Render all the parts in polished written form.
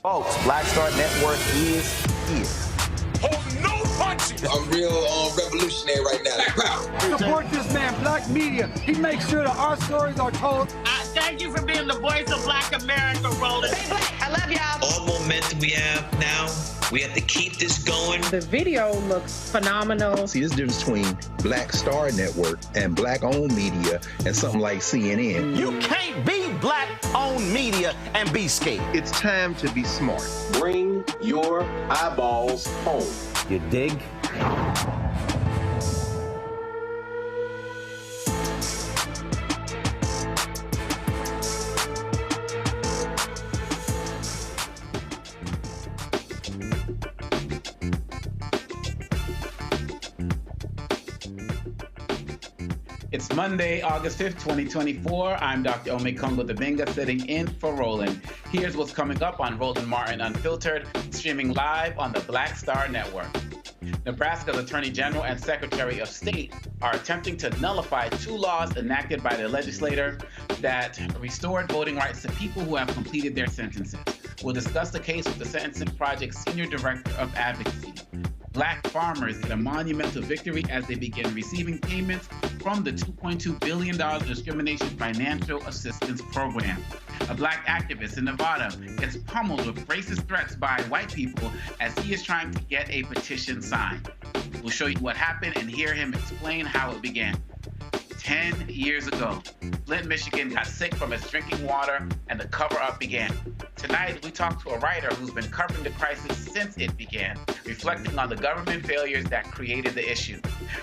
Folks, Black Star Network is here. Hold no punches! I'm real revolutionary right now. Black power. Support this man, Black media. He makes sure that our stories are told. Thank you for being the voice of Black America, Roland. Stay black. I love y'all. All momentum we have now, we have to keep this going. The video looks phenomenal. See, there's a difference between Black Star Network and Black-owned media and something like CNN. You can't be Black-owned media and be scared. It's time to be smart. Bring your eyeballs home. You dig? It's Monday, August 5th, 2024. I'm Dr. Ome Kongo Davinga sitting in for Roland. Here's what's coming up on Roland Martin Unfiltered, streaming live on the Black Star Network. Nebraska's Attorney General and Secretary of State are attempting to nullify two laws enacted by the legislature that restored voting rights to people who have completed their sentences. We'll discuss the case with the Sentencing Project's Senior Director of Advocacy. Black farmers get a monumental victory as they begin receiving payments from the $2.2 billion Discrimination Financial Assistance Program. A Black activist in Nevada gets pummeled with racist threats by white people as he is trying to get a petition signed. We'll show you what happened and hear him explain how it began. 10 years ago, Flint, Michigan got sick from its drinking water and the cover-up began. Tonight, we talk to a writer who's been covering the crisis since it began, reflecting on the government failures that created the issue.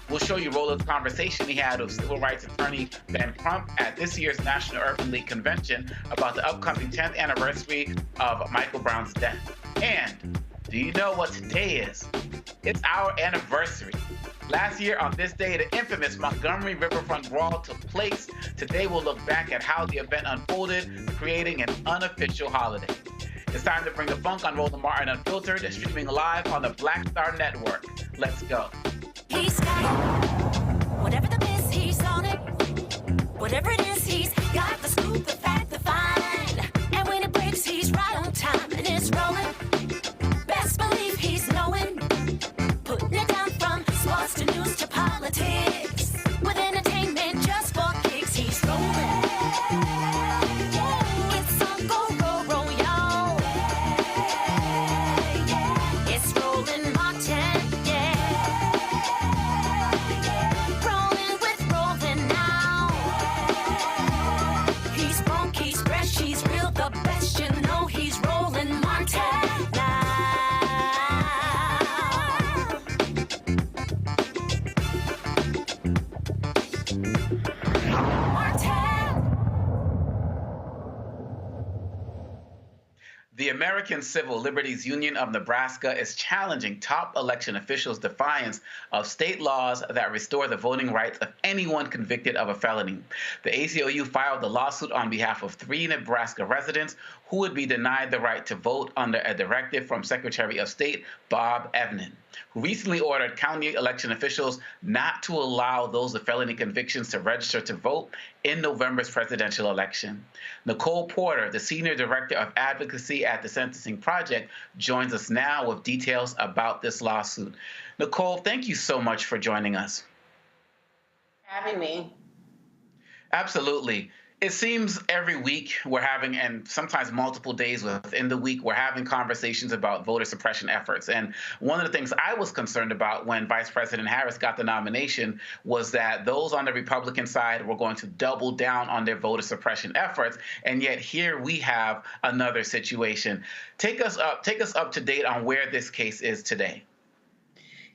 We'll show you Roland's conversation he had with civil rights attorney Ben Crump at this year's National Urban League Convention about the upcoming 10th anniversary of Michael Brown's death. And do you know what today is? It's our anniversary. Last year on this day, the infamous Montgomery Riverfront Brawl took place. Today, we'll look back at how the event unfolded, creating an unofficial holiday. It's time to bring the funk on Roland Martin Unfiltered, streaming live on the Black Star Network. Let's go. He's got it. Whatever the biz, he's on it. Whatever it is, he's got the scoop, the fact, the find. And when it breaks, he's right on time and it's rolling. Best believe he's knowing. Putting it down from sports to news to politics. With entertainment just for kicks, he's rolling. It's on go, roll, roll, y'all. It's Roland Martin, yeah. Rolling with Roland now. He's funk, he's fresh, he's real, the best, you know he's Roland Martin. The American Civil Liberties Union of Nebraska is challenging top election officials' defiance of state laws that restore the voting rights of anyone convicted of a felony. The ACLU filed the lawsuit on behalf of 3 Nebraska residents who would be denied the right to vote under a directive from Secretary of State Bob Evnen, who recently ordered county election officials not to allow those with felony convictions to register to vote in November's presidential election. Nicole Porter, the Senior Director of Advocacy at the Sentencing Project, joins us now with details about this lawsuit. Nicole, thank you so much for joining us. Having me. Absolutely. It seems every week we're having, and sometimes multiple days within the week, we're having conversations about voter suppression efforts. And one of the things I was concerned about when Vice President Harris got the nomination was that those on the Republican side were going to double down on their voter suppression efforts. And yet here we have another situation. Take us up to date on where this case is today.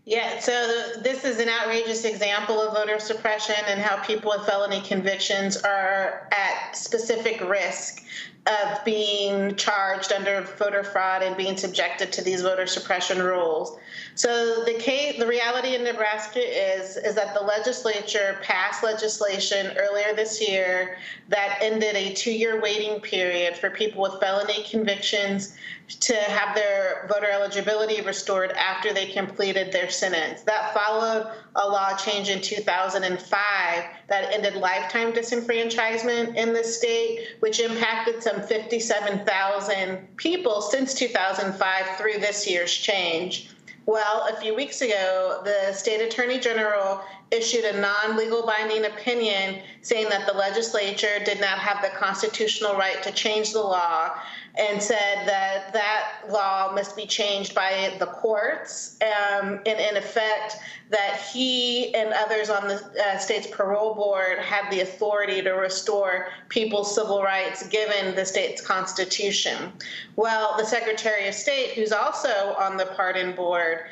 Yeah, so this is an outrageous example of voter suppression and how people with felony convictions are at specific risk of being charged under voter fraud and being subjected to these voter suppression rules. So the reality in Nebraska is that the legislature passed legislation earlier this year that ended a 2-year waiting period for people with felony convictions to have their voter eligibility restored after they completed their sentence. That followed a law change in 2005 that ended lifetime disenfranchisement in the state, which impacted some 57,000 people since 2005 through this year's change. Well, a few weeks ago, the state attorney general issued a non-legal binding opinion saying that the legislature did not have the constitutional right to change the law, and said that that law must be changed by the courts, and in effect that he and others on the state's parole board had the authority to restore people's civil rights given the state's constitution. Well, the Secretary of State, who's also on the pardon board,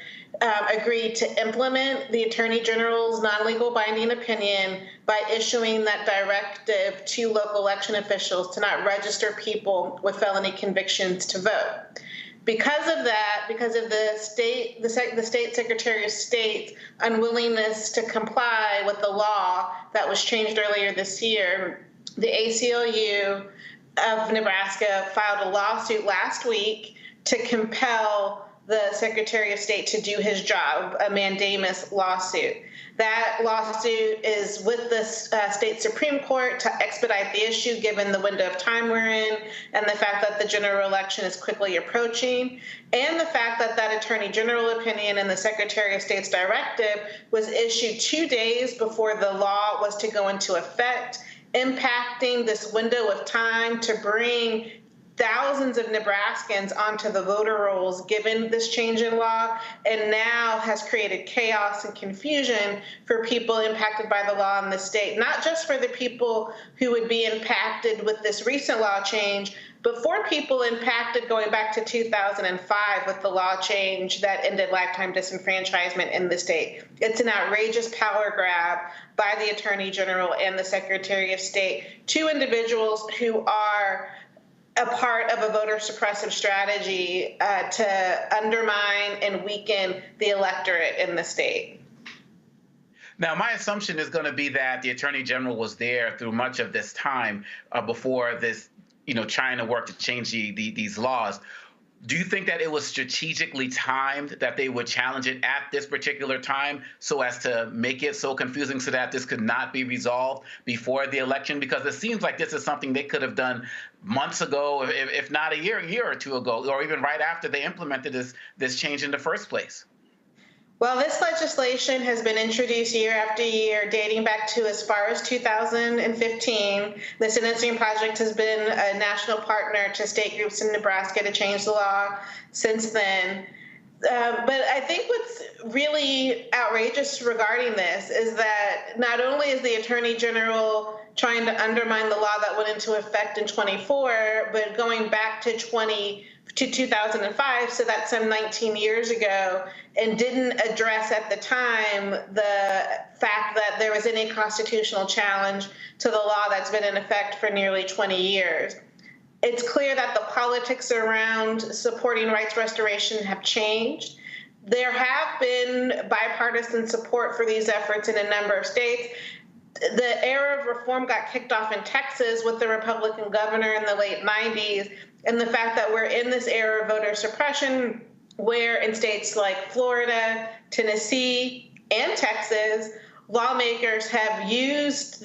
agreed to implement the Attorney General's non-legal binding opinion by issuing that directive to local election officials to not register people with felony convictions to vote. Because of that, because of the state Secretary of State's unwillingness to comply with the law that was changed earlier this year, the ACLU of Nebraska filed a lawsuit last week to compel the Secretary of State to do his job, a mandamus lawsuit. That lawsuit is with the state Supreme Court to expedite the issue given the window of time we're in and the fact that the general election is quickly approaching, and the fact that that Attorney General opinion and the Secretary of State's directive was issued 2 days before the law was to go into effect, impacting this window of time to bring thousands of Nebraskans onto the voter rolls given this change in law, and now has created chaos and confusion for people impacted by the law in the state, not just for the people who would be impacted with this recent law change, but for people impacted going back to 2005 with the law change that ended lifetime disenfranchisement in the state. It's an outrageous power grab by the Attorney General and the Secretary of State, two individuals who are a part of a voter suppressive strategy to undermine and weaken the electorate in the state. Now, my assumption is going to be that the Attorney General was there through much of this time before this, trying to work to change these laws. Do you think that it was strategically timed that they would challenge it at this particular time so as to make it so confusing so that this could not be resolved before the election? Because it seems like this is something they could have done months ago, if not a year or two ago, or even right after they implemented this change in the first place. Well, this legislation has been introduced year after year, dating back to as far as 2015. The Sentencing Project has been a national partner to state groups in Nebraska to change the law since then. But I think what's really outrageous regarding this is that not only is the Attorney General trying to undermine the law that went into effect in 24, but going back to 2005, so that's some 19 years ago, and didn't address at the time the fact that there was any constitutional challenge to the law that's been in effect for nearly 20 years. It's clear that the politics around supporting rights restoration have changed. There have been bipartisan support for these efforts in a number of states. The era of reform got kicked off in Texas with the Republican governor in the late 90s, and the fact that we're in this era of voter suppression where in states like Florida, Tennessee, and Texas, lawmakers have used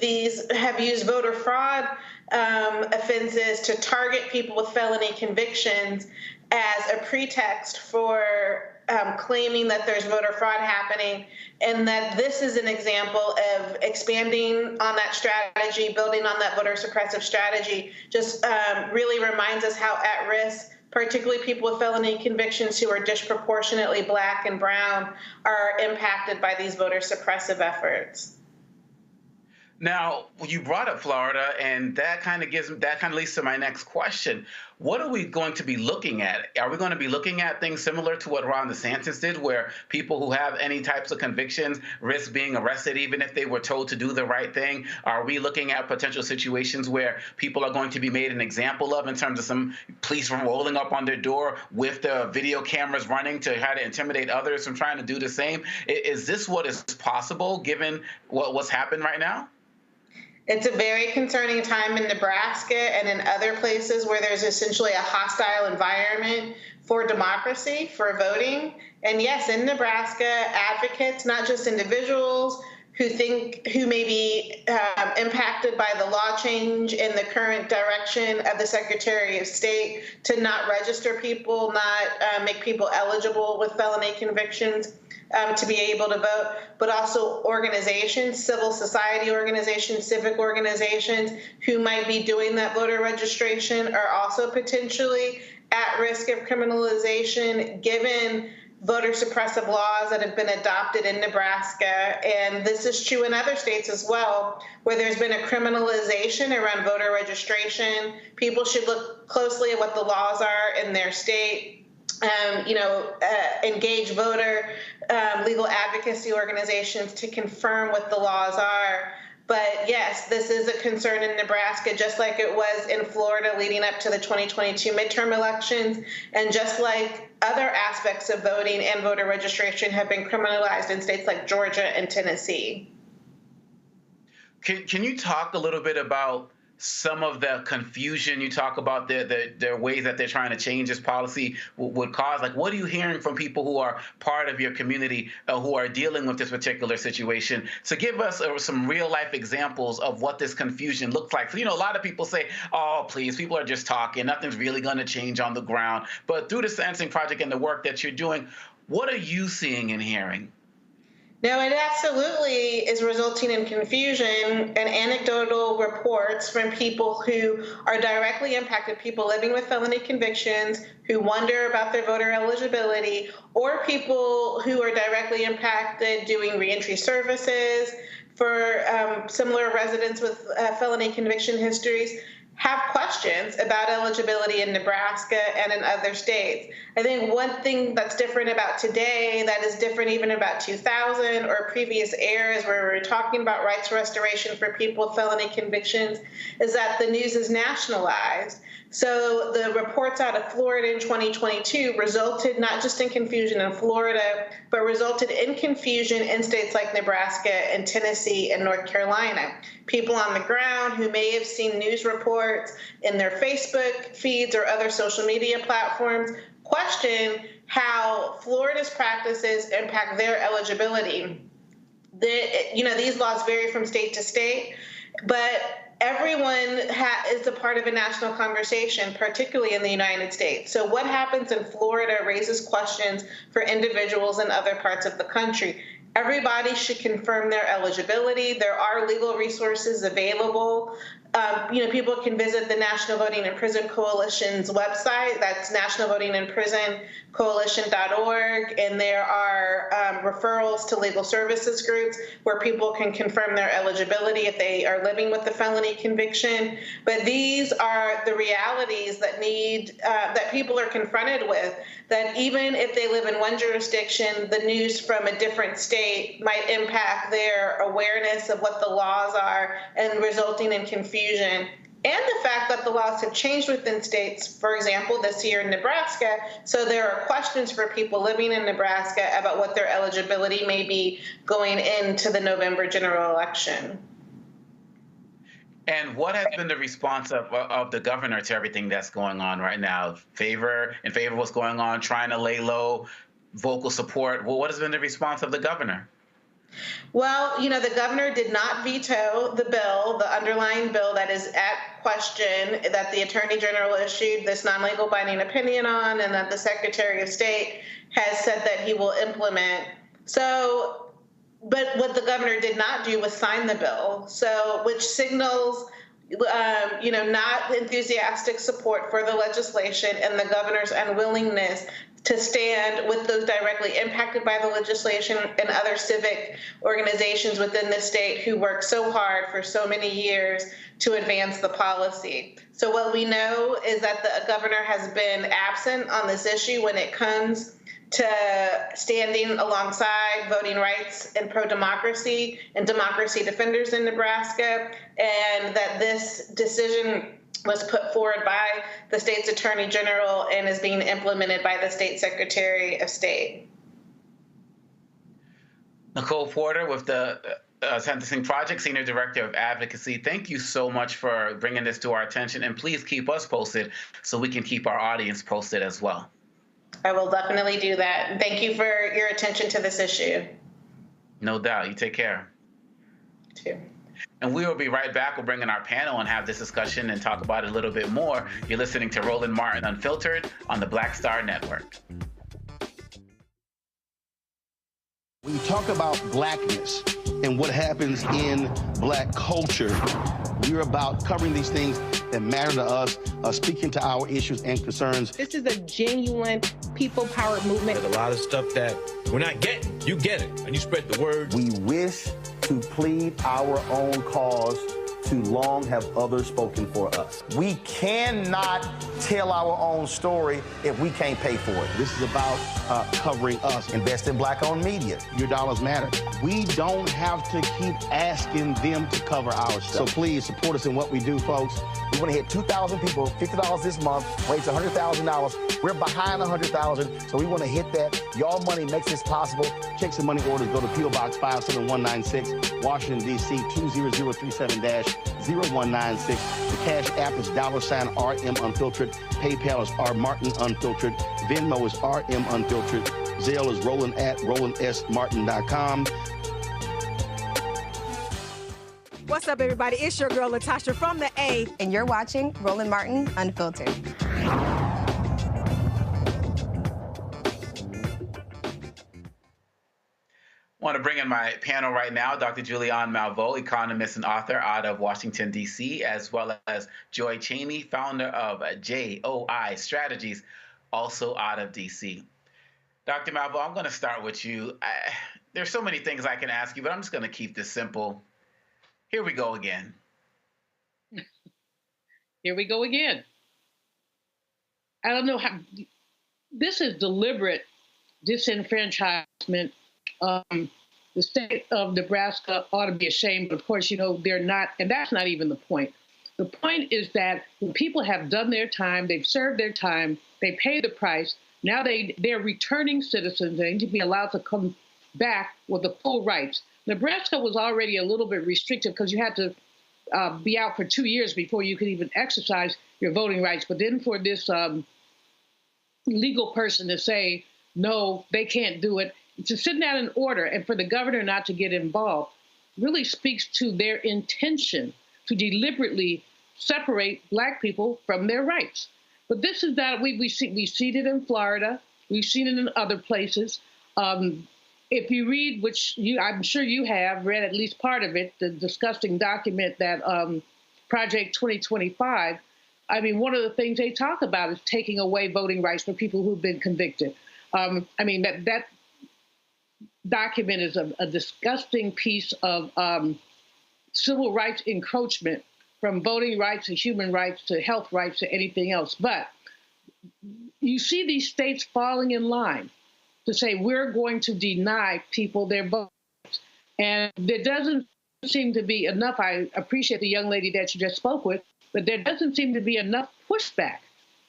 voter fraud offenses to target people with felony convictions as a pretext for claiming that there's voter fraud happening, and that this is an example of expanding on that strategy, building on that voter suppressive strategy, just really reminds us how at risk, particularly people with felony convictions who are disproportionately Black and brown, are impacted by these voter suppressive efforts. Now, you brought up Florida, and that kind of leads to my next question. What are we going to be looking at? Are we going to be looking at things similar to what Ron DeSantis did, where people who have any types of convictions risk being arrested even if they were told to do the right thing? Are we looking at potential situations where people are going to be made an example of in terms of some police rolling up on their door with the video cameras running to try to intimidate others from trying to do the same? Is this what is possible given what's happened right now? It's a very concerning time in Nebraska and in other places where there's essentially a hostile environment for democracy, for voting. And yes, in Nebraska, advocates, not just individuals who may be impacted by the law change and the current direction of the Secretary of State to not register people, not make people eligible with felony convictions to be able to vote, but also organizations, civil society organizations, civic organizations who might be doing that voter registration are also potentially at risk of criminalization given voter suppressive laws that have been adopted in Nebraska. And this is true in other states as well, where there's been a criminalization around voter registration. People should look closely at what the laws are in their state. Engage voter legal advocacy organizations to confirm what the laws are. But yes, this is a concern in Nebraska, just like it was in Florida leading up to the 2022 midterm elections, and just like other aspects of voting and voter registration have been criminalized in states like Georgia and Tennessee. Can you talk a little bit about some of the confusion you talk about, their ways that they're trying to change this policy would cause? Like, what are you hearing from people who are part of your community who are dealing with this particular situation? So give us some real life examples of what this confusion looks like. So, a lot of people say, oh, please, people are just talking. Nothing's really going to change on the ground. But through the Sentencing Project and the work that you're doing, what are you seeing and hearing? No, it absolutely is resulting in confusion and anecdotal reports from people who are directly impacted, people living with felony convictions who wonder about their voter eligibility, or people who are directly impacted doing reentry services for similar residents with felony conviction histories, have questions about eligibility in Nebraska and in other states. I think one thing that's different about today that is different even about 2000 or previous eras where we were talking about rights restoration for people with felony convictions is that the news is nationalized. So the reports out of Florida in 2022 resulted not just in confusion in Florida, but resulted in confusion in states like Nebraska and Tennessee and North Carolina. People on the ground who may have seen news reports in their Facebook feeds or other social media platforms question how Florida's practices impact their eligibility. These laws vary from state to state, but everyone is a part of a national conversation, particularly in the United States. So what happens in Florida raises questions for individuals in other parts of the country. Everybody should confirm their eligibility. There are legal resources available. People can visit the National Voting in Prison Coalition's website. That's nationalvotingin-prisoncoalition.org. And there are referrals to legal services groups where people can confirm their eligibility if they are living with a felony conviction. But these are the realities that that people are confronted with, that even if they live in one jurisdiction, the news from a different state might impact their awareness of what the laws are and resulting in confusion. And the fact that the laws have changed within states, for example, this year in Nebraska, so there are questions for people living in Nebraska about what their eligibility may be going into the November general election. And what has been the response of the governor to everything that's going on right now? In favor of what's going on, trying to lay low, vocal support. Well, what has been the response of the governor? Well, the governor did not veto the bill, the underlying bill that is at question, that the Attorney General issued this non-legal binding opinion on, and that the Secretary of State has said that he will implement. But what the governor did not do was sign the bill, which signals, not enthusiastic support for the legislation and the governor's unwillingness to stand with those directly impacted by the legislation and other civic organizations within the state who worked so hard for so many years to advance the policy. So what we know is that the governor has been absent on this issue when it comes to standing alongside voting rights and pro-democracy and democracy defenders in Nebraska, and that this decision was put forward by the state's Attorney General and is being implemented by the state Secretary of State. Nicole Porter with the Sentencing Project, Senior Director of Advocacy. Thank you so much for bringing this to our attention, and please keep us posted so we can keep our audience posted as well. I will definitely do that. Thank you for your attention to this issue. No doubt. You take care. You too. And we will be right back. We'll bring in our panel and have this discussion and talk about it a little bit more. You're listening to Roland Martin Unfiltered on the Black Star Network. When you talk about blackness and what happens in black culture, we're about covering these things that matter to us, speaking to our issues and concerns. This is a genuine people-powered movement. There's a lot of stuff that we're not getting. You get it, and you spread the word. We wish to plead our own cause. Too long have others spoken for us. We cannot tell our own story if we can't pay for it. This is about covering us. Invest in black-owned media. Your dollars matter. We don't have to keep asking them to cover our stuff. So please support us in what we do, folks. We want to hit 2,000 people, $50 this month, raise $100,000. We're behind 100,000, so we want to hit that. Y'all money makes this possible. Checks and money orders go to P.O. Box 57196, Washington, D.C. 20037-0196. The Cash App is $RM Unfiltered. PayPal is R Martin Unfiltered. Venmo is RM Unfiltered. Zelle is roland@rolandsmartin.com. What's up, everybody? It's your girl, Latasha from the A. And you're watching Roland Martin Unfiltered. I want to bring in my panel right now, Dr. Julianne Malveaux, economist and author out of Washington, D.C., as well as Joy Cheney, founder of JOI Strategies, also out of D.C. Dr. Malveaux, I'm going to start with you. There's so many things I can ask you, but I'm just going to keep this simple. Here we go again. Here we go again. I don't know how. This is deliberate disenfranchisement. The state of Nebraska ought to be ashamed, but of course, you know, they're not, and that's not even the point. The point is that when people have done their time, they've served their time, they pay the price, now they're returning citizens, they need to be allowed to come back with the full rights. Nebraska was already a little bit restrictive because you had to be out for 2 years before you could even exercise your voting rights. But then for this legal person to say, no, they can't do it, to send out an order and for the governor not to get involved really speaks to their intention to deliberately separate Black people from their rights. But this is that we've seen it in Florida. We've seen it in other places. If you read, which I'm sure you have read at least part of it, the disgusting document that Project 2025, I mean, one of the things they talk about is taking away voting rights for people who've been convicted. I mean, that document is a disgusting piece of civil rights encroachment, from voting rights to human rights to health rights to anything else. But you see these states falling in line to say we're going to deny people their votes. And there doesn't seem to be enough. I appreciate the young lady that you just spoke with, but there doesn't seem to be enough pushback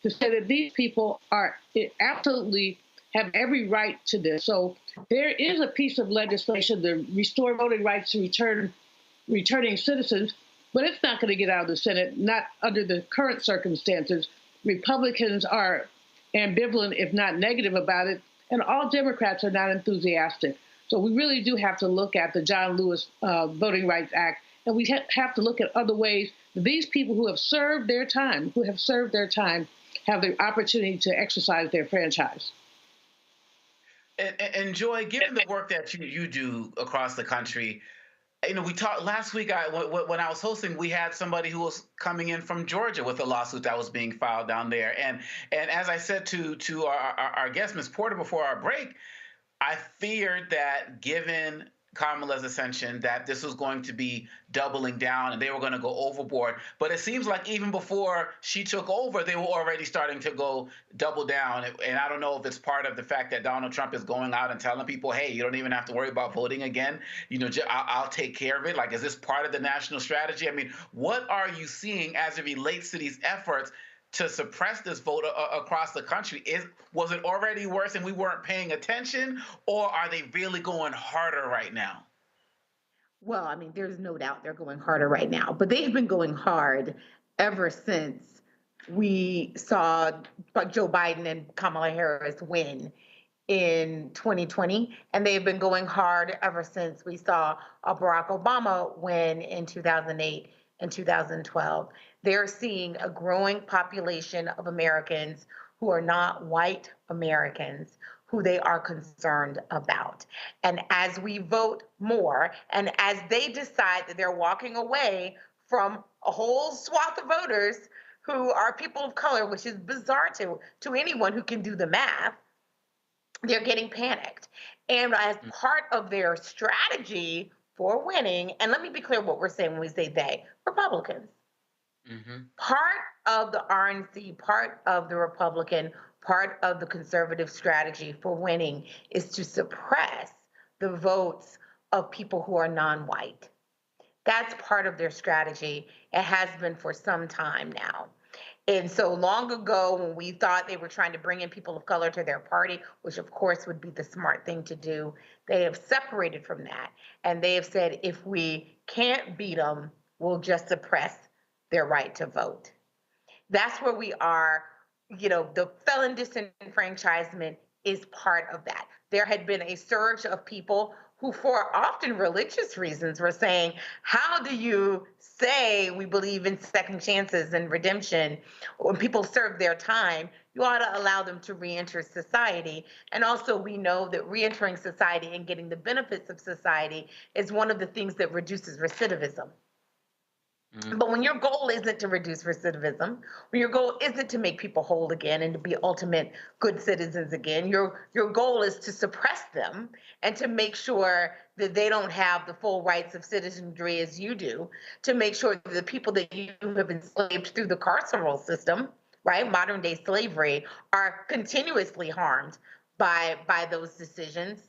to say that these people are absolutely have every right to this. So there is a piece of legislation to restore voting rights to returning citizens, but it's not going to get out of the Senate, not under the current circumstances. Republicans are ambivalent, if not negative about it, and all Democrats are not enthusiastic. So we really do have to look at the John Lewis Voting Rights Act, and we have to look at other ways that these people who have served their time, have the opportunity to exercise their franchise. And Joy, given the work that you do across the country, you know, we talked last week. When I was hosting, we had somebody who was coming in from Georgia with a lawsuit that was being filed down there. And as I said to our guest, Ms. Porter, before our break, I feared that given Kamala's ascension, that this was going to be doubling down and they were going to go overboard. But it seems like even before she took over, they were already starting to go double down. And I don't know if it's part of the fact that Donald Trump is going out and telling people, hey, you don't even have to worry about voting again. You know, I'll take care of it. Like, is this part of the national strategy? I mean, what are you seeing as it relates to these efforts to suppress this vote across the country? Was it already worse and we weren't paying attention, or are they really going harder right now? Well, I mean, there's no doubt they're going harder right now, but they've been going hard ever since we saw Joe Biden and Kamala Harris win in 2020, and they've been going hard ever since we saw Barack Obama win in 2008 and 2012. They're seeing a growing population of Americans who are not white Americans who they are concerned about. And as we vote more, and as they decide that they're walking away from a whole swath of voters who are people of color, which is bizarre to anyone who can do the math, they're getting panicked. And as part of their strategy for winning, and let me be clear what we're saying when we say they, Republicans. Part of the RNC, part of the Republican, part of the conservative strategy for winning is to suppress the votes of people who are non-white. That's part of their strategy. It has been for some time now. And so long ago, when we thought they were trying to bring in people of color to their party, which of course would be the smart thing to do, they have separated from that. And they have said, if we can't beat them, we'll just suppress their right to vote. That's where we are. You know, the felon disenfranchisement is part of that. There had been a surge of people who, for often religious reasons, were saying, how do you say we believe in second chances and redemption when people serve their time? You ought to allow them to reenter society. And also, we know that reentering society and getting the benefits of society is one of the things that reduces recidivism. But when your goal isn't to reduce recidivism, when your goal isn't to make people whole again and to be ultimate good citizens again, your goal is to suppress them and to make sure that they don't have the full rights of citizenry as you do, to make sure that the people that you have enslaved through the carceral system, right, modern day slavery, are continuously harmed by those decisions.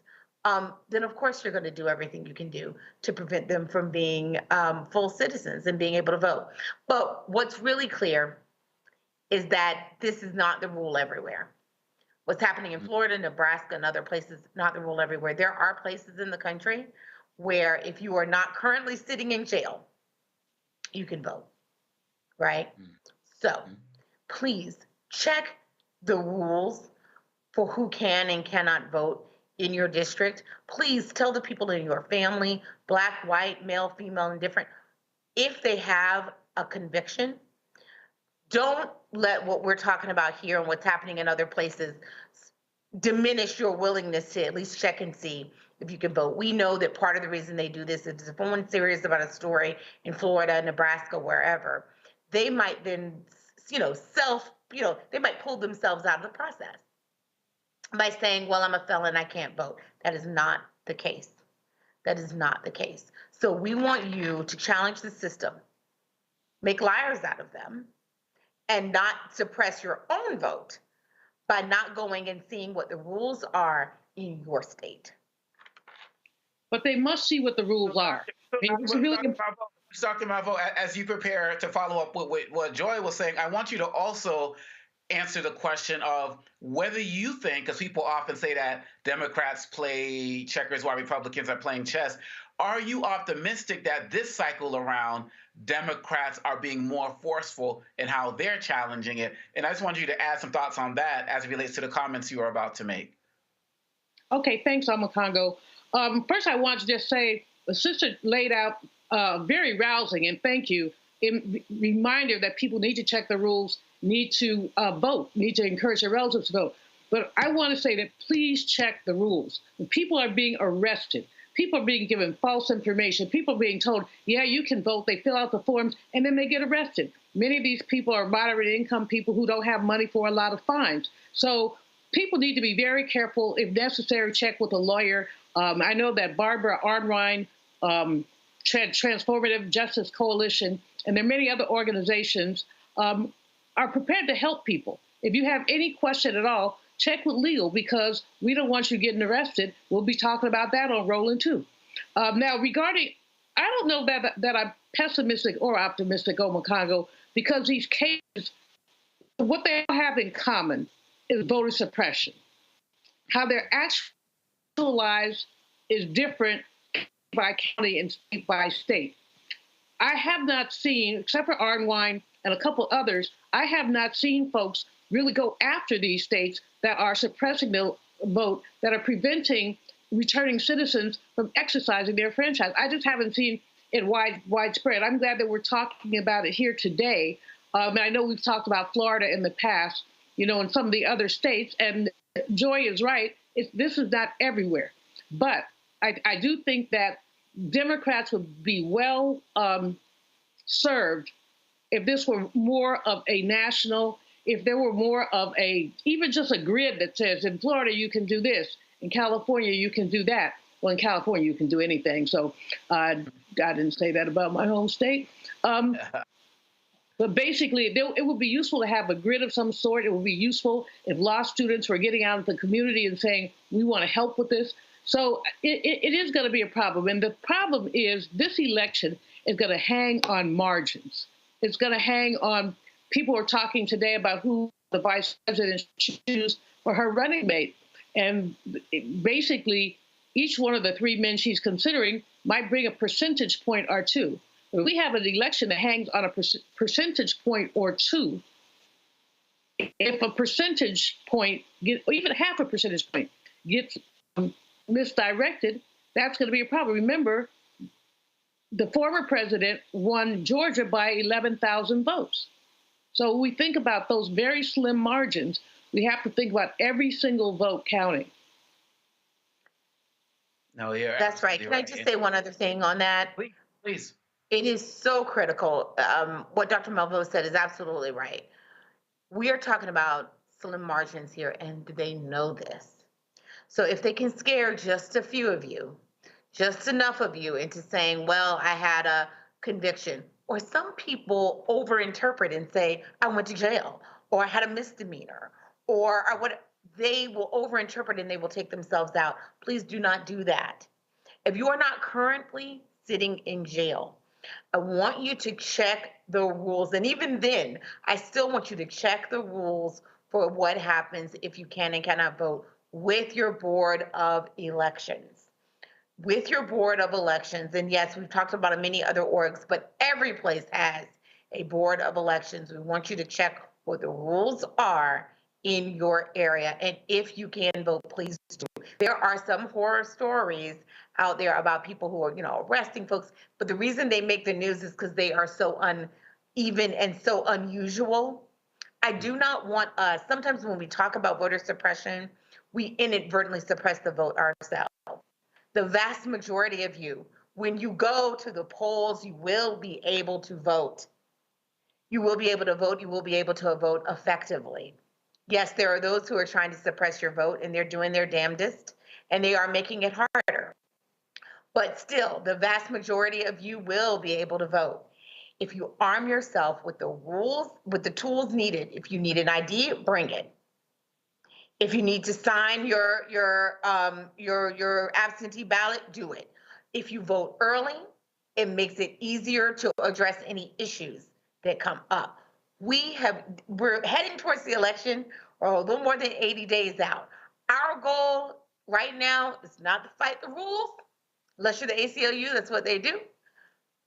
Then of course you're going to do everything you can do to prevent them from being full citizens and being able to vote. But what's really clear is that this is not the rule everywhere. What's happening in Florida, Nebraska, and other places, not the rule everywhere. There are places in the country where if you are not currently sitting in jail, you can vote, right? So please check the rules for who can and cannot vote in your district. Please tell the people in your family, black, white, male, female, indifferent, if they have a conviction, don't let what we're talking about here and what's happening in other places diminish your willingness to at least check and see if you can vote. We know that part of the reason they do this is if someone's serious about a story in Florida, Nebraska, wherever, they might then, they might pull themselves out of the process by saying, well, I'm a felon, I can't vote. That is not the case. That is not the case. So we want you to challenge the system, make liars out of them, and not suppress your own vote by not going and seeing what the rules are in your state. But they must see what the rules are. Dr. Malvo, as you prepare to follow up with what Joy was saying, I want you to also answer the question of whether you think, because people often say that Democrats play checkers while Republicans are playing chess, are you optimistic that this cycle around Democrats are being more forceful in how they're challenging it? And I just want you to add some thoughts on that as it relates to the comments you are about to make. Okay, thanks, Amakongo. First, I want to just say the sister laid out very rousing, and thank you, reminder that people need to check the rules, need to vote, need to encourage their relatives to vote. But I want to say that please check the rules. When people are being arrested, people are being given false information, people are being told, yeah, you can vote, they fill out the forms, and then they get arrested. Many of these people are moderate income people who don't have money for a lot of fines. So people need to be very careful. If necessary, check with a lawyer. I know that Barbara Arnrine, Transformative Justice Coalition, and there are many other organizations are prepared to help people. If you have any question at all, check with legal, because we don't want you getting arrested. We'll be talking about that on Roland too. Now, regarding, I don't know that I'm pessimistic or optimistic, Omakongo, because these cases, what they have in common is voter suppression. How they're actualized is different by county and state by state. I have not seen, except for Arnwine and a couple others, I have not seen folks really go after these states that are suppressing the vote, that are preventing returning citizens from exercising their franchise. I just haven't seen it widespread. I'm glad that we're talking about it here today. And I know we've talked about Florida in the past, and some of the other states. And Joy is right. This is not everywhere. But I do think that Democrats would be well served if this were more of a national, if there were more of even just a grid that says in Florida you can do this, in California you can do that. Well, in California you can do anything. So I didn't say that about my home state. But basically, it would be useful to have a grid of some sort. It would be useful if law students were getting out into the community and saying, we want to help with this. So it is going to be a problem. And the problem is this election is going to hang on margins. It's going to hang on, people are talking today about who the vice president should choose for her running mate. And basically, each one of the three men she's considering might bring a percentage point or two. If we have an election that hangs on a percentage point or two, if a percentage point, or even half a percentage point, gets misdirected, that's going to be a problem. Remember, the former president won Georgia by 11,000 votes. So when we think about those very slim margins, we have to think about every single vote counting. No, you're That's right. Can I just say one other thing on that? Please. It is so critical. What Dr. Melville said is absolutely right. We are talking about slim margins here, and they know this. So if they can scare just a few of you, just enough of you into saying, well, I had a conviction, or some people overinterpret and say, I went to jail, or I had a misdemeanor, or what, they will overinterpret and they will take themselves out. Please do not do that. If you are not currently sitting in jail, I want you to check the rules. And even then, I still want you to check the rules for what happens if you can and cannot vote with your board of elections. With your board of elections. And yes, we've talked about many other orgs, but every place has a board of elections. We want you to check what the rules are in your area. And if you can vote, please do. There are some horror stories out there about people who are, arresting folks. But the reason they make the news is because they are so uneven and so unusual. I do not want us, sometimes when we talk about voter suppression, we inadvertently suppress the vote ourselves. The vast majority of you, when you go to the polls, you will be able to vote. You will be able to vote. You will be able to vote effectively. Yes, there are those who are trying to suppress your vote, and they're doing their damnedest, and they are making it harder. But still, the vast majority of you will be able to vote. If you arm yourself with the rules, with the tools needed, if you need an ID, bring it. If you need to sign your absentee ballot, do it. If you vote early, it makes it easier to address any issues that come up. We're heading towards the election, or a little more than 80 days out. Our goal right now is not to fight the rules, unless you're the ACLU, that's what they do.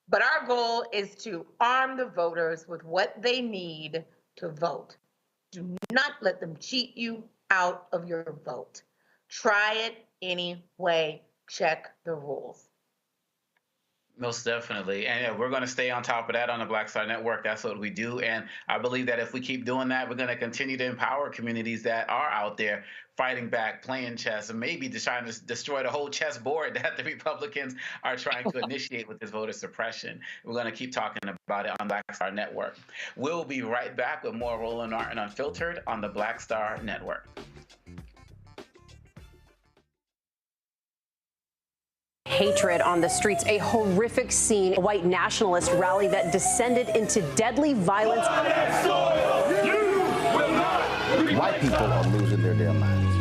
But our goal is to arm the voters with what they need to vote. Do not let them cheat you out of your vote. Try it anyway. Check the rules. Most definitely. And yeah, we're going to stay on top of that on the Black Star Network. That's what we do. And I believe that if we keep doing that, we're going to continue to empower communities that are out there fighting back, playing chess, and maybe just trying to destroy the whole chessboard that the Republicans are trying to initiate with this voter suppression. We're going to keep talking about it on Black Star Network. We'll be right back with more Roland Martin Unfiltered on the Black Star Network. Hatred on the streets, a horrific scene, a white nationalist rally that descended into deadly violence. White people are losing their damn minds.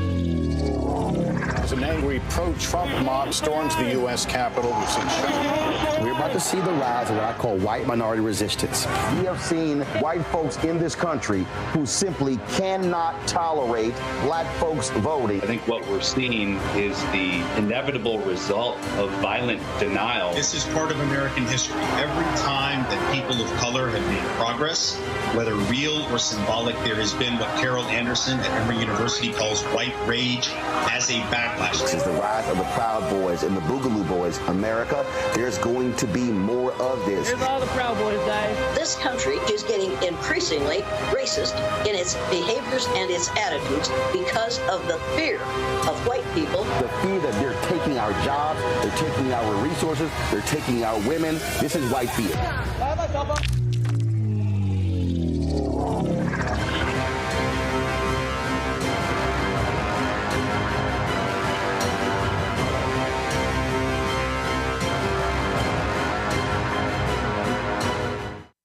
as an angry pro-Trump mob storms the U.S. Capitol. We've seen shootings. We're about to see the rise of what I call white minority resistance. We have seen white folks in this country who simply cannot tolerate black folks voting. I think what we're seeing is the inevitable result of violent denial. This is part of American history. Every time that people of color have made progress, whether real or symbolic, there has been what Carol Anderson at Emory University calls white rage as a backlash. This is the rise of the Proud Boys and the Boogaloo Boys. America, there's going to be more of this. Here's all the Proud Boys, guys. This country is getting increasingly racist in its behaviors and its attitudes because of the fear of white people. The fear that they're taking our jobs, they're taking our resources, they're taking our women. This is white fear.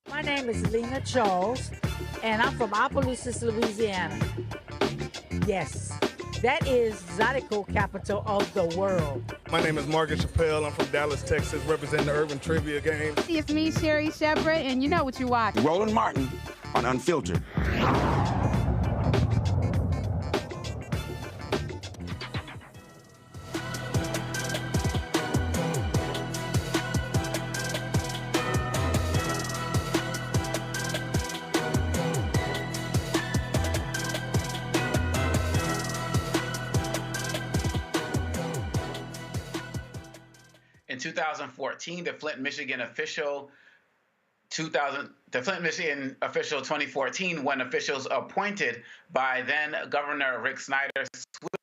My name is Lena Charles, and I'm from Opelousas, Louisiana. Yes, that is Zydeco capital of the world. My name is Margaret Chappelle. I'm from Dallas, Texas, representing the Urban Trivia Game. It's me, Sherry Shepard, and you know what you watch. Roland Martin on Unfiltered. In 2014, the Flint, Michigan official 2014, when officials appointed by then Governor Rick Snyder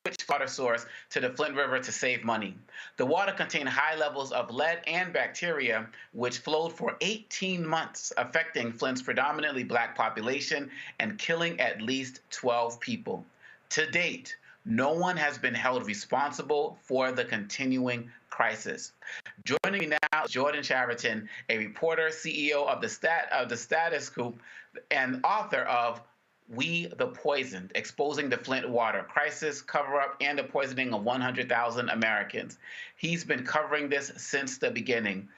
switched water source to the Flint River to save money. The water contained high levels of lead and bacteria, which flowed for 18 months, affecting Flint's predominantly black population and killing at least 12 people. To date, no one has been held responsible for the continuing crisis. Joining me now is Jordan Chariton, a reporter, CEO of the Status Group, and author of We the Poisoned, Exposing the Flint Water Crisis, Cover-Up, and the Poisoning of 100,000 Americans. He's been covering this since the beginning.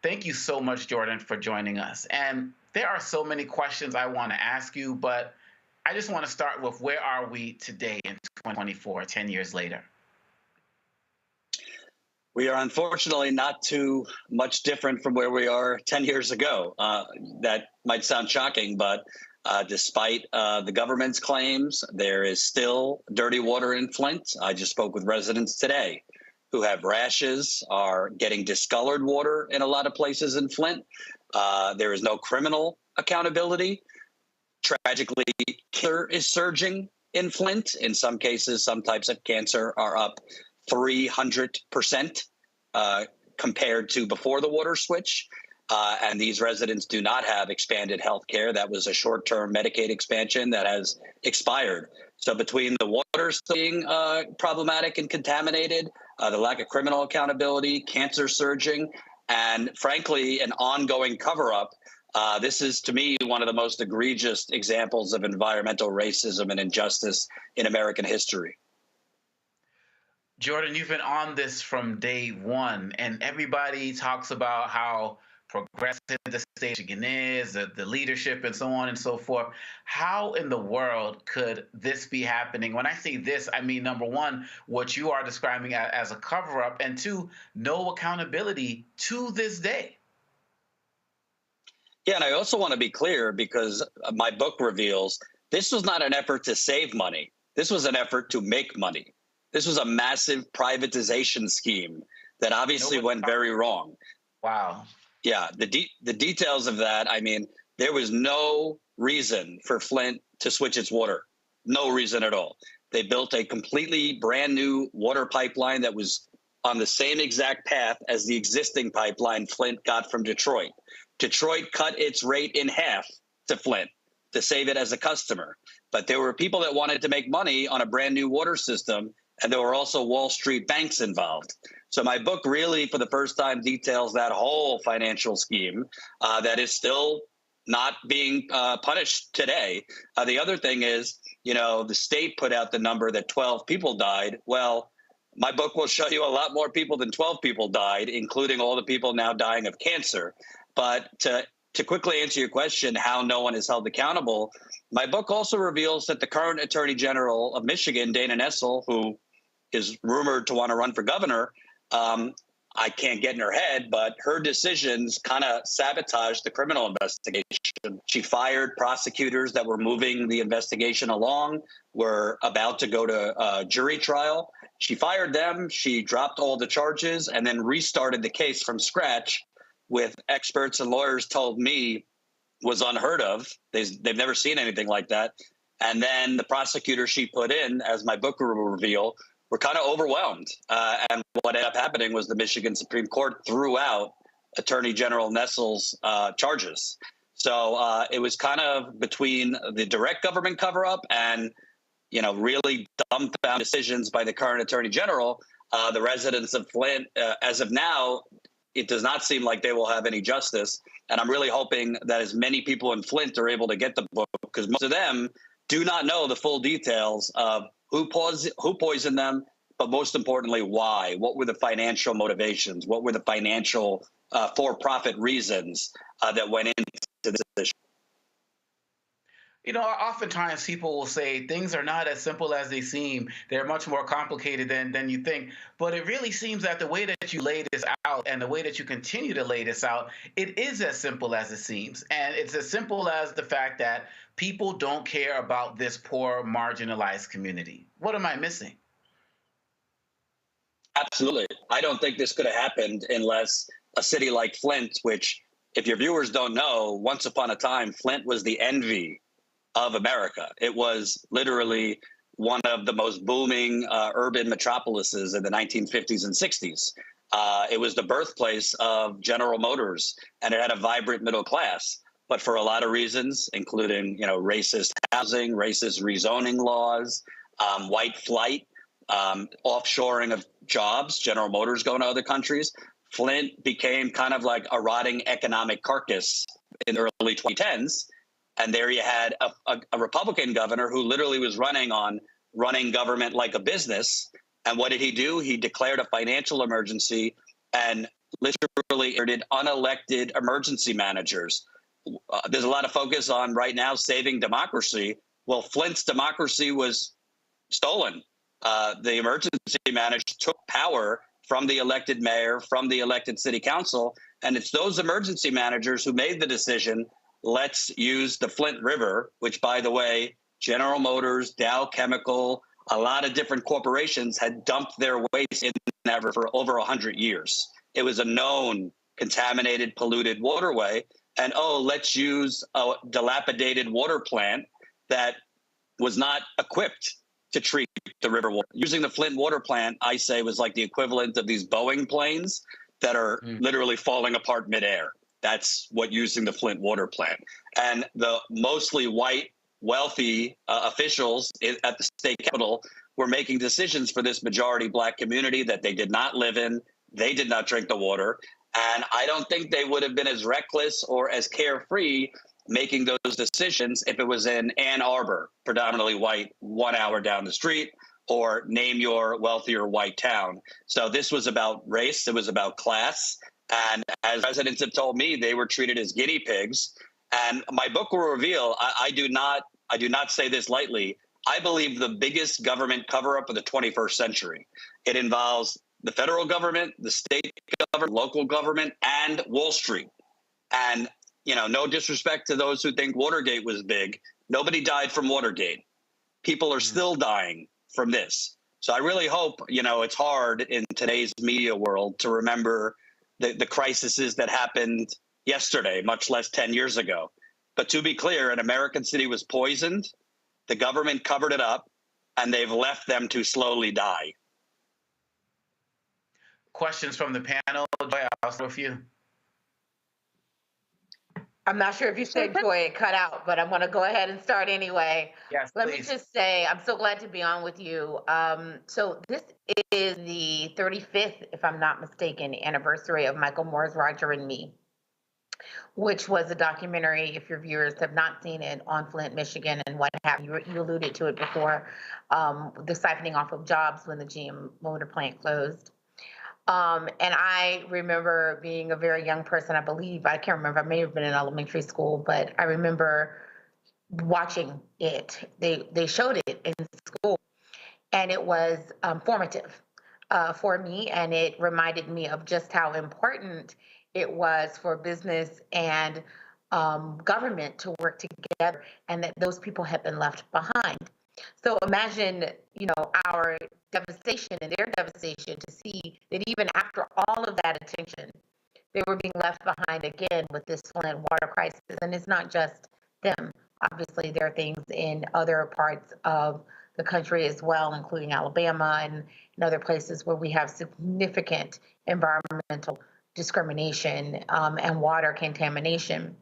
Thank you so much, Jordan, for joining us. And there are so many questions I want to ask you, but I just want to start with where are we today in 2024, 10 years later? We are unfortunately not too much different from where we are 10 years ago. That might sound shocking, but despite the government's claims, there is still dirty water in Flint. I just spoke with residents today who have rashes, are getting discolored water in a lot of places in Flint. There is no criminal accountability. Tragically, cancer is surging in Flint. In some cases, some types of cancer are up 300% compared to before the water switch. And these residents do not have expanded health care. That was a short-term Medicaid expansion that has expired. So between the water being problematic and contaminated, the lack of criminal accountability, cancer surging, and frankly, an ongoing cover-up, this is, to me, one of the most egregious examples of environmental racism and injustice in American history. Jordan, you've been on this from day one, and everybody talks about how progressive the state of Michigan is, the leadership, and so on and so forth. How in the world could this be happening? When I say this, I mean, number one, what you are describing as a cover-up, and two, no accountability to this day. Yeah, and I also want to be clear, because my book reveals this was not an effort to save money. This was an effort to make money. This was a massive privatization scheme that obviously went very wrong. Wow. Yeah, the details of that, I mean, there was no reason for Flint to switch its water. No reason at all. They built a completely brand new water pipeline that was on the same exact path as the existing pipeline Flint got from Detroit. Detroit cut its rate in half to Flint to save it as a customer. But there were people that wanted to make money on a brand new water system, and there were also Wall Street banks involved. So my book really, for the first time, details that whole financial scheme that is still not being punished today. The other thing is, you know, the state put out the number that 12 people died. Well, my book will show you a lot more people than 12 people died, including all the people now dying of cancer. But to quickly answer your question, how no one is held accountable, my book also reveals that the current Attorney General of Michigan, Dana Nessel, who is rumored to want to run for governor, I can't get in her head, but her decisions kind of sabotaged the criminal investigation. She fired prosecutors that were moving the investigation along, were about to go to jury trial. She fired them, she dropped all the charges, and then restarted the case from scratch with experts and lawyers told me was unheard of. They've never seen anything like that. And then the prosecutors she put in, as my book will reveal, were kind of overwhelmed. And what ended up happening was the Michigan Supreme Court threw out Attorney General Nessel's charges. So it was kind of between the direct government cover-up and, really dumbfounded decisions by the current Attorney General. The residents of Flint, as of now, it does not seem like they will have any justice. And I'm really hoping that as many people in Flint are able to get the book, because most of them do not know the full details of who poisoned them, but most importantly, why? What were the financial motivations? What were the financial for-profit reasons that went into this issue? Oftentimes people will say things are not as simple as they seem. They're much more complicated than you think. But it really seems that the way that you lay this out and the way that you continue to lay this out, it is as simple as it seems. And it's as simple as the fact that people don't care about this poor, marginalized community. What am I missing? Absolutely. I don't think this could have happened unless a city like Flint, which, if your viewers don't know, once upon a time, Flint was the envy of America. It was literally one of the most booming urban metropolises in the 1950s and 60s. It was the birthplace of General Motors, and it had a vibrant middle class. But for a lot of reasons, including racist housing, racist rezoning laws, white flight, offshoring of jobs, General Motors going to other countries, Flint became kind of like a rotting economic carcass in the early 2010s. And there you had a Republican governor who literally was running on running government like a business. And what did he do? He declared a financial emergency and literally elected unelected emergency managers. There's a lot of focus on right now saving democracy. Well, Flint's democracy was stolen. The emergency manager took power from the elected mayor, from the elected city council. And it's those emergency managers who made the decision, let's use the Flint River, which, by the way, General Motors, Dow Chemical, a lot of different corporations had dumped their waste in that river for over 100 years. It was a known contaminated, polluted waterway. And, let's use a dilapidated water plant that was not equipped to treat the river water. Using the Flint water plant, I say, was like the equivalent of these Boeing planes that are literally falling apart midair. That's what using the Flint water plant. And the mostly white, wealthy officials at the state capitol were making decisions for this majority black community that they did not live in. They did not drink the water. And I don't think they would have been as reckless or as carefree making those decisions if it was in Ann Arbor, predominantly white, 1 hour down the street, or name your wealthier white town. So this was about race. It was about class. And as residents have told me, they were treated as guinea pigs. And my book will reveal, I do not say this lightly, I believe the biggest government cover-up of the 21st century. It involves the federal government, the state government, local government, and Wall Street. And, no disrespect to those who think Watergate was big. Nobody died from Watergate. People are still dying from this. So I really hope, it's hard in today's media world to remember the crises that happened yesterday, much less 10 years ago. But to be clear, an American city was poisoned, the government covered it up, and they've left them to slowly die. Questions from the panel? Joy, I'll start with you. I'm not sure if you said Joy, it cut out, but I'm going to go ahead and start anyway. Yes, Let please. me just say, I'm so glad to be on with you. So this is the 35th, if I'm not mistaken, anniversary of Michael Moore's Roger and Me. which was a documentary, if your viewers have not seen it, on Flint, Michigan, and what happened. You alluded to it before, the siphoning off of jobs when the GM motor plant closed. And I remember being a very young person, I believe, I can't remember, I may have been in elementary school, but I remember watching it. They showed it in school, and it was formative for me, and it reminded me of just how important it was for business and government to work together, and that those people had been left behind. So imagine, our devastation and their devastation to see that even after all of that attention, they were being left behind again with this Flint water crisis. And it's not just them. Obviously, there are things in other parts of the country as well, including Alabama and other places where we have significant environmental discrimination and water contamination.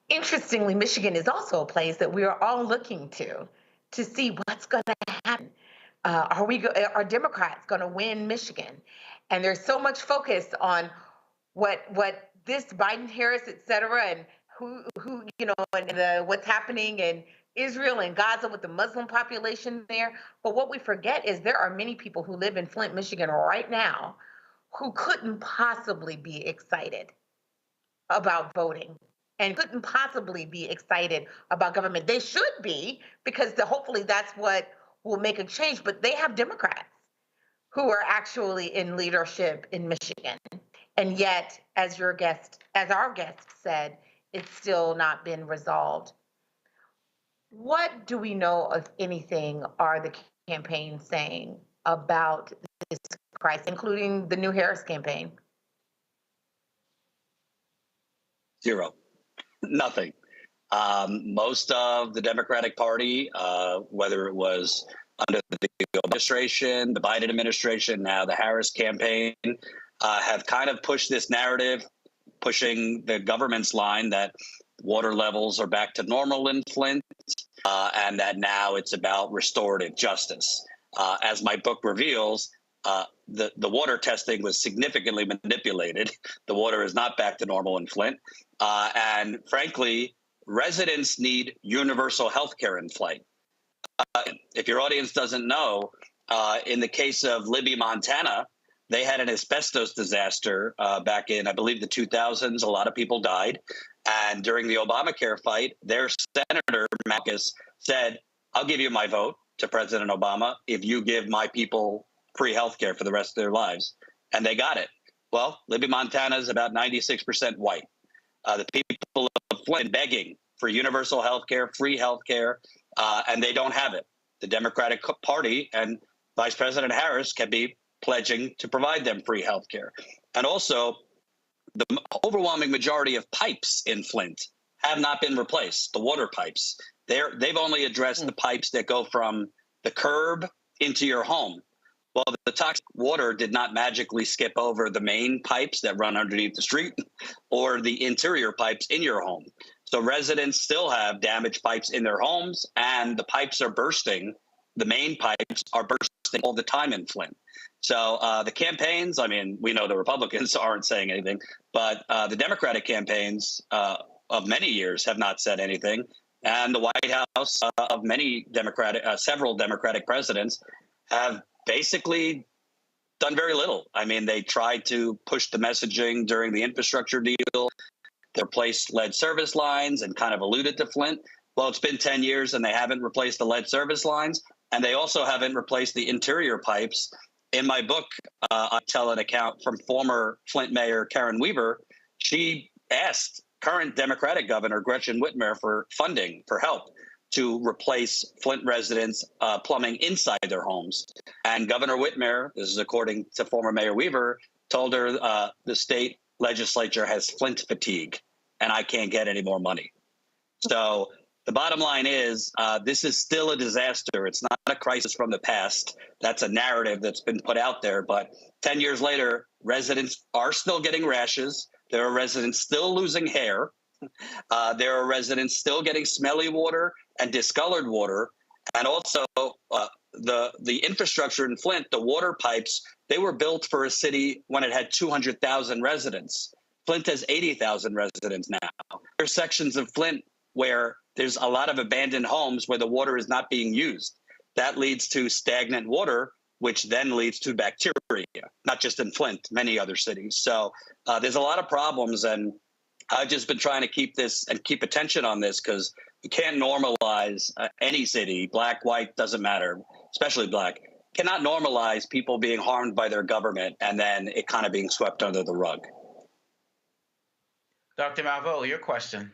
Interestingly, Michigan is also a place that we are all looking to see what's going to happen. Are Democrats going to win Michigan? And there's so much focus on what this Biden, Harris, et cetera, and who and what's happening in Israel and Gaza with the Muslim population there. But what we forget is there are many people who live in Flint, Michigan right now who couldn't possibly be excited about voting and couldn't possibly be excited about government. They should be, because hopefully that's what will make a change. But they have Democrats who are actually in leadership in Michigan. And yet, as our guest said, it's still not been resolved. What do we know, if anything, are the campaigns saying about this crisis, including the new Harris campaign? Zero. Nothing. Most of the Democratic Party, whether it was under the administration, the Biden administration, now the Harris campaign, have kind of pushed this narrative, pushing the government's line that water levels are back to normal in Flint, and that now it's about restorative justice. As my book reveals, the water testing was significantly manipulated. The water is not back to normal in Flint. And frankly, residents need universal health care in Flint. If your audience doesn't know, in the case of Libby, Montana, they had an asbestos disaster back in, I believe, the 2000s. A lot of people died. And during the Obamacare fight, their Senator Marcus said, I'll give you my vote to President Obama if you give my people free health care for the rest of their lives. And they got it. Well, Libby, Montana is about 96% white. The people of Flint begging for universal health care, free health care, and they don't have it. The Democratic Party and Vice President Harris can be pledging to provide them free health care. And also, the overwhelming majority of pipes in Flint have not been replaced, the water pipes. They've only addressed the pipes that go from the curb into your home. Well, the toxic water did not magically skip over the main pipes that run underneath the street or the interior pipes in your home. So residents still have damaged pipes in their homes, and the pipes are bursting. The main pipes are bursting all the time in Flint. So the campaigns, I mean, we know the Republicans aren't saying anything, but the Democratic campaigns of many years have not said anything. And the White House of several Democratic presidents have basically done very little. I mean, they tried to push the messaging during the infrastructure deal. They replaced lead service lines and kind of alluded to Flint. Well, it's been 10 years and they haven't replaced the lead service lines. And they also haven't replaced the interior pipes. In my book, I tell an account from former Flint Mayor Karen Weaver. She asked current Democratic Governor Gretchen Whitmer for funding, for help to replace Flint residents' plumbing inside their homes. And Governor Whitmer, this is according to former Mayor Weaver, told her the state legislature has Flint fatigue and I can't get any more money. So the bottom line is this is still a disaster. It's not a crisis from the past. That's a narrative that's been put out there. But 10 years later, residents are still getting rashes. There are residents still losing hair. There are residents still getting smelly water and discolored water. And also the infrastructure in Flint, the water pipes, they were built for a city when it had 200,000 residents. Flint has 80,000 residents now. There's sections of Flint where there's a lot of abandoned homes where the water is not being used. That leads to stagnant water, which then leads to bacteria, not just in Flint, many other cities. So there's a lot of problems, and I've just been trying to keep this and keep attention on this because you can't normalize any city, black, white, doesn't matter, especially black, cannot normalize people being harmed by their government and then it kind of being swept under the rug. Dr. Malveaux, your question.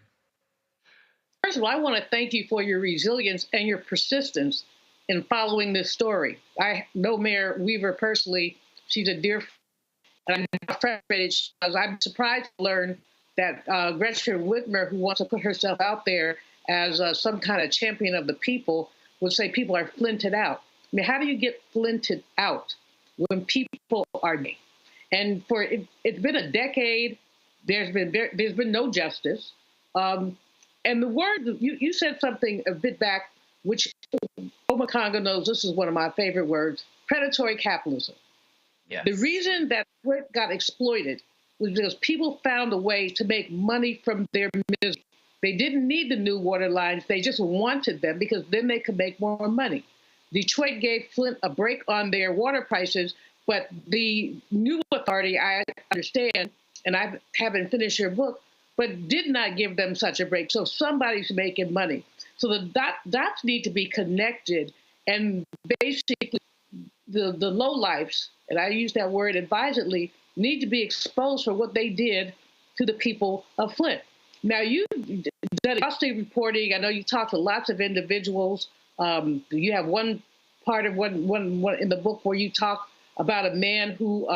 First of all, I want to thank you for your resilience and your persistence in following this story. I know Mayor Weaver personally. She's a dear friend, and I'm frustrated because I'm surprised to learn that Gretchen Whitmer, who wants to put herself out there as some kind of champion of the people, would say people are flinted out. I mean, how do you get flinted out when people are gay? And for it's been a decade. There's been no justice. And the word, you said something a bit back, which Omakonga knows this is one of my favorite words, predatory capitalism. Yes. The reason that Flint got exploited was because people found a way to make money from their misery. They didn't need the new water lines. They just wanted them because then they could make more money. Detroit gave Flint a break on their water prices, but the new authority, I understand, and I haven't finished your book, but did not give them such a break. So somebody's making money. So the dots need to be connected, and basically the lowlifes, and I use that word advisedly, need to be exposed for what they did to the people of Flint. Now, you've done exhaustive reporting. I know you talked to lots of individuals. You have one part of one in the book where you talk about a man who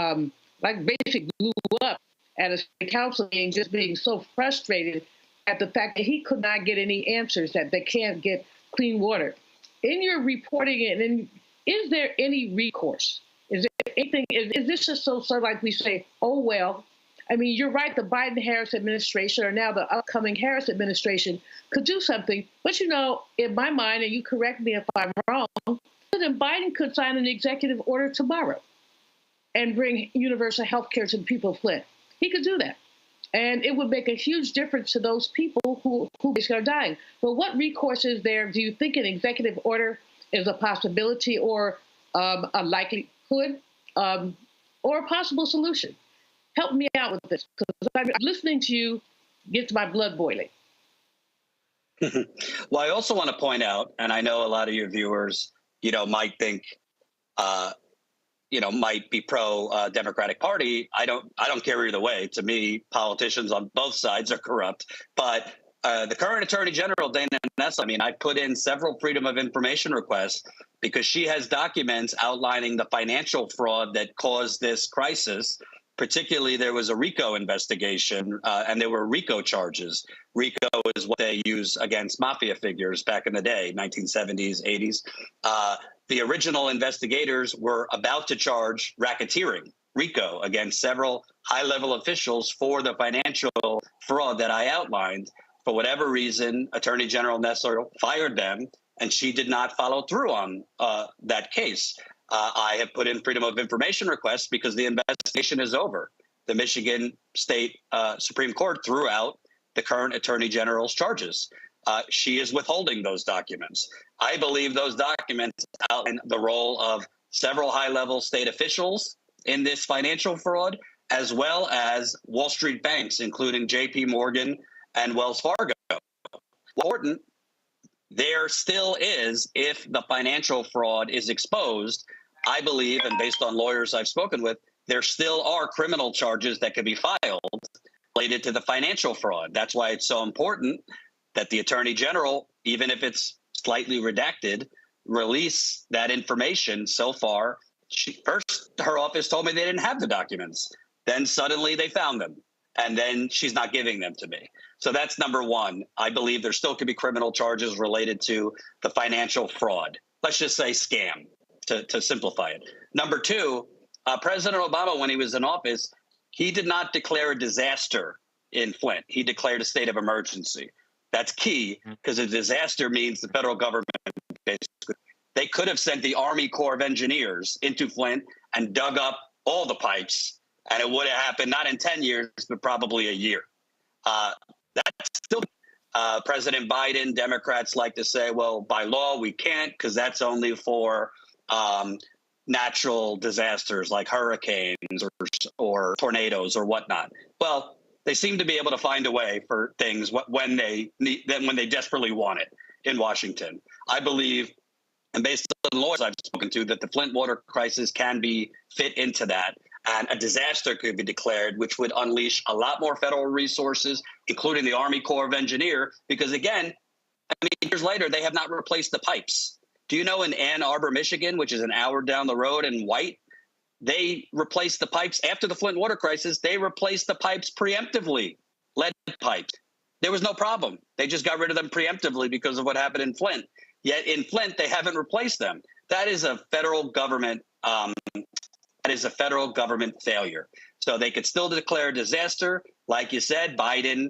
basically blew up at a city council meeting, just being so frustrated at the fact that he could not get any answers, that they can't get clean water. In your reporting, is there any recourse? Is there anything? Is this just so like we say, oh, well? I mean, you're right, the Biden-Harris administration, or now the upcoming Harris administration, could do something. But, in my mind, and you correct me if I'm wrong, President Biden could sign an executive order tomorrow and bring universal health care to the people of Flint. He could do that. And it would make a huge difference to those people who are dying. But what recourse is there? Do you think an executive order is a possibility or a likelihood or a possible solution? Help me out with this, because I'm listening to you gets my blood boiling. Well, I also want to point out, and I know a lot of your viewers, might think, might be pro Democratic Party. I don't care either way. To me, politicians on both sides are corrupt. But the current Attorney General, Dana Nessel, I put in several Freedom of Information requests because she has documents outlining the financial fraud that caused this crisis. Particularly, there was a RICO investigation, and there were RICO charges. RICO is what they use against mafia figures back in the day, 1970s, 80s. The original investigators were about to charge racketeering, RICO, against several high-level officials for the financial fraud that I outlined. For whatever reason, Attorney General Nessel fired them, and she did not follow through on that case. I have put in Freedom of Information requests because the investigation is over. The Michigan State Supreme Court threw out the current Attorney General's charges. She is withholding those documents. I believe those documents outline the role of several high-level state officials in this financial fraud, as well as Wall Street banks, including J.P. Morgan and Wells Fargo. Important, there still is, if the financial fraud is exposed, I believe, and based on lawyers I've spoken with, there still are criminal charges that could be filed related to the financial fraud. That's why it's so important that the Attorney General, even if it's slightly redacted, release that information. So far, first, her office told me they didn't have the documents. Then suddenly they found them. And then she's not giving them to me. So that's number one. I believe there still could be criminal charges related to the financial fraud. Let's just say scam, to simplify it. Number two, President Obama, when he was in office, he did not declare a disaster in Flint. He declared a state of emergency. That's key, because a disaster means the federal government, basically, they could have sent the Army Corps of Engineers into Flint and dug up all the pipes And it would have happened not in 10 years, but probably a year. That's still President Biden. Democrats like to say, well, by law, we can't because that's only for natural disasters like hurricanes or tornadoes or whatnot. Well, they seem to be able to find a way for things when they desperately want it in Washington. I believe, and based on lawyers I've spoken to, that the Flint water crisis can be fit into that. And a disaster could be declared, which would unleash a lot more federal resources, including the Army Corps of Engineers, because, again, years later, they have not replaced the pipes. Do you know in Ann Arbor, Michigan, which is an hour down the road in White, they replaced the pipes after the Flint water crisis. They replaced the pipes preemptively, lead pipes. There was no problem. They just got rid of them preemptively because of what happened in Flint. Yet in Flint, they haven't replaced them. That is a federal government failure. So they could still declare a disaster. Like you said, Biden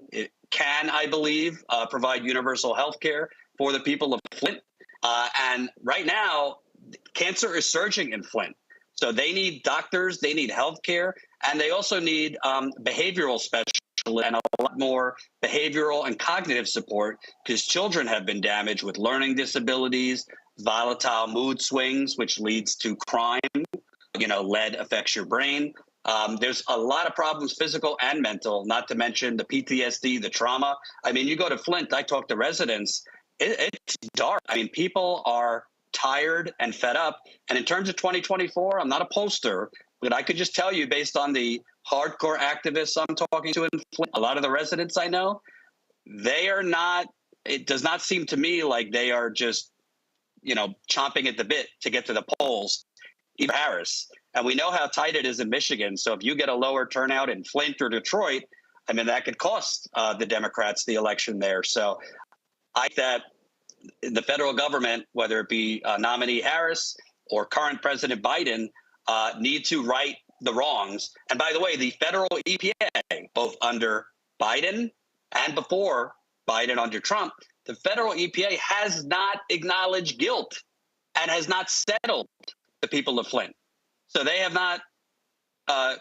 can, I believe, provide universal health care for the people of Flint. And right now, cancer is surging in Flint. So they need doctors, they need health care, and they also need behavioral specialists and a lot more behavioral and cognitive support because children have been damaged with learning disabilities, volatile mood swings, which leads to crime. Lead affects your brain. There's a lot of problems, physical and mental, not to mention the PTSD, the trauma. You go to Flint, I talk to residents, it's dark. People are tired and fed up. And in terms of 2024, I'm not a pollster, but I could just tell you based on the hardcore activists I'm talking to in Flint, a lot of the residents I know, they are not, it does not seem to me like they are just, chomping at the bit to get to the polls. Even Harris. And we know how tight it is in Michigan. So if you get a lower turnout in Flint or Detroit, that could cost the Democrats the election there. So I think that the federal government, whether it be nominee Harris or current President Biden, need to right the wrongs. And by the way, the federal EPA, both under Biden and before Biden under Trump, the federal EPA has not acknowledged guilt and has not settled the people of Flint. So they have not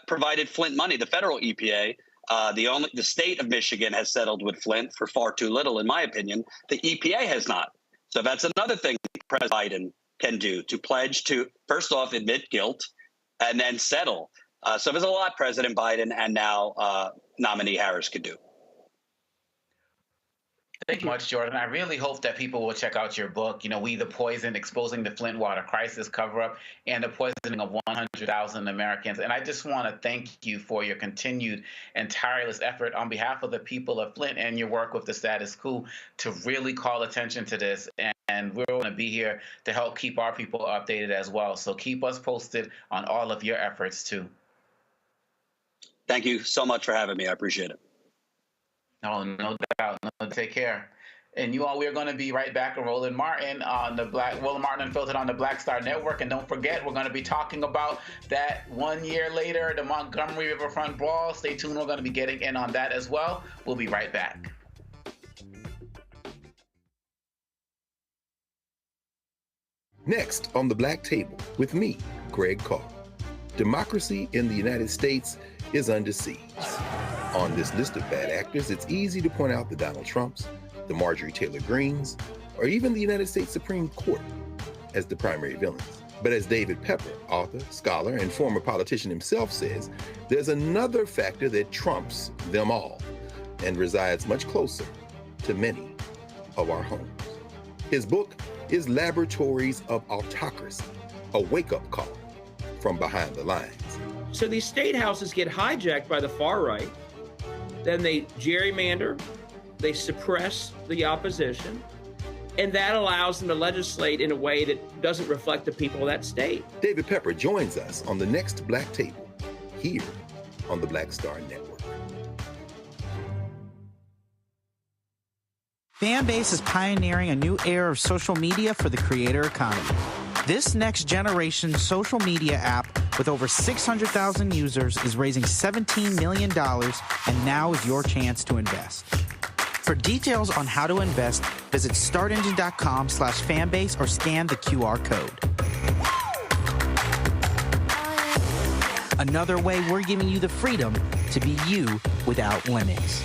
provided Flint money. The federal EPA, the state of Michigan has settled with Flint for far too little, in my opinion. The EPA has not. So that's another thing President Biden can do, to pledge to, first off, admit guilt and then settle. So there's a lot President Biden and now nominee Harris could do. Thank you much, Jordan. I really hope that people will check out your book, We the Poison, Exposing the Flint Water Crisis Cover-Up and the Poisoning of 100,000 Americans. And I just want to thank you for your continued and tireless effort on behalf of the people of Flint and your work with the status quo to really call attention to this. And we're going to be here to help keep our people updated as well. So keep us posted on all of your efforts, too. Thank you so much for having me. I appreciate it. Oh, no doubt. No, take care. And you all, we're going to be right back with Roland Martin on the Roland Martin Unfiltered on the Black Star Network. And don't forget, we're going to be talking about that 1 year later, the Montgomery Riverfront Brawl. Stay tuned. We're going to be getting in on that as well. We'll be right back. Next on the Black Table with me, Greg Carr. Democracy in the United States is under siege. On this list of bad actors, it's easy to point out the Donald Trumps, the Marjorie Taylor Greens, or even the United States Supreme Court as the primary villains. But as David Pepper, author, scholar, and former politician himself says, there's another factor that trumps them all and resides much closer to many of our homes. His book is Laboratories of Autocracy, a wake-up call from behind the lines. So these state houses get hijacked by the far right, then they gerrymander, they suppress the opposition, and that allows them to legislate in a way that doesn't reflect the people of that state. David Pepper joins us on the next Black Table, here on the Black Star Network. Fanbase is pioneering a new era of social media for the creator economy. This next generation social media app with over 600,000 users is raising $17 million, and now is your chance to invest. For details on how to invest, visit startengine.com/fanbase or scan the QR code. Another way we're giving you the freedom to be you without limits.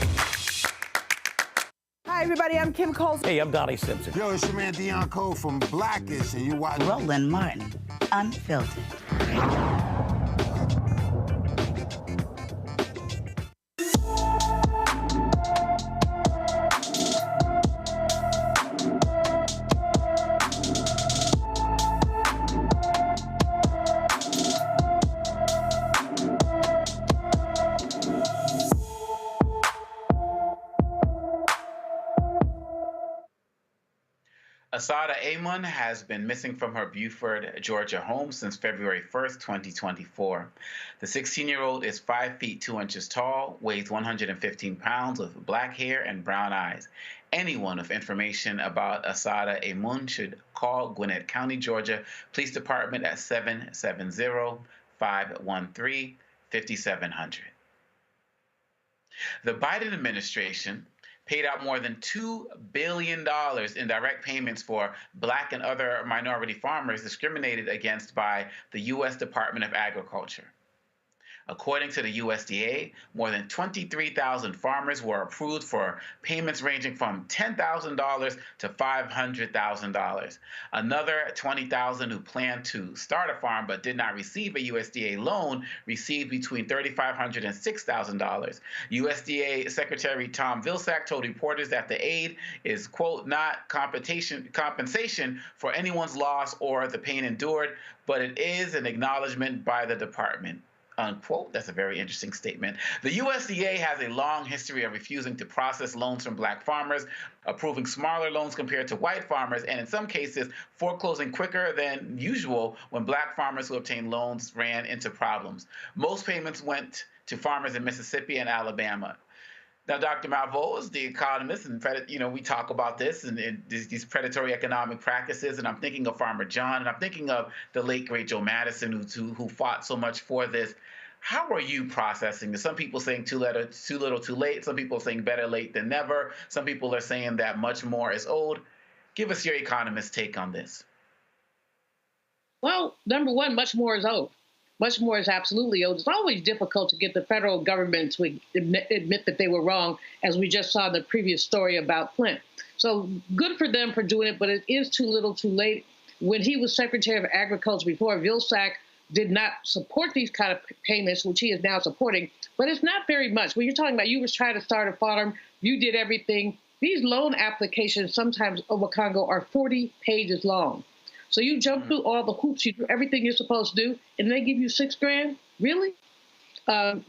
Hi, everybody. I'm Kim Coles. Hey, I'm Donnie Simpson. Yo, it's your man Dion Cole from Blackish, and you watch Roland Martin, Unfiltered. Asada Amon has been missing from her Beaufort, Georgia home since February 1st, 2024. The 16-year-old is 5 feet 2 inches tall, weighs 115 pounds, with black hair and brown eyes. Anyone with information about Asada Amon should call Gwinnett County, Georgia Police Department at 770-513-5700. The Biden administration paid out more than $2 billion in direct payments for Black and other minority farmers discriminated against by the U.S. Department of Agriculture. According to the USDA, more than 23,000 farmers were approved for payments ranging from $10,000 to $500,000. Another 20,000 who planned to start a farm but did not receive a USDA loan received between $3,500 and $6,000. USDA Secretary Tom Vilsack told reporters that the aid is, quote, not compensation for anyone's loss or the pain endured, but it is an acknowledgement by the department. Unquote. That's a very interesting statement. The USDA has a long history of refusing to process loans from Black farmers, approving smaller loans compared to white farmers, and in some cases, foreclosing quicker than usual when Black farmers who obtained loans ran into problems. Most payments went to farmers in Mississippi and Alabama. Now, Dr. Malveaux is the economist, and we talk about this and these predatory economic practices, and I'm thinking of Farmer John, and I'm thinking of the late, great Joe Madison, who fought so much for this. How are you processing this? Some people saying too little, too late. Some people saying better late than never. Some people are saying that much more is owed. Give us your economist take on this. Well, number one, much more is owed. Much more is absolutely owed. It's always difficult to get the federal government to admit that they were wrong, as we just saw in the previous story about Flint. So good for them for doing it, but it is too little too late. When he was Secretary of Agriculture before, Vilsack did not support these kind of payments, which he is now supporting, but it's not very much. When you're talking about you was trying to start a farm, you did everything. These loan applications sometimes over Congo are 40 pages long. So you jump through all the hoops, you do everything you're supposed to do, and they give you $6,000? Really? So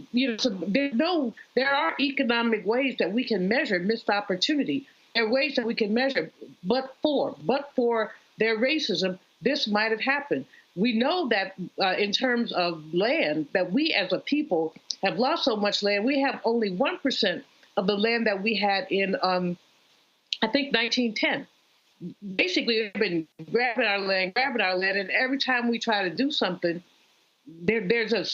there are economic ways that we can measure missed opportunity. There are ways that we can measure, but for their racism, this might have happened. We know that in terms of land, that we as a people have lost so much land. We have only 1% of the land that we had in, I think, 1910. Basically, they've been grabbing our land, and every time we try to do something, there's a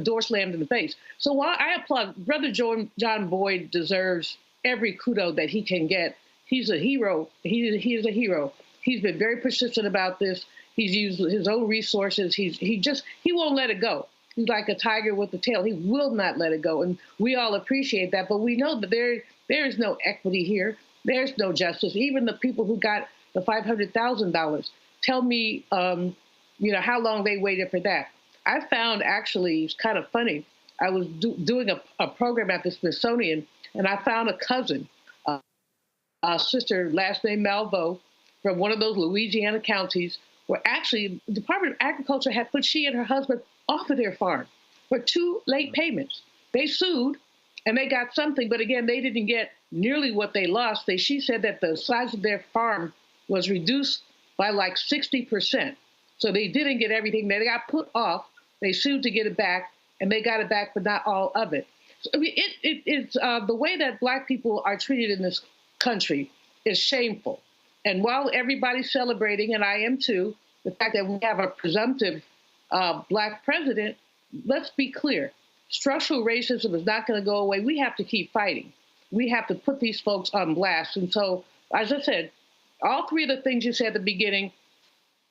door slammed in the face. So while I applaud, Brother John Boyd deserves every kudo that he can get. He's a hero. He is a hero. He's been very persistent about this. He's used his own resources. He won't let it go. He's like a tiger with a tail. He will not let it go, and we all appreciate that. But we know that there is no equity here. There's no justice. Even the people who got the $500,000, tell me, how long they waited for that. I found, actually, it's kind of funny. I was doing a program at the Smithsonian, and I found a cousin, a sister, last name Malveaux, from one of those Louisiana counties, where actually the Department of Agriculture had put she and her husband off of their farm for 2 late payments. They sued, and they got something, but again, they didn't get nearly what they lost. She said that the size of their farm was reduced by like 60%. So they didn't get everything. They got put off. They sued to get it back, and they got it back, but not all of it. So, I mean, it's the way that Black people are treated in this country is shameful. And while everybody's celebrating, and I am too, the fact that we have a presumptive Black president, let's be clear. Structural racism is not going to go away. We have to keep fighting. We have to put these folks on blast. And so, as I said, all 3 of the things you said at the beginning,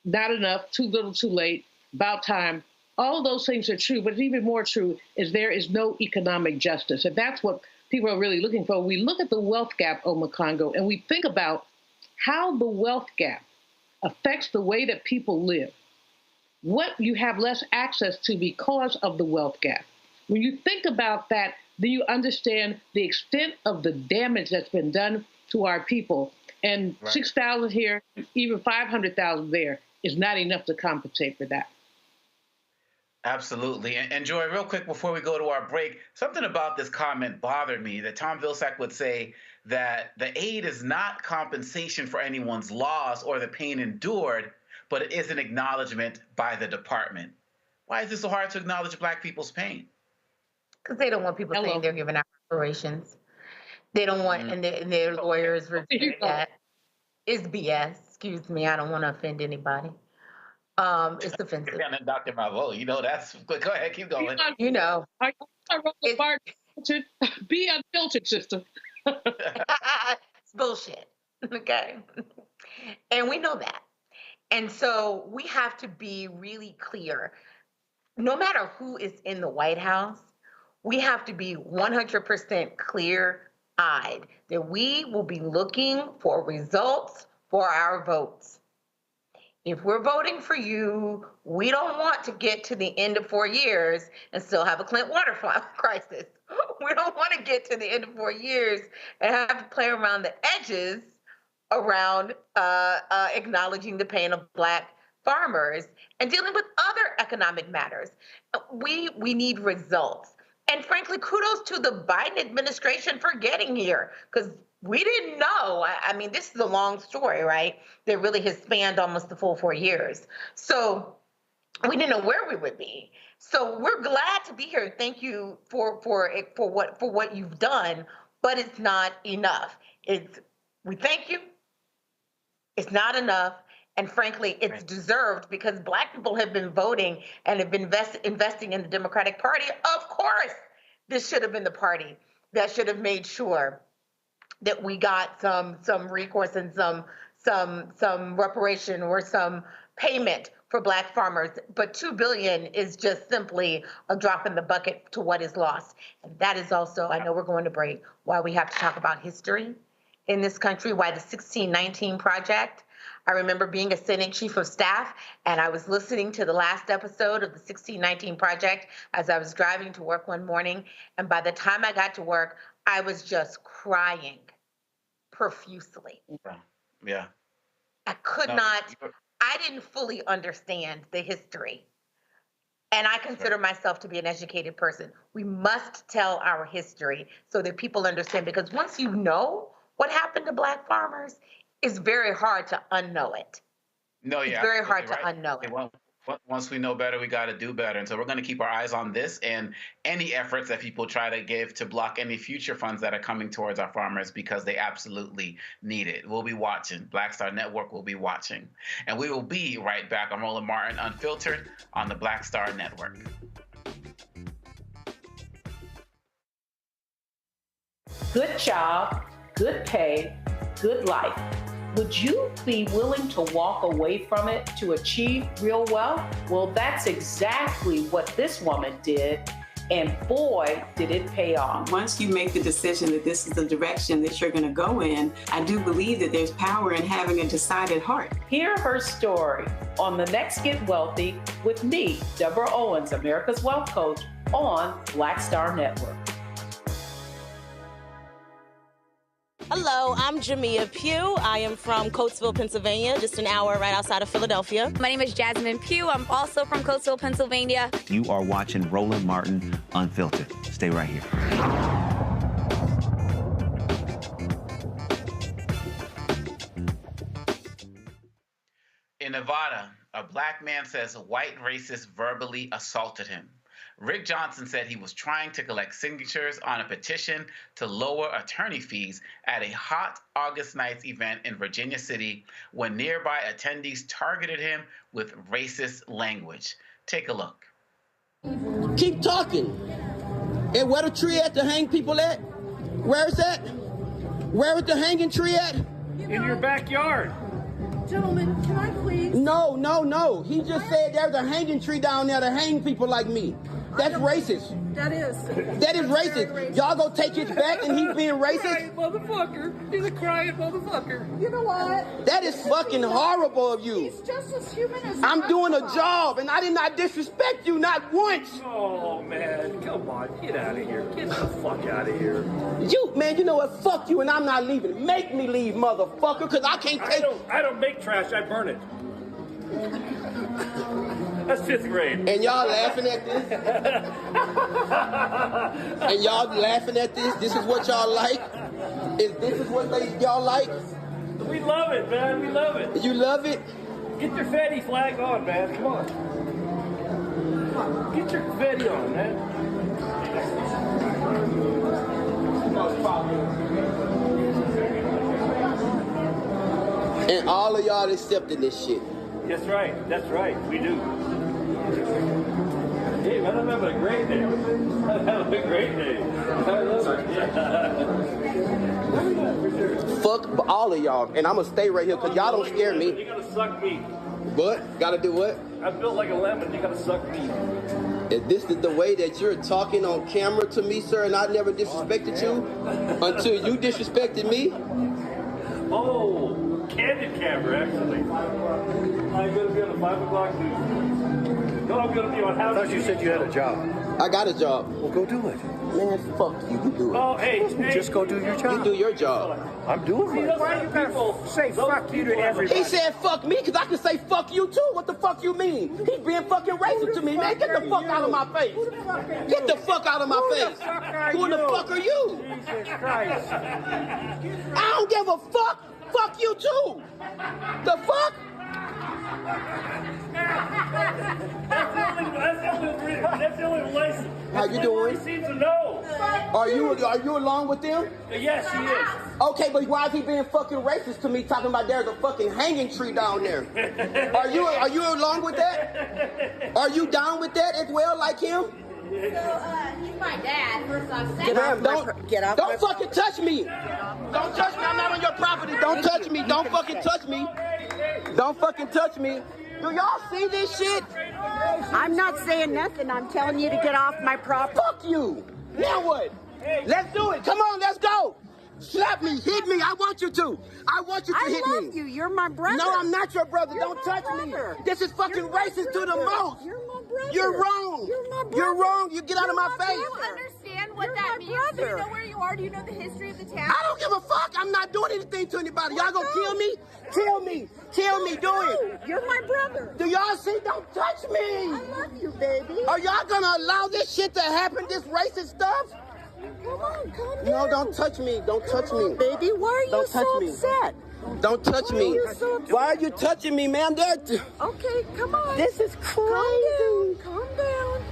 not enough, too little, too late, about time. All of those things are true, but even more true is there is no economic justice. And that's what people are really looking for. We look at the wealth gap, Omekongo, and we think about how the wealth gap affects the way that people live, what you have less access to because of the wealth gap. When you think about that, then you understand the extent of the damage that's been done to our people. And 6,000 here, even 500,000 there is not enough to compensate for that. Absolutely. And Joy, real quick before we go to our break, something about this comment bothered me, that Tom Vilsack would say that the aid is not compensation for anyone's loss or the pain endured, but it is an acknowledgement by the department. Why is it so hard to acknowledge Black people's pain? Because they don't want people saying they're giving out reparations. They don't want, and their lawyers review that. It's BS. Excuse me, I don't want to offend anybody. It's offensive. Dr. Bravo, you know, that's, go ahead, keep going. You know. I wrote the part, be unfiltered, sister. It's bullshit, okay? And we know that. And so we have to be really clear. No matter who is in the White House, we have to be 100% clear-eyed that we will be looking for results for our votes. If we're voting for you, we don't want to get to the end of 4 years and still have a Flint water crisis. We don't want to get to the end of 4 years and have to play around the edges around acknowledging the pain of Black farmers and dealing with other economic matters. We need results. And frankly, kudos to the Biden administration for getting here, because we didn't know. I mean, this is a long story, right? That really has spanned almost the full 4 years. So we didn't know where we would be. So we're glad to be here. Thank you for what you've done, but it's not enough. We thank you. It's not enough. And frankly, it's deserved because Black people have been voting and have been investing in the Democratic Party. Of course, this should have been the party that should have made sure that we got some recourse and some reparation or some payment for Black farmers. But $2 billion is just simply a drop in the bucket to what is lost. And that is also, I know we're going to break, why we have to talk about history in this country, why the 1619 Project. I remember being a Senate Chief of Staff, and I was listening to the last episode of the 1619 Project as I was driving to work one morning. And by the time I got to work, I was just crying profusely. Yeah. I didn't fully understand the history. And I consider myself to be an educated person. We must tell our history so that people understand, because once you know what happened to Black farmers, it's very hard to unknow it. No, yeah. It's very hard to unknow it. Once we know better, we got to do better. And so we're going to keep our eyes on this and any efforts that people try to give to block any future funds that are coming towards our farmers, because they absolutely need it. We'll be watching. Black Star Network will be watching. And we will be right back. I'm Roland Martin, Unfiltered, on the Black Star Network. Good job, good pay, good life. Would you be willing to walk away from it to achieve real wealth? Well, that's exactly what this woman did. And boy, did it pay off. Once you make the decision that this is the direction that you're going to go in, I do believe that there's power in having a decided heart. Hear her story on The Next Get Wealthy with me, Deborah Owens, America's Wealth Coach, on Black Star Network. Hello, I'm Jamia Pugh. I am from Coatesville, Pennsylvania, just an hour right outside of Philadelphia. My name is Jasmine Pugh. I'm also from Coatesville, Pennsylvania. You are watching Roland Martin Unfiltered. Stay right here. In Nevada, a Black man says a white racist verbally assaulted him. Rick Johnson said he was trying to collect signatures on a petition to lower attorney fees at a hot August nights event in Virginia City when nearby attendees targeted him with racist language. Take a look. Keep talking. And where the tree at to hang people at? Where is that? Where is the hanging tree at? In your backyard. Gentlemen, can I please? No, no, no. He just said there's a hanging tree down there to hang people like me. That's racist. That is. That is racist. Y'all go take his back and he's being racist? Crying motherfucker. He's a crying motherfucker. You know what? That is fucking horrible of you. He's just as human as I'm doing a job and I did not disrespect you not once. Oh, man. Come on. Get out of here. Get the fuck out of here. You, man, you know what? Fuck you and I'm not leaving. Make me leave, motherfucker, because I can't take... I don't make trash. I burn it. That's 5th grade. And y'all laughing at this? And y'all laughing at this? This is what y'all like? This is what y'all like? We love it, man. We love it. You love it? Get your fatty flag on, man. Come on. Get your fatty on, man. And all of y'all accepting this shit. That's right. That's right. We do. Hey, man, I'm having a great day. I'm having a great day. I love it. Fuck all of y'all. And I'm going to stay right here because y'all don't scare me. You got to suck me. What? Got to do what? I'm built like a lemon. You got to suck me. If this is the way that you're talking on camera to me, sir, and I never disrespected you until you disrespected me. Oh, candid camera, actually. I'm going to be on the 5 o'clock news. No, I'm going to be on How. I thought you said you had a job. I got a job. Well, go do it. Man, fuck you. You do it. Oh, hey. Just go do your job. You do your job. I'm doing it. Why are you going to say fuck you to everybody? He said fuck me because I can say fuck you too. What the fuck you mean? He's being fucking racist to me, man. Get the fuck out of my face. Get the fuck out of my face. Who the fuck are you? Jesus Christ. I don't give a fuck. Fuck you too. The fuck? That's the only relation. How you doing? He seems to know. Are you along with them? Yes, he is. Okay, but why is he being fucking racist to me, talking about there's a fucking hanging tree down there? Are you along with that? Are you down with that as well, like him? So, he's my dad, first off. Don't fucking touch me. Don't touch me. I'm not on your property. Don't touch me. Don't fucking touch me. Don't fucking touch me. Do y'all see this shit? I'm not saying nothing. I'm telling you to get off my property. Fuck you. Now what? Let's do it. Come on, let's go. Slap me, hit me. I want you to. I want you to hit me. I love you. You're my brother. No, I'm not your brother. Don't touch me. This is fucking racist to the most. You're my brother. You're wrong. You're my brother. You're wrong. You get out of my face. Do you understand what that means? Do you know where you are? Do you know the history of the town? I don't give a fuck. I'm not doing anything to anybody. Y'all gonna kill me? Kill me. Kill me. Do it. You're my brother. Do y'all see? Don't touch me. I love you, baby. Are y'all gonna allow this shit to happen? This racist stuff? Come on, calm down. No, don't touch me. Don't touch me. Baby, why are you so upset? Don't touch me. Why are you touching me, man? Okay, come on. This is crazy. Calm down.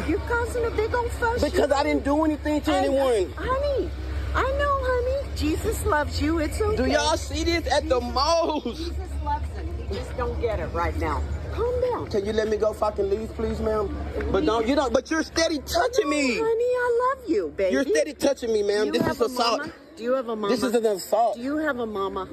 You're causing a big old fuss. Because I didn't do anything to anyone. Honey, I know, honey. Jesus loves you. It's okay. Do y'all see this at the most? Jesus loves him. He just don't get it right now. Calm down. Can you let me go if I can leave, please, ma'am? But but you're steady touching me. Honey, I love you, baby. You're steady touching me, ma'am. This is assault. Do you have a mama? This is an assault. Do you have a mama?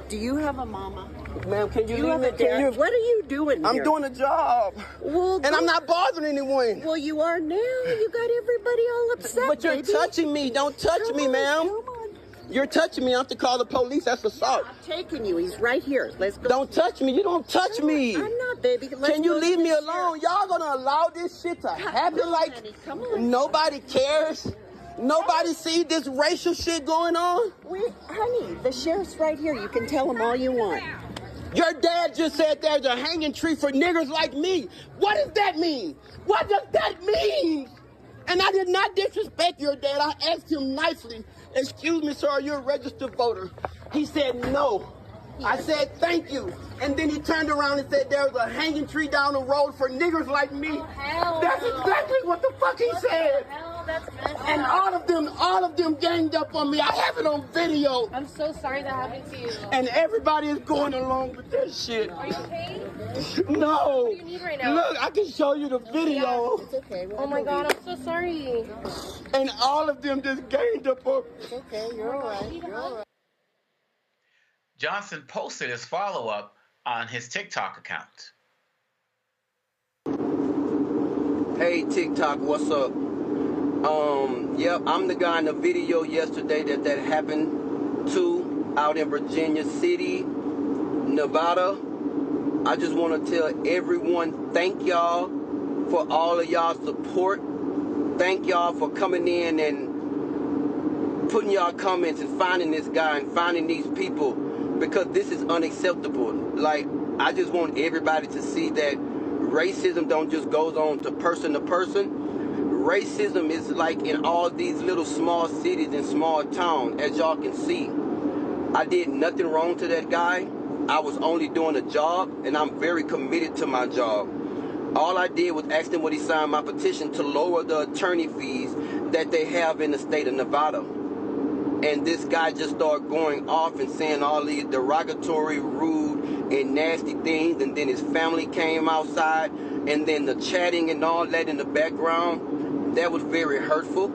Do you have a mama? Ma'am, can you leave me? What are you doing here? I'm doing a job. Well, and I'm not bothering anyone. Well, you are now. You got everybody all upset, But you're touching me. Don't touch me, ma'am. Come on. You're touching me. I have to call the police. That's assault. I'm taking you. He's right here. Let's go. Don't touch me. You don't touch me. I'm not, baby. Can you leave me alone? Y'all gonna allow this shit to happen like nobody cares? Nobody see this racial shit going on? Honey, the sheriff's right here. You can tell him all you want. Your dad just said there's a hanging tree for niggers like me. What does that mean? What does that mean? And I did not disrespect your dad. I asked him nicely, excuse me, sir, are you a registered voter? He said no. I said thank you. And then he turned around and said there's a hanging tree down the road for niggers like me. That's exactly what the fuck he said. And all of them ganged up on me. I have it on video. I'm so sorry that happened to you. And everybody is going along with that shit. Are you okay? No. What do you need right now? Look, I can show you the video. It's okay. Oh my God, I'm so sorry. And all of them just ganged up on me. It's okay. You're all right. You're all right. Johnson posted his follow-up on his TikTok account. Hey, TikTok, what's up? Yep, I'm the guy in the video yesterday that happened to out in Virginia City, Nevada. I just want to tell everyone, thank y'all for all of y'all support. Thank y'all for coming in and putting y'all comments and finding this guy and finding these people, because this is unacceptable. Like, I just want everybody to see that racism don't just goes on to person. Racism is like in all these little small cities and small towns, as y'all can see. I did nothing wrong to that guy. I was only doing a job, and I'm very committed to my job. All I did was ask him would he sign my petition to lower the attorney fees that they have in the state of Nevada. And this guy just started going off and saying all these derogatory, rude, and nasty things, and then his family came outside, and then the chatting and all that in the background, that was very hurtful.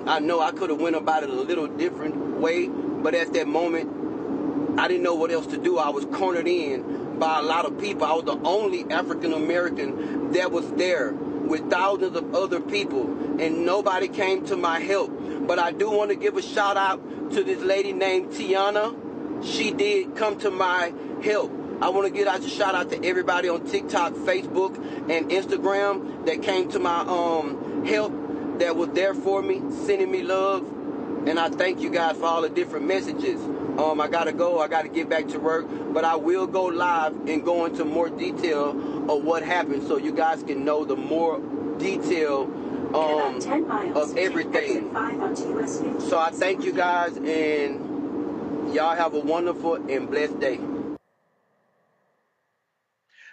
I know I could have went about it a little different way, but at that moment, I didn't know what else to do. I was cornered in by a lot of people. I was the only African American that was there with thousands of other people, and nobody came to my help. But I do want to give a shout out to this lady named Tiana. She did come to my help. I want to give a shout out to everybody on TikTok, Facebook, and Instagram that came to my help, that was there for me, sending me love. And I thank you guys for all the different messages. I gotta go, I gotta get back to work, but I will go live and go into more detail of what happened, so you guys can know the more detail of everything. So I thank you guys, and y'all have a wonderful and blessed day.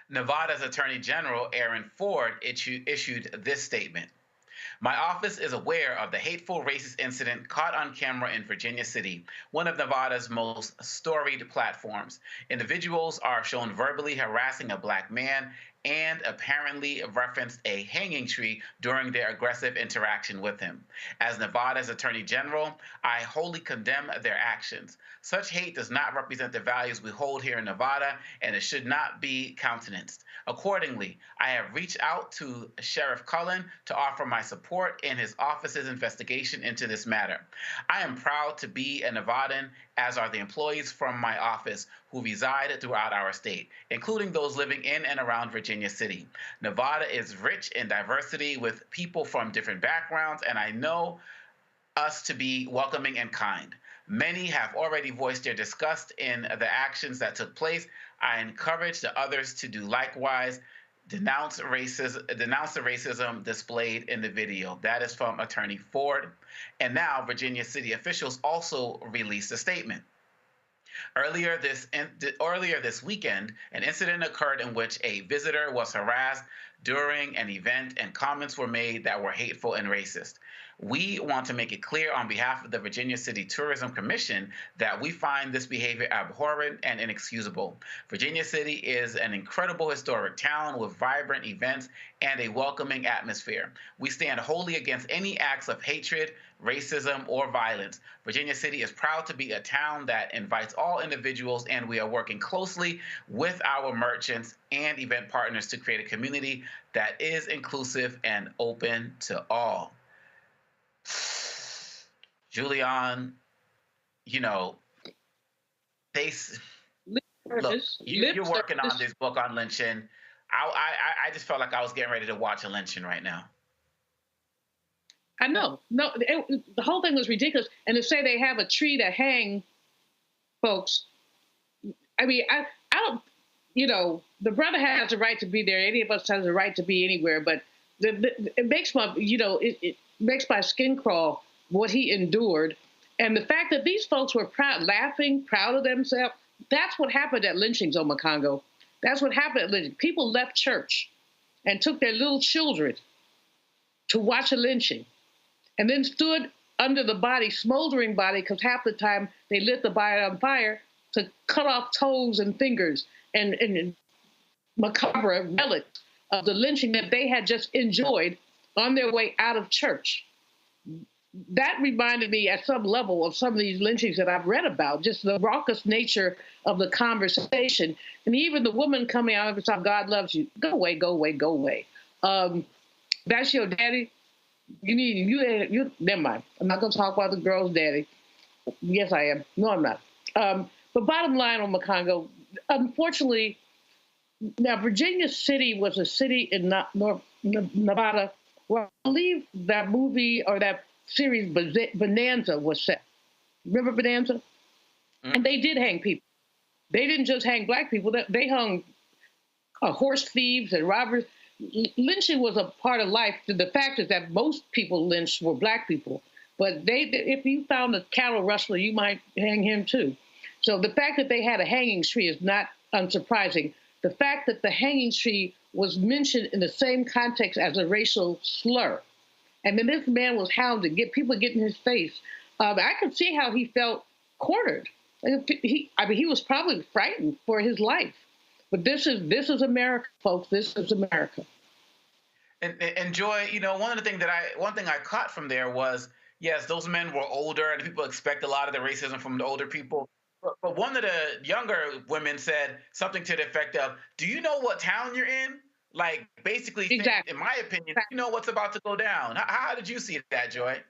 Nevada's Attorney General Aaron Ford issued this statement. My office is aware of the hateful racist incident caught on camera in Virginia City, one of Nevada's most storied platforms. Individuals are shown verbally harassing a black man and apparently referenced a hanging tree during their aggressive interaction with him. As Nevada's Attorney General, I wholly condemn their actions. Such hate does not represent the values we hold here in Nevada, and it should not be countenanced. Accordingly, I have reached out to Sheriff Cullen to offer my support in his office's investigation into this matter. I am proud to be a Nevadan, as are the employees from my office who reside throughout our state, including those living in and around Virginia City. Nevada is rich in diversity with people from different backgrounds, and I know us to be welcoming and kind. Many have already voiced their disgust in the actions that took place. I encourage the others to do likewise. Denounce the racism displayed in the video. That is from Attorney Ford. And now Virginia City officials also released a statement. Earlier this weekend, an incident occurred in which a visitor was harassed during an event, and comments were made that were hateful and racist. We want to make it clear on behalf of the Virginia City Tourism Commission that we find this behavior abhorrent and inexcusable. Virginia City is an incredible historic town with vibrant events and a welcoming atmosphere. We stand wholly against any acts of hatred, racism, or violence. Virginia City is proud to be a town that invites all individuals, and we are working closely with our merchants and event partners to create a community that is inclusive and open to all. Julian, you know, you're working on this book on lynching. I just felt like I was getting ready to watch a lynching right now. I know. No, the whole thing was ridiculous. And to say they have a tree to hang folks, I mean, I don't, you know, the brother has a right to be there. Any of us has a right to be anywhere. But it makes my, you know, it makes my skin crawl what he endured. And the fact that these folks were proud, laughing, proud of themselves, that's what happened at lynchings, Omakongo. That's what happened at lynching. People left church and took their little children to watch a lynching, and then stood under the body, smoldering body, because half the time they lit the body on fire to cut off toes and fingers and macabre relics of the lynching that they had just enjoyed on their way out of church. that reminded me at some level of some of these lynchings that I've read about, just the raucous nature of the conversation. And even the woman coming out every time, God loves you. Go away, go away, go away. That's your daddy? You never mind. I'm not going to talk about the girl's daddy. Yes, I am. No, I'm not. But bottom line on McCongo, unfortunately, now Virginia City was a city in Nevada where I believe that movie or that series Bonanza was set. Remember Bonanza? Mm-hmm. And they did hang people. They didn't just hang black people. They hung horse thieves and robbers. Lynching was a part of life. The fact is that most people lynched were black people. But if you found a cattle rustler, you might hang him too. So the fact that they had a hanging tree is not unsurprising. The fact that the hanging tree was mentioned in the same context as a racial slur. And then this man was hounded, people get in his face. I could see how he felt cornered. He was probably frightened for his life. But this is America, folks. This is America. And Joy, one thing I caught from there was, yes, those men were older, and people expect a lot of the racism from the older people. But one of the younger women said something to the effect of, "Do you know what town you're in?" Like, basically, exactly. In my opinion, you know what's about to go down. How did you see that, Joy?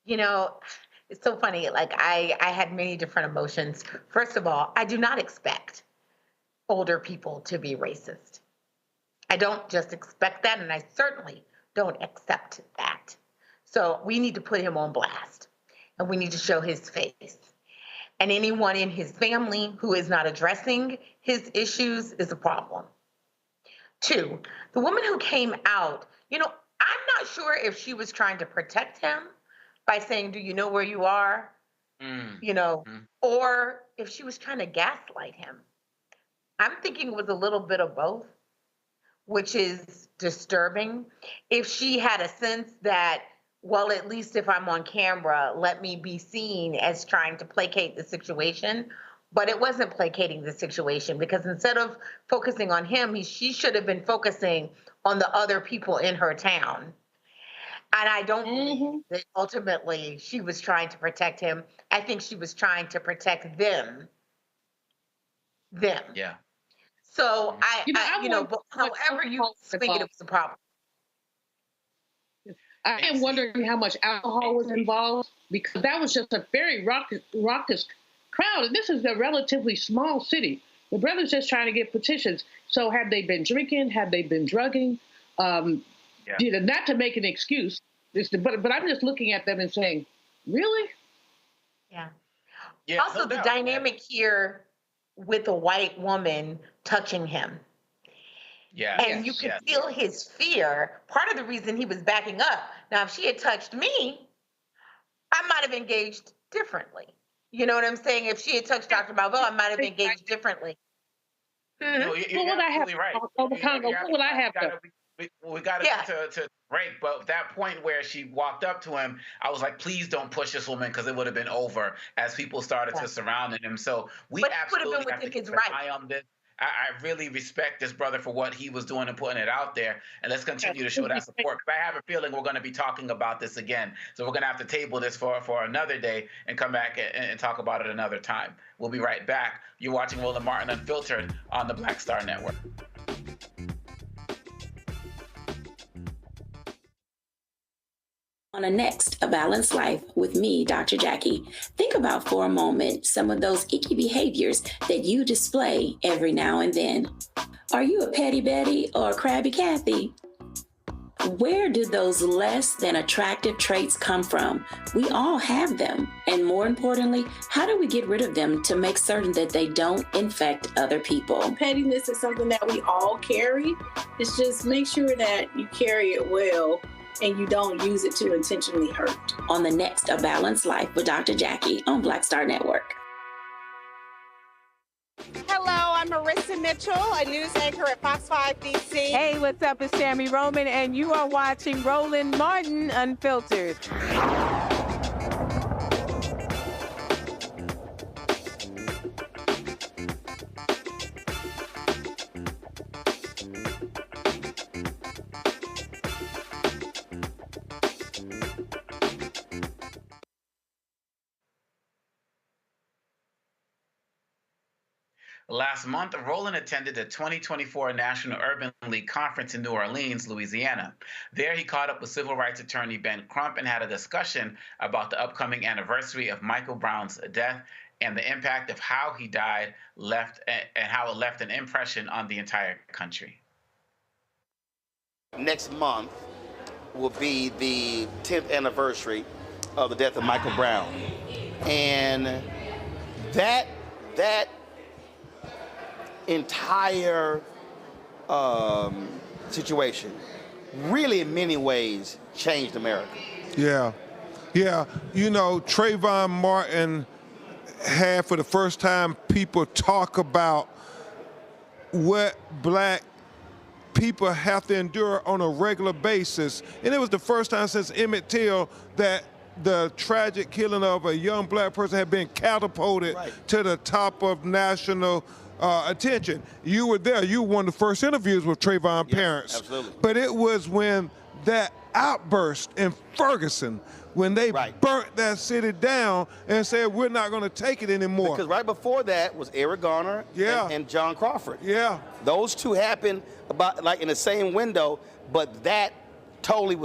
It's so funny. Like, I had many different emotions. First of all, I do not expect older people to be racist. I don't just expect that, and I certainly don't accept that. So we need to put him on blast, and we need to show his face. And anyone in his family who is not addressing his issues is a problem. 2, the woman who came out, I'm not sure if she was trying to protect him by saying, "Do you know where you are?" Or if she was trying to gaslight him. I'm thinking it was a little bit of both, which is disturbing. If she had a sense that, well, at least if I'm on camera, let me be seen as trying to placate the situation. But it wasn't placating the situation, because instead of focusing on him, she should have been focusing on the other people in her town. And I don't believe that ultimately she was trying to protect him. I think she was trying to protect them. Yeah. So but however you swing it, it was a problem. I am wondering how much alcohol was involved, because that was just a very raucous crowd. And this is a relatively small city. The brother's just trying to get petitions. So have they been drinking? Have they been drugging? Not to make an excuse, but I'm just looking at them and saying, really? Yeah. Also, the dynamic here with a white woman touching him. Yeah. And you could feel his fear. Part of the reason he was backing up. Now, if she had touched me, I might have engaged differently. You know what I'm saying? If she had touched Dr. Malveaux, I might have engaged differently. No, you're absolutely right. What would I have done? We got to break, but that point where she walked up to him, I was like, please don't push this woman, because it would have been over as people started to surround him. So we absolutely have to keep an eye on this. I really respect this brother for what he was doing and putting it out there. And let's continue to show that support. But I have a feeling we're going to be talking about this again. So we're going to have to table this for another day and come back and talk about it another time. We'll be right back. You're watching Roland Martin Unfiltered on the Black Star Network. On the next A Balanced Life with me, Dr. Jackie, think about for a moment some of those icky behaviors that you display every now and then. Are you a petty Betty or a crabby Kathy? Where do those less than attractive traits come from? We all have them. And more importantly, how do we get rid of them to make certain that they don't infect other people? Pettiness is something that we all carry. It's just make sure that you carry it well and you don't use it to intentionally hurt. On the next A Balanced Life with Dr. Jackie on Black Star Network. Hello, I'm Marissa Mitchell, a news anchor at Fox 5 DC. Hey, what's up? It's Tammy Roman, and you are watching Roland Martin Unfiltered. Last month, Roland attended the 2024 National Urban League Conference in New Orleans, Louisiana. There, he caught up with civil rights attorney Ben Crump and had a discussion about the upcoming anniversary of Michael Brown's death and the impact of how he died and how it left an impression on the entire country. Next month will be the 10th anniversary of the death of Michael Brown. And that entire situation really in many ways changed America. Yeah. You know, Trayvon Martin had for the first time people talk about what black people have to endure on a regular basis. And it was the first time since Emmett Till that the tragic killing of a young black person had been catapulted to the top of national attention. You were there. You were one of the first interviews with Trayvon's parents. Absolutely. But it was when that outburst in Ferguson, when they burnt that city down and said, we're not going to take it anymore. Because right before that was Eric Garner and John Crawford. Yeah. Those two happened about like in the same window, but that totally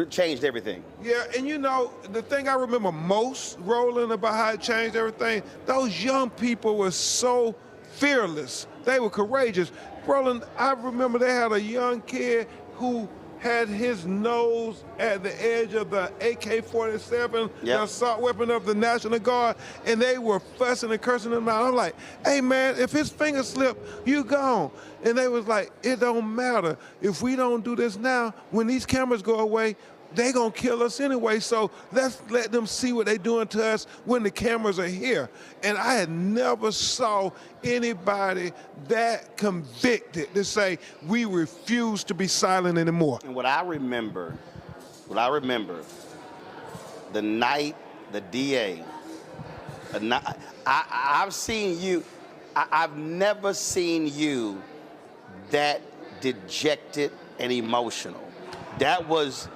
changed everything. Yeah, and you know, the thing I remember most, Roland, about how it changed everything, those young people were so fearless. They were courageous. Roland, I remember they had a young kid who had his nose at the edge of the AK-47, the assault weapon of the National Guard, and they were fussing and cursing him out. I'm like, hey man, if his finger slip, you gone. And they was like, it don't matter. If we don't do this now, when these cameras go away, they gonna kill us anyway, so let's let them see what they doing to us when the cameras are here. And I had never saw anybody that convicted to say, we refuse to be silent anymore. And what I remember, the night the DA, I've seen you, I've never seen you that dejected and emotional. That was,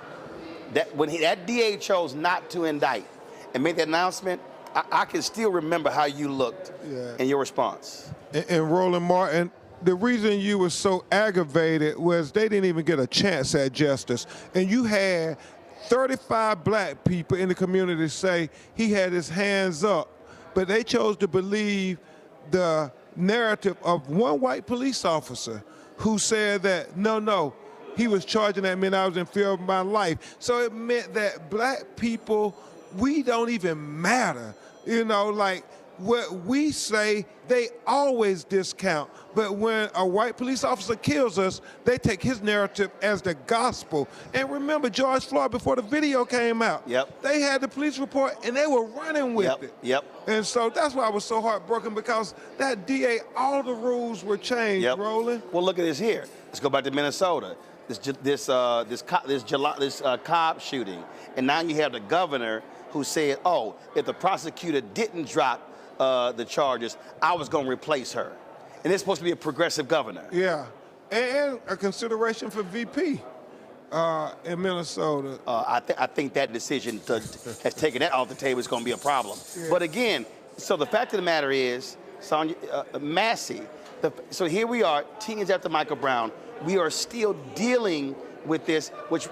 when that DA chose not to indict and made that announcement, I can still remember how you looked in your response. And Roland Martin, the reason you were so aggravated was they didn't even get a chance at justice. And you had 35 black people in the community say he had his hands up, but they chose to believe the narrative of one white police officer who said that, no, he was charging that meant I was in fear of my life. So it meant that black people, we don't even matter. You know, like what we say, they always discount. But when a white police officer kills us, they take his narrative as the gospel. And remember George Floyd, before the video came out, they had the police report and they were running with it. And so that's why I was so heartbroken, because that DA, all the rules were changed, Roland. Well, look at this here. Let's go back to Minnesota. This Cobb shooting, and now you have the governor who said, "Oh, if the prosecutor didn't drop the charges, I was going to replace her," and it's supposed to be a progressive governor. Yeah, and a consideration for VP in Minnesota. I think that decision has taken that off the table. It's going to be a problem. But again, so the fact of the matter is, Sonia, Massey. So here we are, 10 years after Michael Brown. We are still dealing with this, which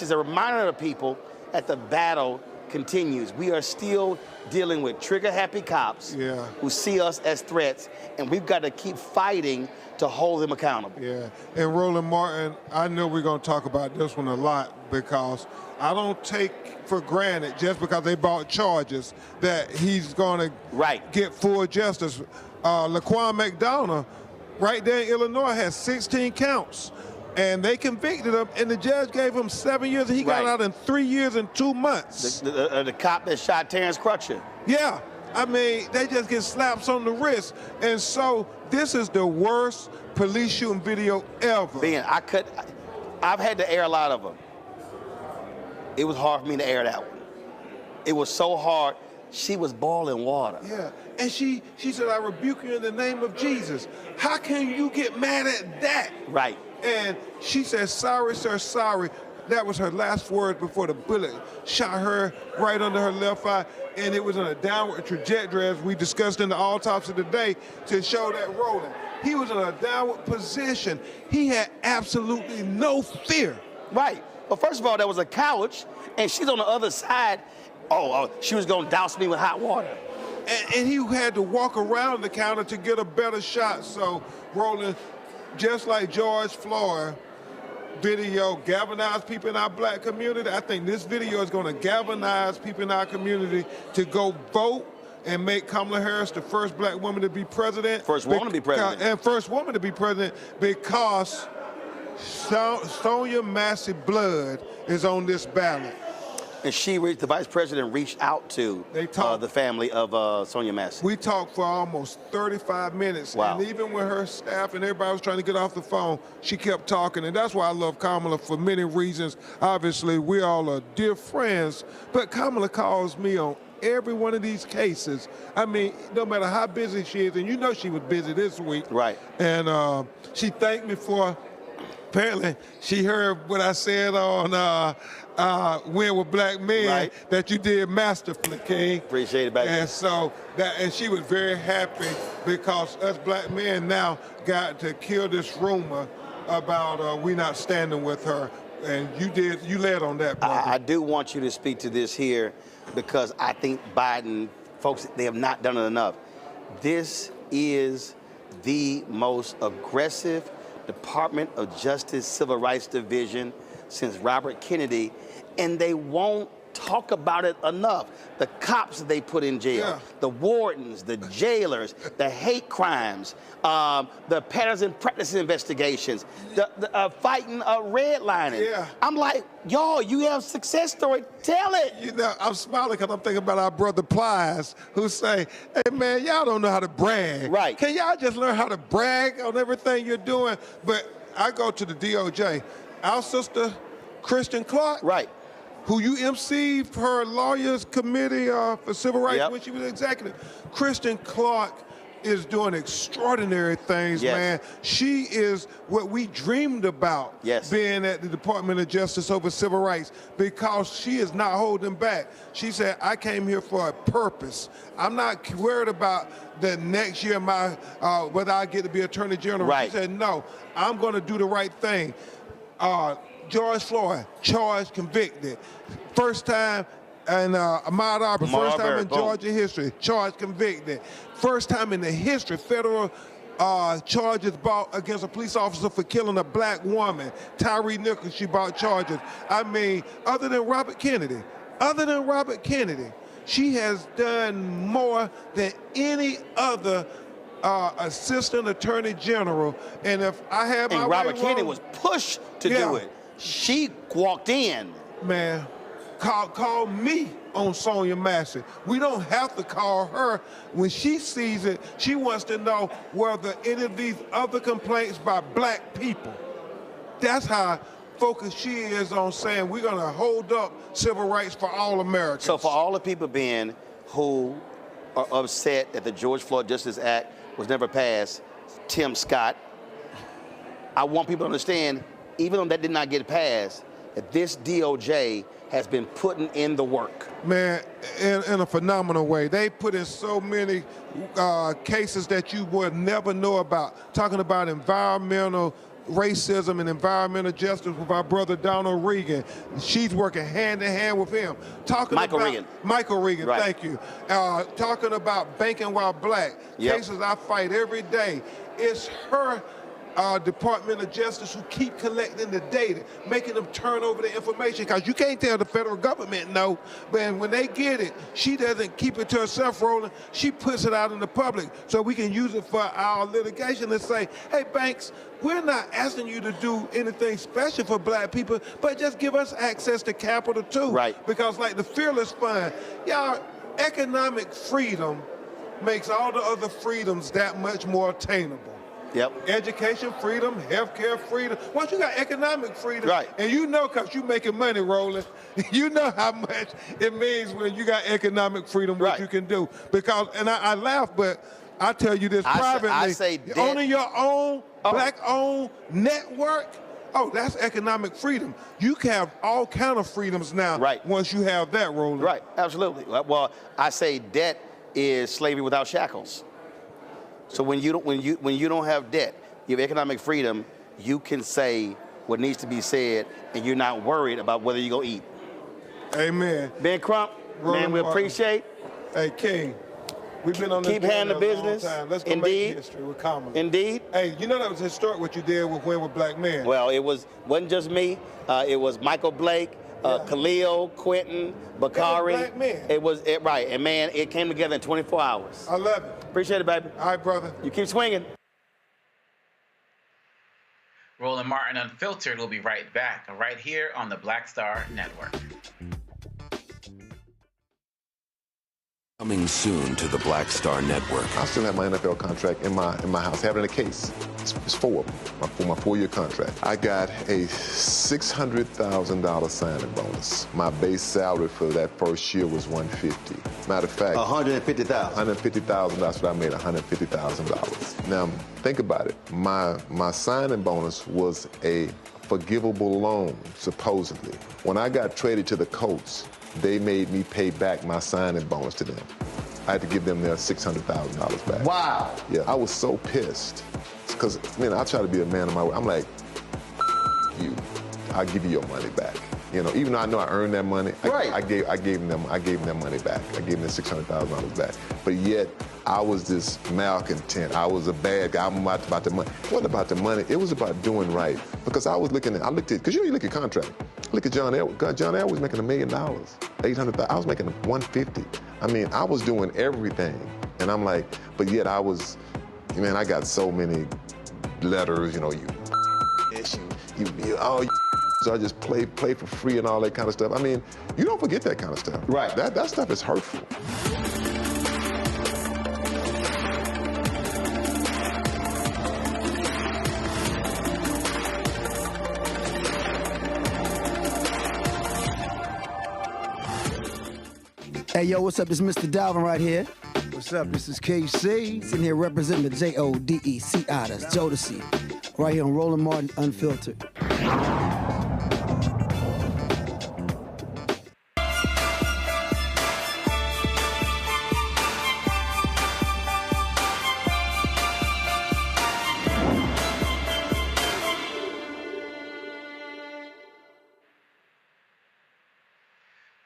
is a reminder to people that the battle continues. We are still dealing with trigger-happy cops who see us as threats, and we've got to keep fighting to hold them accountable. Yeah, and Roland Martin, I know we're going to talk about this one a lot, because I don't take for granted, just because they brought charges, that he's going to get full justice. Laquan McDonough, right there in Illinois, has 16 counts, and they convicted him, and the judge gave him 7 years, and he got out in 3 years and 2 months. The cop that shot Terrence Crutcher. Yeah, I mean, they just get slaps on the wrist, and so this is the worst police shooting video ever. Ben, I've had to air a lot of them. It was hard for me to air that one. It was so hard. She was boiling water. Yeah, and she said, I rebuke you in the name of Jesus. How can you get mad at that? Right. And she said, sorry, sir, sorry. That was her last word before the bullet shot her right under her left eye. and it was in a downward trajectory, as we discussed in the autopsy today, to show that Roland. He was in a downward position. He had absolutely no fear. Right. Well, first of all, there was a couch, and she's on the other side. Oh, she was going to douse me with hot water. And he had to walk around the counter to get a better shot. So, Roland, just like George Floyd video galvanized people in our black community, I think this video is going to galvanize people in our community to go vote and make Kamala Harris the first black woman to be president. First woman to be president. And first woman to be president, because Sonia Massey blood is on this ballot. And the vice president reached out to the family of Sonia Massey. We talked for almost 35 minutes. Wow. And even when her staff and everybody was trying to get off the phone, she kept talking. And that's why I love Kamala for many reasons. Obviously, we all are dear friends. But Kamala calls me on every one of these cases. I mean, no matter how busy she is, and you know she was busy this week. Right. And she thanked me for, apparently, she heard what I said on Win with Black Men, right, that you did masterfully, King. Appreciate it, baby. And so and she was very happy, because us black men now got to kill this rumor about we not standing with her. And you led on that, brother. I do want you to speak to this here, because I think Biden, folks, they have not done it enough. This is the most aggressive Department of Justice Civil Rights Division since Robert Kennedy, and they won't talk about it enough. The cops that they put in jail, the wardens, the jailers, the hate crimes, the patterns and practice investigations, the fighting redlining. Yeah. I'm like, y'all, you have success story, tell it. You know, I'm smiling because I'm thinking about our brother Plies, who say, hey man, y'all don't know how to brag. Right. Can y'all just learn how to brag on everything you're doing? But I go to the DOJ. Our sister, Kristen Clark, right, who you emceed her lawyers committee for civil rights when she was executive. Kristen Clark is doing extraordinary things, man. She is what we dreamed about, being at the Department of Justice over civil rights, because she is not holding back. She said, I came here for a purpose. I'm not worried about the next year whether I get to be Attorney General. Right. She said, no, I'm going to do the right thing. George Floyd, charged, convicted. First time, and Ahmaud Arbery, first time in Georgia history, charged, convicted. First time in the history, federal charges brought against a police officer for killing a black woman. Tyree Nichols, she brought charges. I mean, other than Robert Kennedy, she has done more than any other assistant attorney general. And if I had my way, Robert Kennedy was pushed to do it. She walked in. Man, call me on Sonia Massey. We don't have to call her. When she sees it, she wants to know whether any of these other complaints by black people. That's how focused she is on saying we're going to hold up civil rights for all Americans. So for all the people, Ben, who are upset that the George Floyd Justice Act was never passed, Tim Scott, I want people to understand, even though that did not get passed, that this DOJ has been putting in the work. Man, in a phenomenal way. They put in so many cases that you would never know about, talking about environmental racism and environmental justice with our brother Donald Regan. She's working hand in hand with him. Michael Regan, right. Thank you. Talking about banking while black. Cases I fight every day. It's her Department of Justice who keep collecting the data, making them turn over the information, because you can't tell the federal government no, but when they get it, she doesn't keep it to herself, Roland. She puts it out in the public so we can use it for our litigation and say, hey, banks, we're not asking you to do anything special for black people, but just give us access to capital too. Right. Because like the Fearless Fund, y'all, economic freedom makes all the other freedoms that much more attainable. Yep. Education freedom, healthcare freedom. Once you got economic freedom, right, and you know, because you making money, Roland, you know how much it means when you got economic freedom, what you can do. Because, and I laugh, but I tell you this privately, I say owning your own black-owned network Oh, that's economic freedom. You can have all kind of freedoms now. Right. Once you have that, Roland. Right. Absolutely. Well, I say debt is slavery without shackles. So when you don't have debt, you have economic freedom. You can say what needs to be said, and you're not worried about whether you're gonna eat. Amen. Ben Crump, Roland man, we Martin. appreciate. Hey, King. We've been on this Keep handling the business. Let's go Indeed. make history with Kamala. Indeed. Hey, you know that was historic what you did with Win with Black Men. Well, it wasn't just me. It was Michael Blake, Khalil, Quentin, Bakari. Black men. Right, and man, it came together in 24 hours. I love it. Appreciate it, baby. All right, brother. You keep swinging. Roland Martin Unfiltered will be right back, right here on the Black Star Network. Coming soon to the Black Star Network. I still have my NFL contract in my house. I have it in a case. It's 4 of them, for my 4-year contract. I got a $600,000 signing bonus. My base salary for that first year was $150,000. Matter of fact, $150,000. $150,000. That's what I made, $150,000. Now think about it. My signing bonus was a forgivable loan, supposedly. When I got traded to the Colts, they made me pay back my signing bonus to them. I had to give them their $600,000 back. Wow. Yeah, I was so pissed. Because, I try to be a man of my word. I'm like, you, I'll give you your money back. Even though I know I earned that money, right. I gave them their money back. I gave them $600,000 back. But yet, I was this malcontent. I was a bad guy. I'm about the money. It wasn't about the money. It was about doing right. Because I looked at, because you look at contract. Look at John Elway. John Elway was making $1 million, $800,000. I was making $150,000. I was doing everything. And I'm like, but yet I got so many letters, I just play for free and all that kind of stuff. You don't forget that kind of stuff. Right. That stuff is hurtful. Hey, yo, what's up? This is Mr. Dalvin right here. What's up? This is KC. Sitting here representing the JODECI, that's Jodeci. Right here on Roland Martin Unfiltered.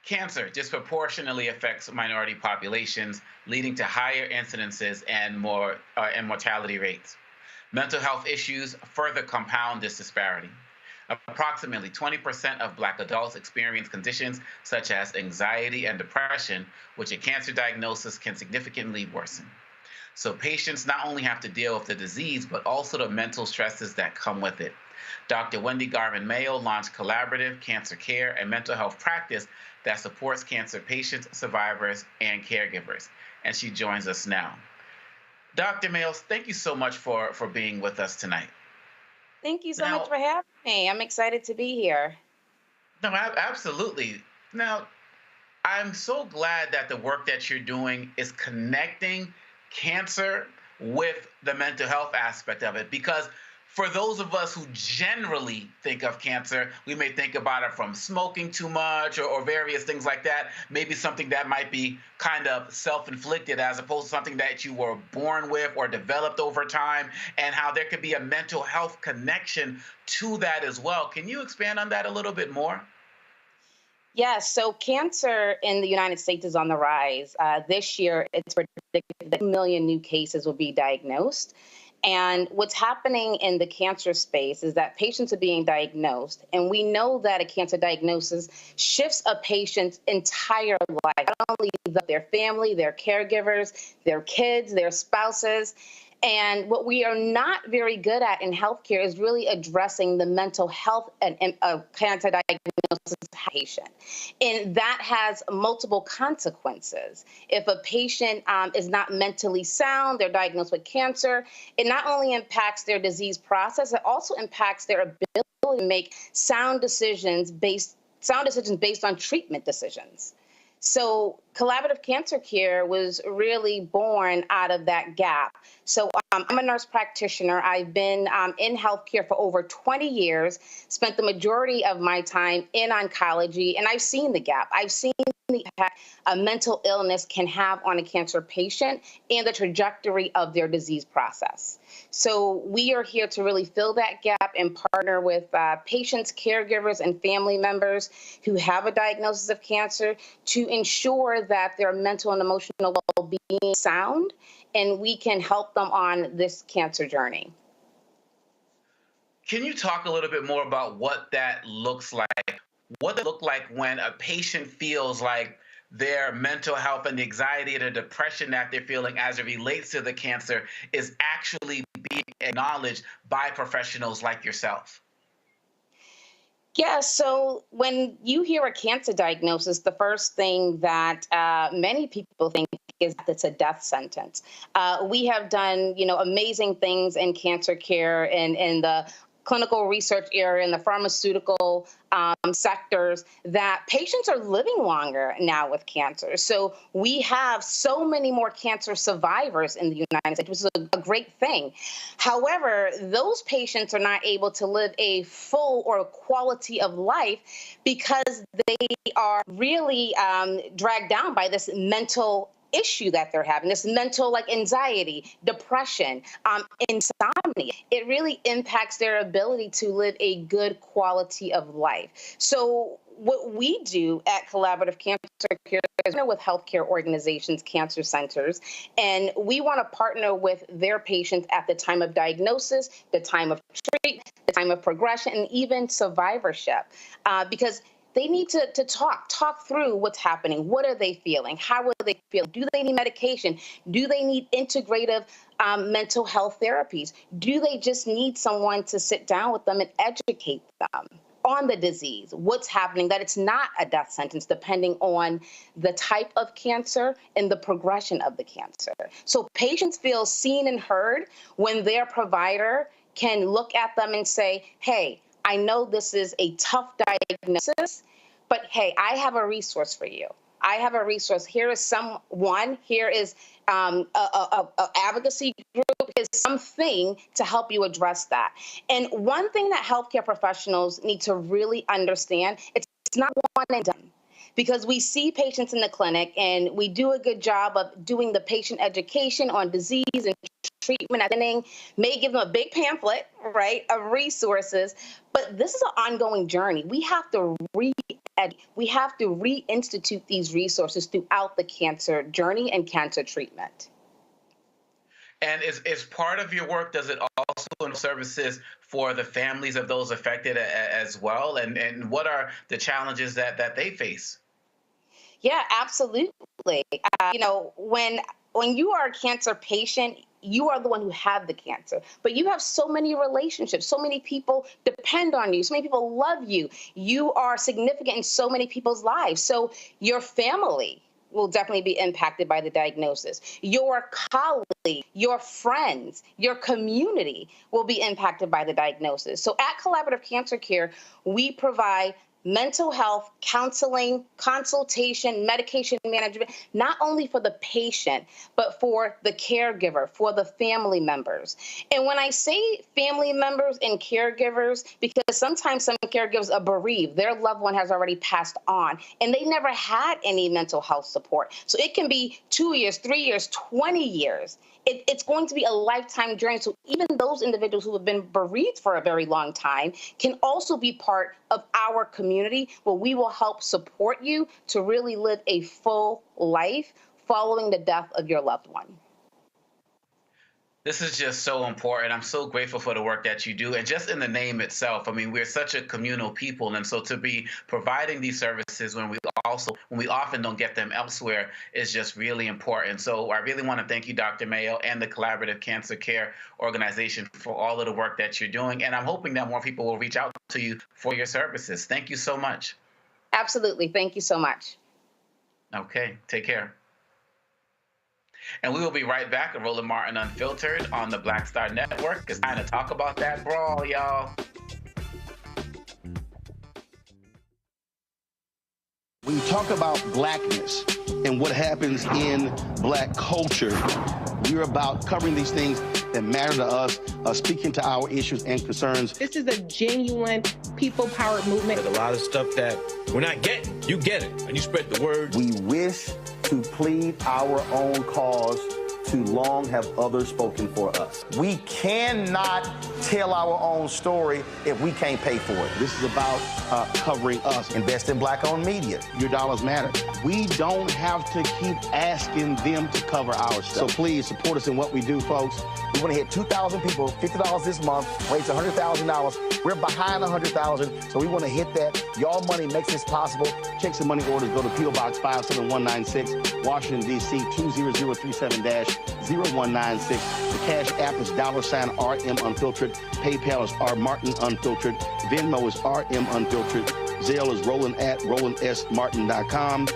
Cancer disproportionately affects minority populations, leading to higher incidences and mortality rates. Mental health issues further compound this disparity. Approximately 20% of Black adults experience conditions such as anxiety and depression, which a cancer diagnosis can significantly worsen. So patients not only have to deal with the disease, but also the mental stresses that come with it. Dr. Wendy Garvin Mayo launched collaborative cancer care and mental health practice that supports cancer patients, survivors, and caregivers. And she joins us now. Dr. Mayo, thank you so much for being with us tonight. Thank you so much for having me. I'm excited to be here. No, absolutely. Now, I'm so glad that the work that you're doing is connecting cancer with the mental health aspect of it, because for those of us who generally think of cancer, we may think about it from smoking too much or various things like that, maybe something that might be kind of self-inflicted as opposed to something that you were born with or developed over time, and how there could be a mental health connection to that as well. Can you expand on that a little bit more? Yes, so cancer in the United States is on the rise. This year, it's predicted that 1 million new cases will be diagnosed. And what's happening in the cancer space is that patients are being diagnosed, and we know that a cancer diagnosis shifts a patient's entire life, not only their family, their caregivers, their kids, their spouses. And what we are not very good at in healthcare is really addressing the mental health and cancer diagnosis patient. And that has multiple consequences. If a patient is not mentally sound, they're diagnosed with cancer, it not only impacts their disease process, it also impacts their ability to make sound decisions based on treatment decisions. So Collaborative Cancer Care was really born out of that gap. So I'm a nurse practitioner. I've been in healthcare for over 20 years, spent the majority of my time in oncology, and I've seen the gap. I've seen the impact a mental illness can have on a cancer patient and the trajectory of their disease process. So we are here to really fill that gap and partner with patients, caregivers, and family members who have a diagnosis of cancer to ensure that their mental and emotional well-being is sound, and we can help them on this cancer journey. Can you talk a little bit more about what that looks like? What does it look like when a patient feels like their mental health and the anxiety and the depression that they're feeling as it relates to the cancer is actually being acknowledged by professionals like yourself? Yeah, so when you hear a cancer diagnosis, the first thing that many people think is that it's a death sentence. We have done, amazing things in cancer care and in the clinical research area, in the pharmaceutical sectors, that patients are living longer now with cancer. So we have so many more cancer survivors in the United States, which is a great thing. However, those patients are not able to live a full or quality of life because they are really dragged down by this mental issue that they're having, this mental anxiety, depression, insomnia. It really impacts their ability to live a good quality of life. So what we do at Collaborative Cancer Care is partner with healthcare organizations, cancer centers, and we want to partner with their patients at the time of diagnosis, the time of treatment, the time of progression, and even survivorship, because they need to talk through what's happening. What are they feeling? How are they feeling? Do they need medication? Do they need integrative mental health therapies? Do they just need someone to sit down with them and educate them on the disease, what's happening, that it's not a death sentence, depending on the type of cancer and the progression of the cancer. So patients feel seen and heard when their provider can look at them and say, hey, I know this is a tough diagnosis, but hey, I have a resource for you. I have a resource. Here is someone, here is a advocacy group, is something to help you address that. And one thing that healthcare professionals need to really understand, it's not one and done. Because we see patients in the clinic and we do a good job of doing the patient education on disease and treatment at the beginning, may give them a big pamphlet, right, of resources, but this is an ongoing journey. We have to reinstitute these resources throughout the cancer journey and cancer treatment. And is part of your work, does it also include services for the families of those affected as well? And what are the challenges that they face? Yeah, absolutely. When you are a cancer patient, you are the one who have the cancer, but you have so many relationships, so many people depend on you, so many people love you. You are significant in so many people's lives. So your family will definitely be impacted by the diagnosis. Your colleagues, your friends, your community will be impacted by the diagnosis. So at Collaborative Cancer Care, we provide mental health, counseling, consultation, medication management, not only for the patient, but for the caregiver, for the family members. And when I say family members and caregivers, because sometimes some caregivers are bereaved, their loved one has already passed on, and they never had any mental health support. So it can be 2 years, 3 years, 20 years. It's going to be a lifetime journey. So even those individuals who have been bereaved for a very long time can also be part of our community, where we will help support you to really live a full life following the death of your loved one. This is just so important. I'm so grateful for the work that you do. And just in the name itself, I mean, we're such a communal people. And so to be providing these services when we often don't get them elsewhere is just really important. So I really want to thank you, Dr. Mayo, and the Collaborative Cancer Care Organization for all of the work that you're doing. And I'm hoping that more people will reach out to you for your services. Thank you so much. Absolutely. Thank you so much. Okay. Take care. And we will be right back at Roland Martin Unfiltered on the Black Star Network. It's time to talk about that brawl, y'all. When you talk talk about blackness and what happens in black culture, we're about covering these things that matter to us, speaking to our issues and concerns. This is a genuine people-powered movement. There's a lot of stuff that we're not getting. You get it, and you spread the word. We wish to plead our own cause. Too long have others spoken for us. We cannot tell our own story if we can't pay for it. This is about covering us. Invest in black-owned media. Your dollars matter. We don't have to keep asking them to cover our stuff. So please support us in what we do, folks. We want to hit 2,000 people, $50 this month, raise $100,000. We're behind 100,000, so we want to hit that. Y'all money makes this possible. Checks and money orders go to P.O. Box 57196, Washington, D.C. 20037-0196. The Cash App is $RM Unfiltered. PayPal is R Martin Unfiltered. Venmo is RM Unfiltered. Zelle is Roland at RolandSMartin.com.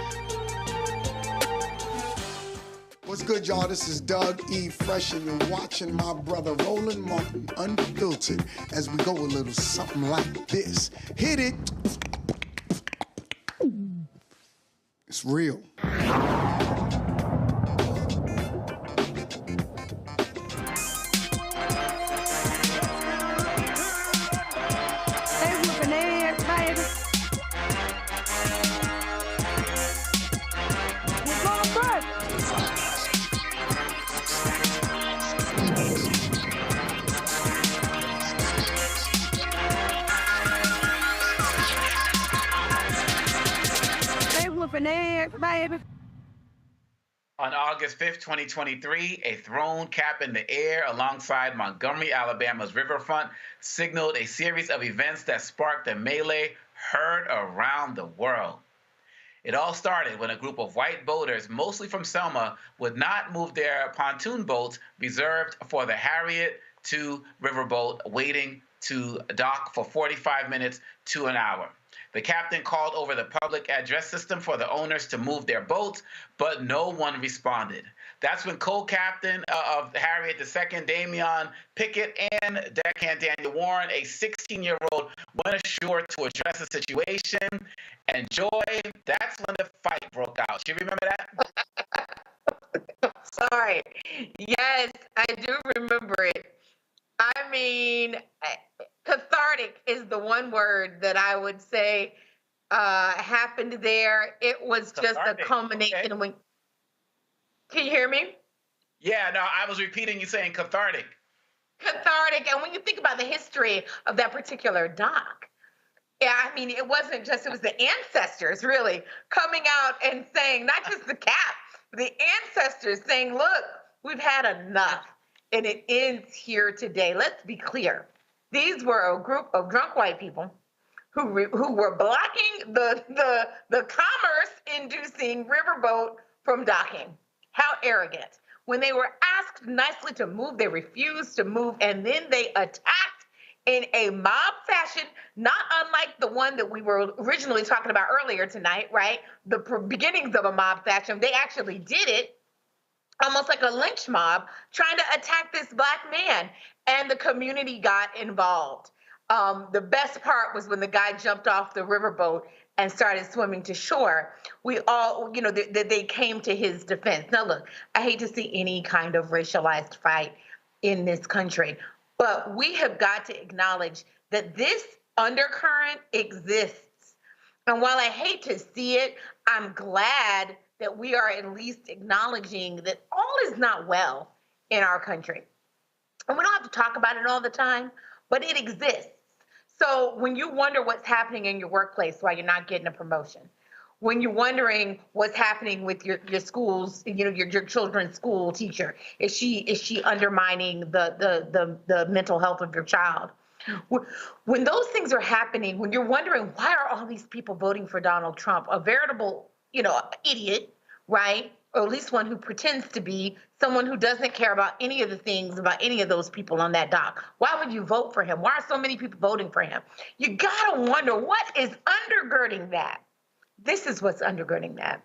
What's good, y'all? This is Doug E. Fresh, and you're watching my brother Roland Martin Unfiltered as we go a little something like this. Hit it. It's real. On August 5th, 2023, a throne cap in the air alongside Montgomery, Alabama's riverfront signaled a series of events that sparked a melee heard around the world. It all started when a group of white boaters, mostly from Selma, would not move their pontoon boats reserved for the Harriet II riverboat, waiting to dock for 45 minutes to an hour. The captain called over the public address system for the owners to move their boats, but no one responded. That's when co-captain of Harriet II, Damian Pickett, and deckhand Daniel Warren, a 16-year-old, went ashore to address the situation. And Joy, that's when the fight broke out. Do you remember that? Sorry. Yes, I do remember it. I mean, cathartic is the one word that I would say happened there. It was just a culmination. Okay. Can you hear me? Yeah, no, I was repeating you saying cathartic. Cathartic. And when you think about the history of that particular dock, yeah, I mean, it wasn't just, it was the ancestors really coming out and saying, not just the cap, the ancestors saying, look, we've had enough. And it ends here today. Let's be clear. These were a group of drunk white people who were blocking the commerce-inducing riverboat from docking. How arrogant. When they were asked nicely to move, they refused to move, and then they attacked in a mob fashion, not unlike the one that we were originally talking about earlier tonight, right? The beginnings of a mob fashion. They actually did it almost like a lynch mob, trying to attack this black man, and the community got involved. The best part was when the guy jumped off the riverboat and started swimming to shore. We all, you know, they came to his defense. Now look, I hate to see any kind of racialized fight in this country, but we have got to acknowledge that this undercurrent exists. And while I hate to see it, I'm glad that we are at least acknowledging that all is not well in our country. And we don't have to talk about it all the time, but it exists. So when you wonder what's happening in your workplace while you're not getting a promotion, when you're wondering what's happening with your schools, you know, your children's school teacher, is she undermining the mental health of your child? When those things are happening, when you're wondering why are all these people voting for Donald Trump, a veritable, you know, idiot, right? Or at least one who pretends to be someone who doesn't care about any of the things about any of those people on that dock. Why would you vote for him? Why are so many people voting for him? You gotta wonder what is undergirding that. This is what's undergirding that.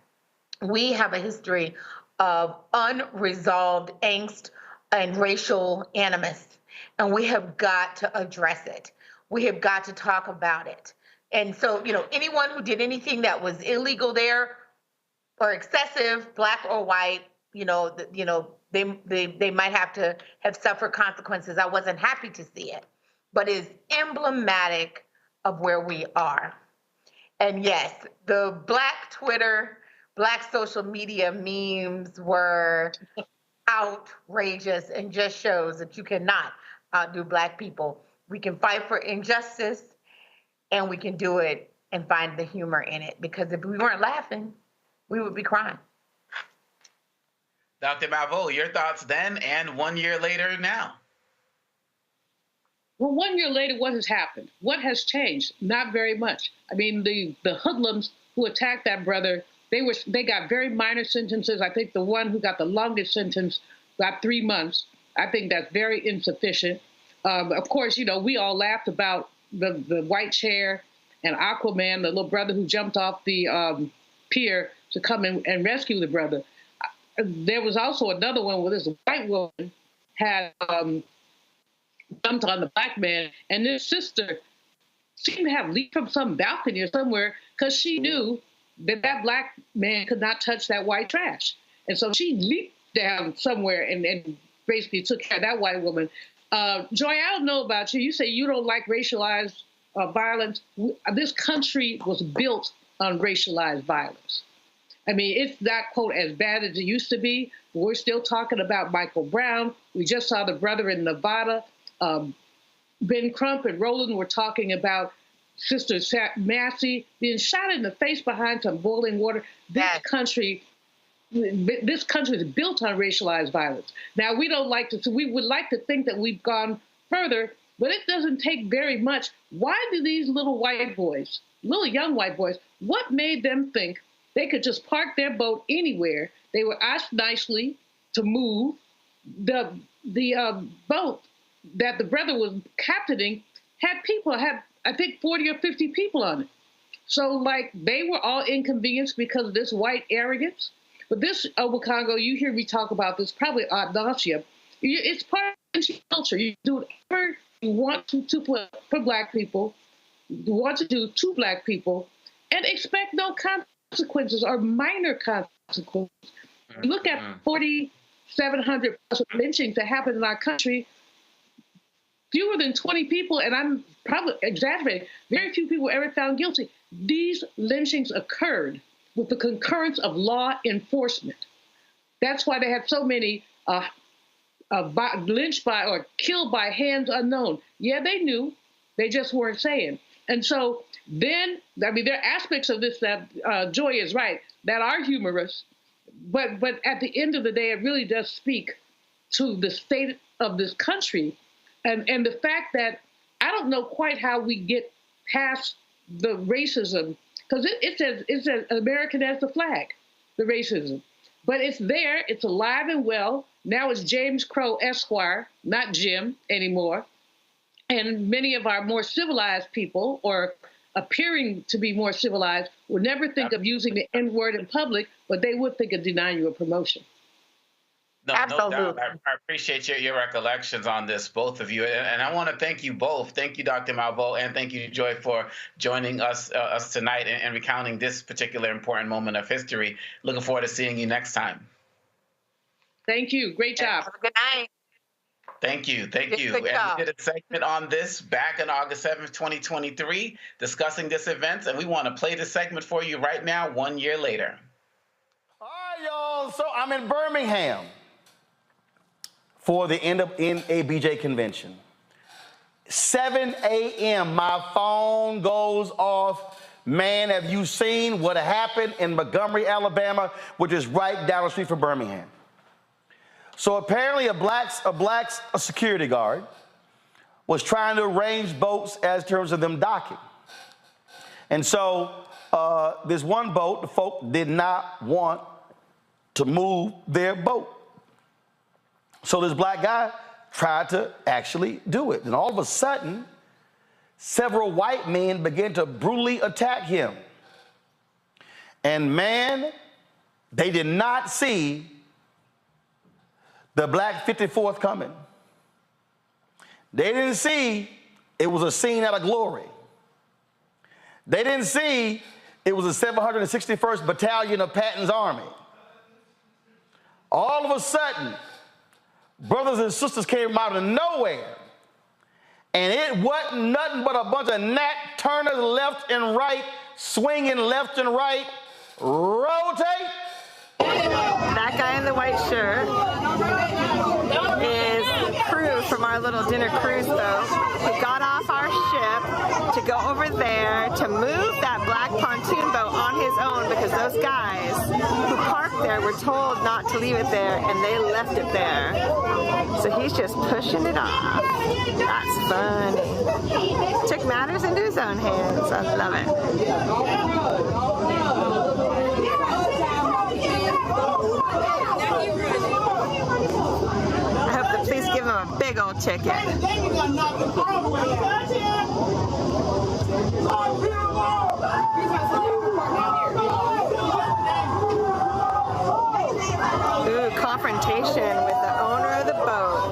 We have a history of unresolved angst and racial animus, and we have got to address it. We have got to talk about it. And so, anyone who did anything that was illegal there or excessive, black or white, they might have to have suffered consequences. I wasn't happy to see it, but it's emblematic of where we are. And yes, the black Twitter, black social media memes were outrageous and just shows that you cannot outdo black people. We can fight for injustice and we can do it and find the humor in it, because if we weren't laughing, we would be crying. Dr. Malveaux, your thoughts then and 1 year later now? Well, 1 year later, what has happened? What has changed? Not very much. I mean, the hoodlums who attacked that brother, they got very minor sentences. I think the one who got the longest sentence got 3 months. I think that's very insufficient. Of course, we all laughed about the white chair and Aquaman, the little brother who jumped off the pier to come and rescue the brother. There was also another one where this white woman had jumped on the black man, and this sister seemed to have leaped from some balcony or somewhere because she knew that black man could not touch that white trash. And so she leaped down somewhere and basically took care of that white woman. Joy, I don't know about you. You say you don't like racialized violence. This country was built on racialized violence. I mean, it's not, quote, as bad as it used to be. We're still talking about Michael Brown. We just saw the brother in Nevada. Ben Crump and Roland were talking about Sister Massey being shot in the face behind some boiling water. This country is built on racialized violence. Now, we would like to think that we've gone further, but it doesn't take very much. Why do these little young white boys, what made them think they could just park their boat anywhere? They were asked nicely to move. The boat that the brother was captaining had I think 40 or 50 people on it. So they were all inconvenienced because of this white arrogance. But this, Obakongo, you hear me talk about this probably ad nauseum. It's part of the culture. You do whatever you want to for black people, you want to do to black people, and expect no consequences or minor consequences. You look at 4,700 plus lynchings that happened in our country. Fewer than 20 people, and I'm probably exaggerating, very few people were ever found guilty. These lynchings occurred with the concurrence of law enforcement. That's why they had so many lynched by or killed by hands unknown. Yeah, they knew, they just weren't saying. And so then, there are aspects of this that Joy is right, that are humorous, but at the end of the day, it really does speak to the state of this country. And the fact that I don't know quite how we get past the racism, because it says American as the flag, the racism. But it's there, it's alive and well. Now it's James Crow Esquire, not Jim anymore. And many of our more civilized people, or appearing to be more civilized, would never think of using the N-word in public, but they would think of denying you a promotion. No doubt. I appreciate your recollections on this, both of you. And I want to thank you both. Thank you, Dr. Malveaux, and thank you, Joy, for joining us tonight and recounting this particular important moment of history. Looking forward to seeing you next time. Thank you. Great job. Have a good night. Thank you. Thank you. And we did a segment on this back on August 7th, 2023, discussing this event. And we want to play the segment for you right now, 1 year later. All right, y'all. So I'm in Birmingham for the NABJ convention. 7 a.m., my phone goes off. Man, have you seen what happened in Montgomery, Alabama, which is right down the street from Birmingham? So apparently a security guard was trying to arrange boats as terms of them docking. And so this one boat, the folk did not want to move their boat. So this black guy tried to actually do it. And all of a sudden, several white men began to brutally attack him. And man, they did not see the black 54th coming. They didn't see it was a scene out of glory. They didn't see it was the 761st Battalion of Patton's Army. All of a sudden, brothers and sisters came out of nowhere, and it wasn't nothing but a bunch of Nat Turners left and right, swinging left and right. Rotate. That guy in the white shirt is crew from our little dinner cruise boat who got off our ship to go over there to move that black pontoon boat on his own because those guys who parked there were told not to leave it there and they left it there. So he's just pushing it off. That's funny. Took matters into his own hands. I love it. I hope the police give him a big old ticket. Ooh, confrontation with the owner of the boat.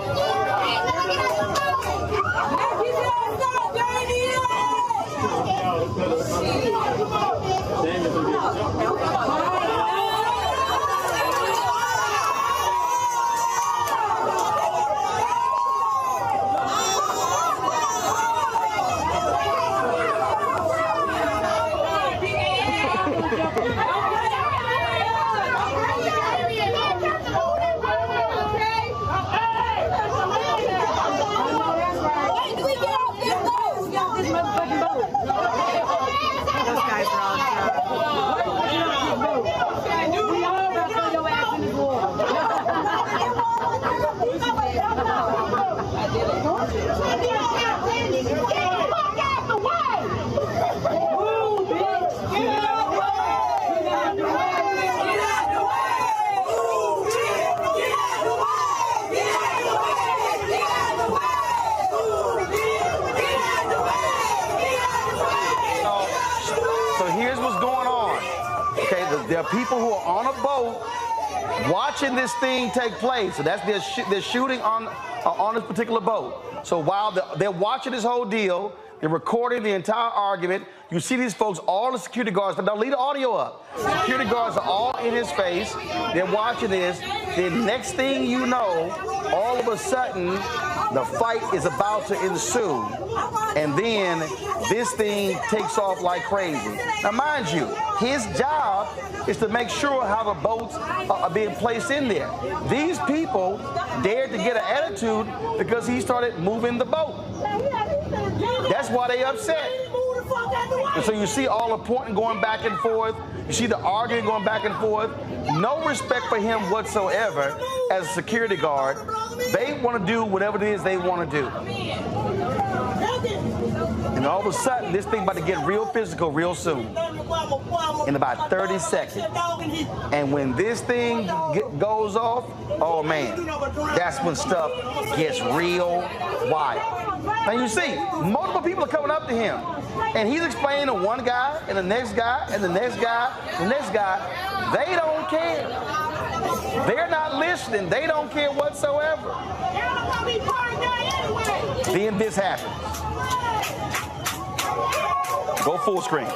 There are people who are on a boat watching this thing take place. So that's they're shooting on this particular boat. So while they're watching this whole deal, they're recording the entire argument. You see these folks, all the security guards, but don't leave the audio up. Security guards are all in his face. They're watching this. The next thing you know, all of a sudden, the fight is about to ensue. And then this thing takes off like crazy. Now, mind you, his job is to make sure how the boats are being placed in there. These people dared to get an attitude because he started moving the boat. That's why they upset. And so you see all the pointing going back and forth. You see the arguing going back and forth. No respect for him whatsoever as a security guard. They want to do whatever it is they want to do. And all of a sudden, this thing about to get real physical real soon. In about 30 seconds. And when this thing goes off, oh man, that's when stuff gets real wild. Now you see, multiple people are coming up to him. And he's explaining to one guy, and the next guy, and the next guy, and the next guy. They don't care. They're not listening. They don't care whatsoever. Then this happens. Go full screen.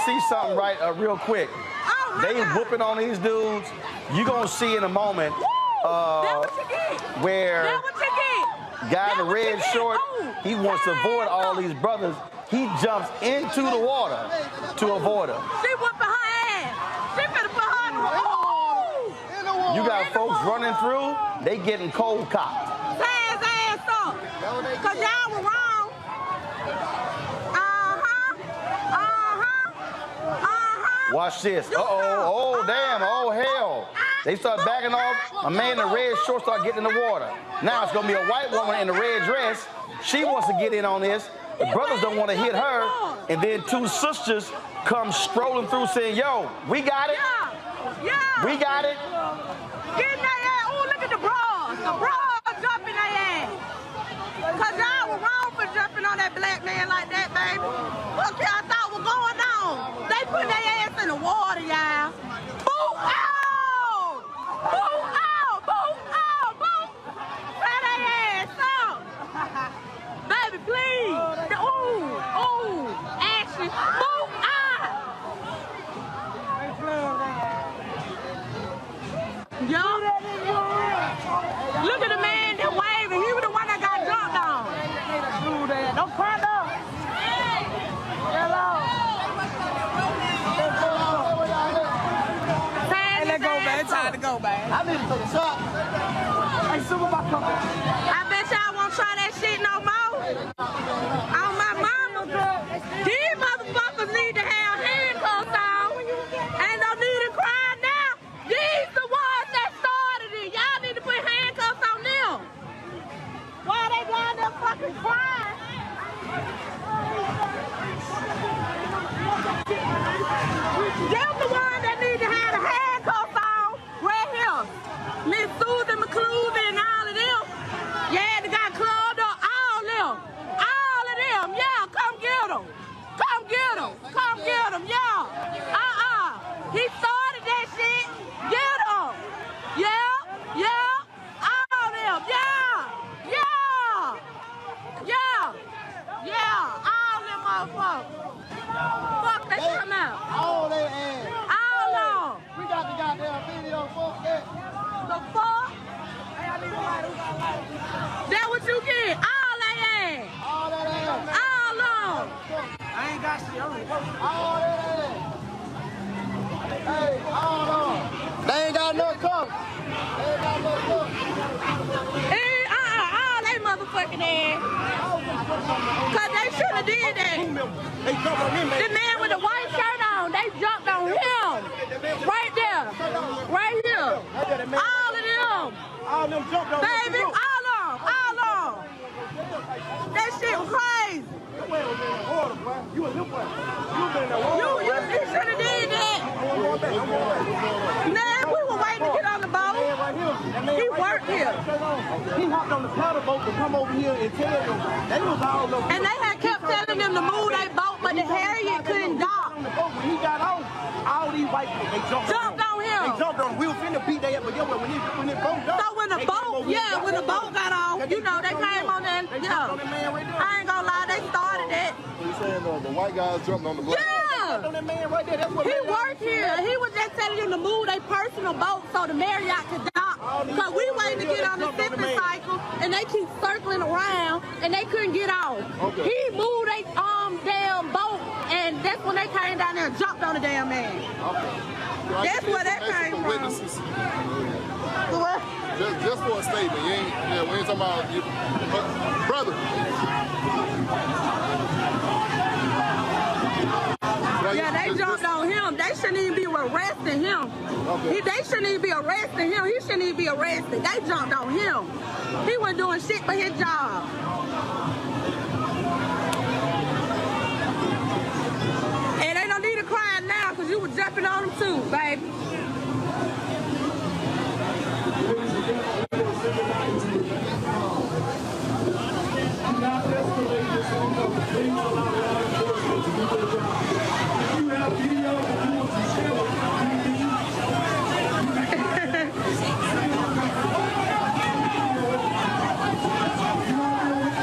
see something right real quick. They whooping on these dudes. You gonna see in a moment where guy in the red short, he wants to avoid all these brothers. He jumps into the water to avoid them. She whooping her ass. She finna put her in the water. You got folks running through, they getting cold cocked. Tie his ass up. Cause y'all were wrong. Watch this. Oh, damn. Oh, hell. They start backing off. A man in the red short start getting in the water. Now it's going to be a white woman in the red dress. She wants to get in on this. The brothers don't want to hit her. And then two sisters come strolling through saying, yo, we got it. Yeah. We got it. Get in their ass. Oh, look at the bras. The bras jumping their ass. Because y'all were wrong for jumping on that black man like that, baby. What y'all thought was going on? They put their ass in the water, y'all. Boo out! Boo out! Boo out! Boo! Tie their ass up. Baby, please. Ooh, action. Boo out! Yo, look at the man that waving. He was the one that got jumped on. Don't cry though. Hello. Let go, man. Time to go, man. I need to take a shot. Hey, super back up. I bet y'all won't try that shit no more. On my mama. These motherfuckers need to have handcuffs on. Ain't no need to cry now. These the ones that started it. Y'all need to put handcuffs on them. Why they down there fucking crying? Them the ones that need to have the handcuffs on right here. Miss Susan McCluby and all of them. Yeah, they got clubbed up. All of them. All of them. Yeah, come get them. Come get them. Come get them. Yeah. He started that shit. Get them. Yeah. Yeah. All of them. Yeah. Yeah. Yeah. Yeah. All them motherfuckers. Fuck, they come out. All they ass. All of them. We got the goddamn video, fuck that. The fuck? That what you get? All that ass. All that ass. All of them. I ain't got shit. All that ass. Hey, all of them. They ain't got no cover. They ain't got no cover. All they motherfucking ass. Cause they should have did that. The man with the white shirt on, they jumped on him. Right there. Right here. All of them. All of them jumped on baby, all of them. All of them. That shit was crazy. You a little boy. You should have did that. Man, we were waiting to get on the boat. He worked here. He hopped on the paddle boat to come over here and tell them. They was all over. And they had kept telling them to move their boat, but the Harriet couldn't dock. When he got off, all these white people, they jumped on him. They jumped on him. We were finna beat their ass, but when it boat got so when the boat got off, you know, they came on there. Yeah. I ain't gonna lie, they started it. You saying the white guys jumped on the black? Yeah. On that man right there. That's what he worked here. He was just telling them to move their personal boat so the Marriott could dock. Because we waiting to get on the sipping cycle, and they keep circling around, and they couldn't get off. Okay. He moved their damn boat, and that's when they came down there and jumped on the damn man. Okay. That's where that came from. Witnesses. What? Just for a statement. We ain't talking about you. Brother. Yeah, they jumped on him. They shouldn't even be arresting him. Okay. They shouldn't even be arresting him. He shouldn't even be arrested. They jumped on him. He wasn't doing shit for his job. And they don't need to cry now because you were jumping on him too, baby.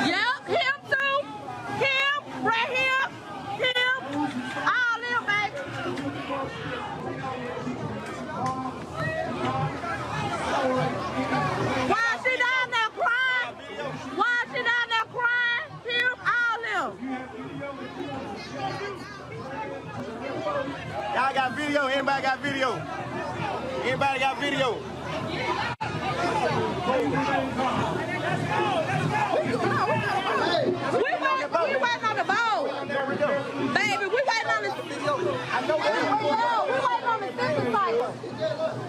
Yep, him too. Him, right here. Him. All them, baby. video? Anybody got video? We waiting on the ball. Baby, we waiting on the video. I know we waiting on the second cycle.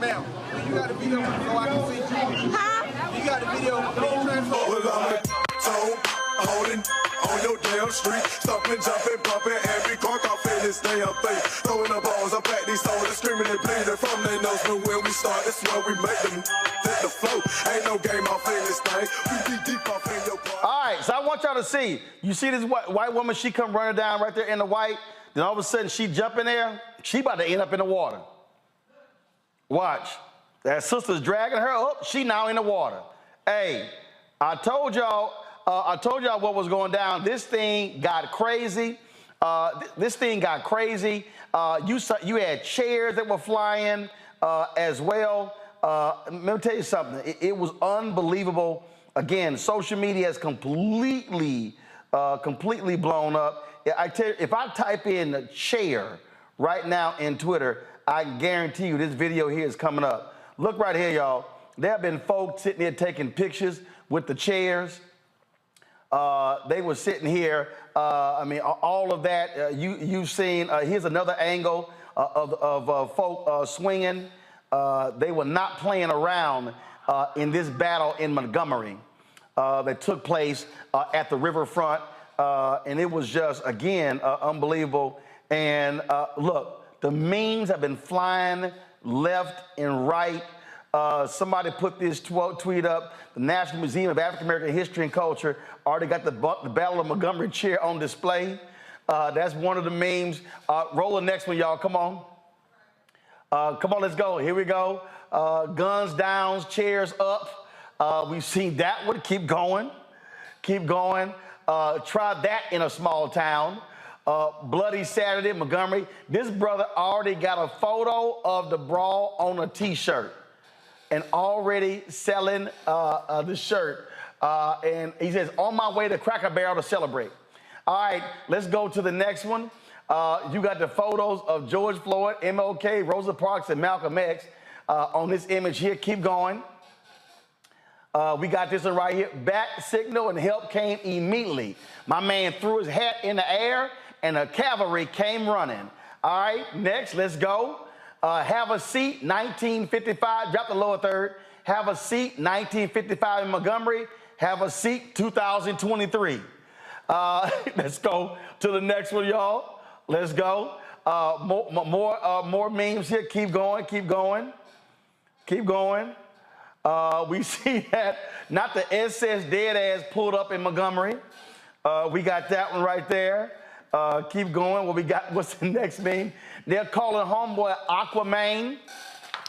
Ma'am, you got a video so I can see you. Huh? You got a video. Well, I'm toe holding on your damn street. Stomping, jumping, bumping, every car off in this damn thing. Throwing the balls up at these soldiers, screaming and bleeding from their nose. But when we start, it's where we make them hit the flow. Ain't no game off in this thing. We be deep off in your part. All right, so I want y'all to see. You see this white woman, she come running down right there in the white. Then all of a sudden, she jump in there. She about to end up in the water. Watch. That sister's dragging her up. She now in the water. Hey, I told y'all what was going down. This thing got crazy. This thing got crazy. You had chairs that were flying as well. Let me tell you something. It was unbelievable. Again, social media has completely blown up. I tell you, if I type in chair right now in Twitter, I guarantee you this video here is coming up. Look right here, y'all. There have been folks sitting here taking pictures with the chairs. They were sitting here. I mean, all of that. You've seen. Here's another angle of folk swinging. They were not playing around in this battle in Montgomery that took place at the riverfront, and it was just again unbelievable. And look, the memes have been flying left and right. Somebody put this tweet up. The National Museum of African American History and Culture already got the Battle of Montgomery chair on display. That's one of the memes. Roll the next one, y'all. Come on. Come on, let's go. Here we go. Guns down, chairs up. We've seen that one. Keep going. Keep going. Try that in a small town. Bloody Saturday, Montgomery. This brother already got a photo of the brawl on a T-shirt and already selling the shirt. And he says, on my way to Cracker Barrel to celebrate. All right, let's go to the next one. You got the photos of George Floyd, MLK, Rosa Parks, and Malcolm X on this image here. Keep going. We got this one right here. Bat signal and help came immediately. My man threw his hat in the air and the cavalry came running. All right, next, let's go. Have a seat, 1955, drop the lower third. Have a seat, 1955 in Montgomery. Have a seat, 2023. Let's go to the next one, y'all. Let's go. More memes here. Keep going, keep going, keep going. We see that, not the SS dead ass pulled up in Montgomery. We got that one right there. Keep going. What we got? What's the next meme? They're calling homeboy Aquaman.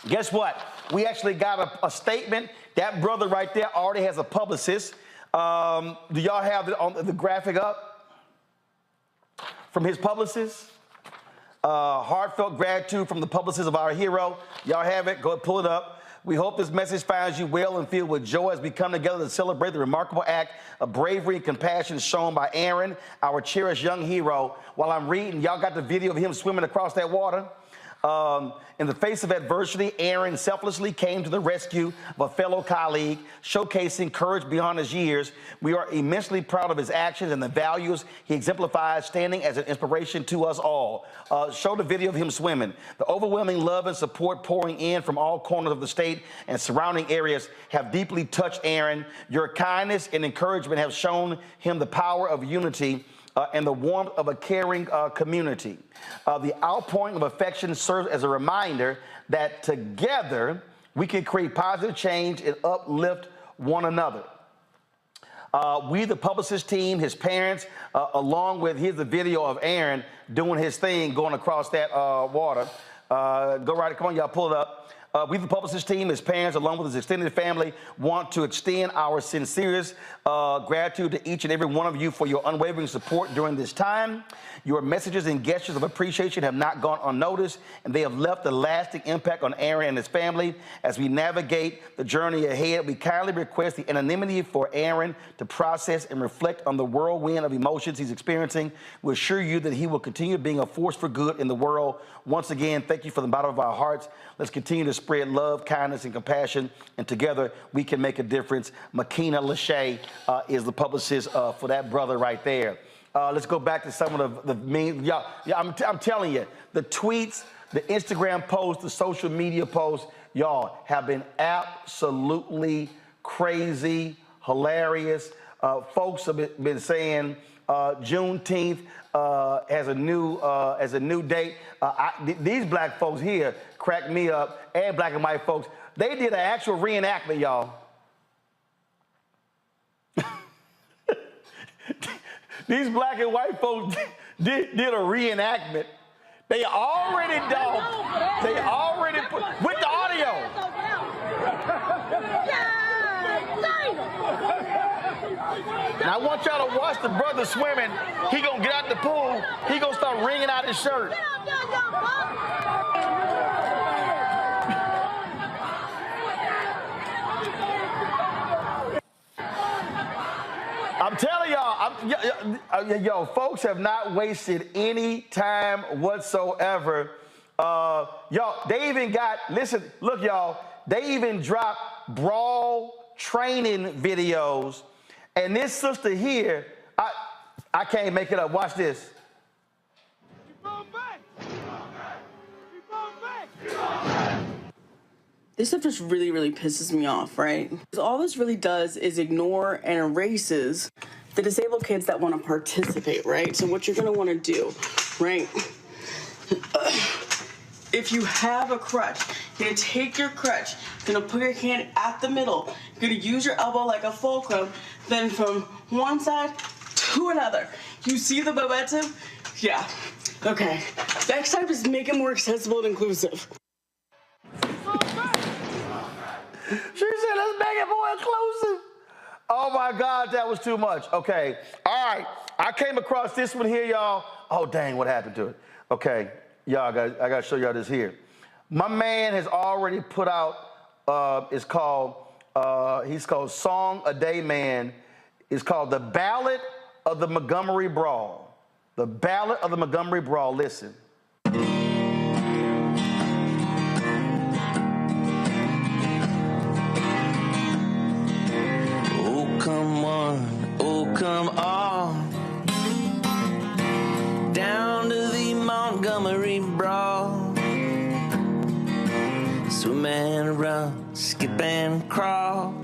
Guess what? We actually got a statement. That brother right there already has a publicist. Do y'all have the graphic up from his publicist? Heartfelt gratitude from the publicist of our hero. Y'all have it? Go ahead, pull it up. We hope this message finds you well and filled with joy as we come together to celebrate the remarkable act of bravery and compassion shown by Aaron, our cherished young hero. While I'm reading, y'all got the video of him swimming across that water? In the face of adversity, Aaron selflessly came to the rescue of a fellow colleague, showcasing courage beyond his years. We are immensely proud of his actions and the values he exemplifies, standing as an inspiration to us all. Show the video of him swimming. The overwhelming love and support pouring in from all corners of the state and surrounding areas have deeply touched Aaron. Your kindness and encouragement have shown him the power of unity and the warmth of a caring community. The outpouring of affection serves as a reminder that together we can create positive change and uplift one another. We, the publicist team, his parents, along with, here's the video of Aaron doing his thing, going across that water. Go right, come on, y'all, pull it up. We, the Publicist team, his parents, along with his extended family, want to extend our sincerest gratitude to each and every one of you for your unwavering support during this time. Your messages and gestures of appreciation have not gone unnoticed, and they have left a lasting impact on Aaron and his family. As we navigate the journey ahead, we kindly request the anonymity for Aaron to process and reflect on the whirlwind of emotions he's experiencing. We assure you that he will continue being a force for good in the world. Once again, thank you from the bottom of our hearts. Let's continue to spread love, kindness, and compassion, and together we can make a difference. Makina Lachey is the publicist for that brother right there. Let's go back to some of the mean. I'm telling you, the tweets, the Instagram posts, the social media posts, y'all have been absolutely crazy, hilarious. Folks have been saying Juneteenth as a new date. These black folks here crack me up, and black and white folks. They did an actual reenactment, y'all. These black and white folks did a reenactment. They already done. They already put with the audio. Now I want y'all to watch the brother swimming. He gonna get out the pool. He gonna start wringing out his shirt. I'm telling y'all, yo, folks have not wasted any time whatsoever. Y'all, they even got, listen, look, y'all, they even dropped brawl training videos. And this sister here, I can't make it up. Watch this. This stuff just really, really pisses me off, right? Because all this really does is ignore and erases the disabled kids that want to participate, right? So what you're going to want to do, right? If you have a crutch, you're going to take your crutch, you're going to put your hand at the middle, you're going to use your elbow like a fulcrum, then from one side to another. You see the momentum? Yeah. Okay. Next time, just make it more accessible and inclusive. She said, let's make it more inclusive. Oh my God, that was too much. Okay, all right. I came across this one here, y'all. Oh dang, what happened to it? Okay, y'all, I gotta show y'all this here. My man has already put out, he's called Song a Day Man. It's called The Ballad of the Montgomery Brawl. The Ballad of the Montgomery Brawl, listen. Come on down to the Montgomery Brawl. Swim and run, skip and crawl.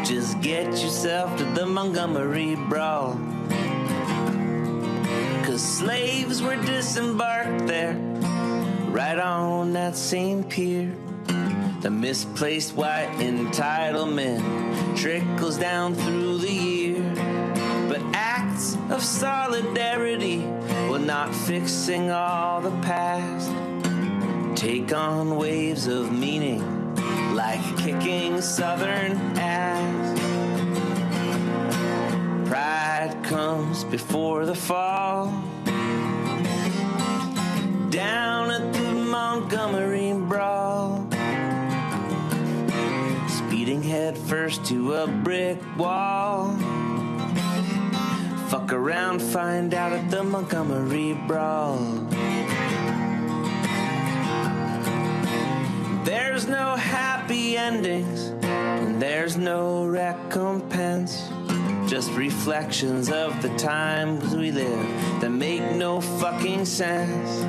Just get yourself to the Montgomery Brawl. 'Cause slaves were disembarked there, right on that same pier. The misplaced white entitlement trickles down through the year. But acts of solidarity, well, not fixing all the past, take on waves of meaning like kicking Southern ass. Pride comes before the fall. Down at the Montgomery Brawl, speeding head first to a brick wall. Fuck around, find out at the Montgomery Brawl. There's no happy endings, and there's no recompense. Just reflections of the times we live that make no fucking sense.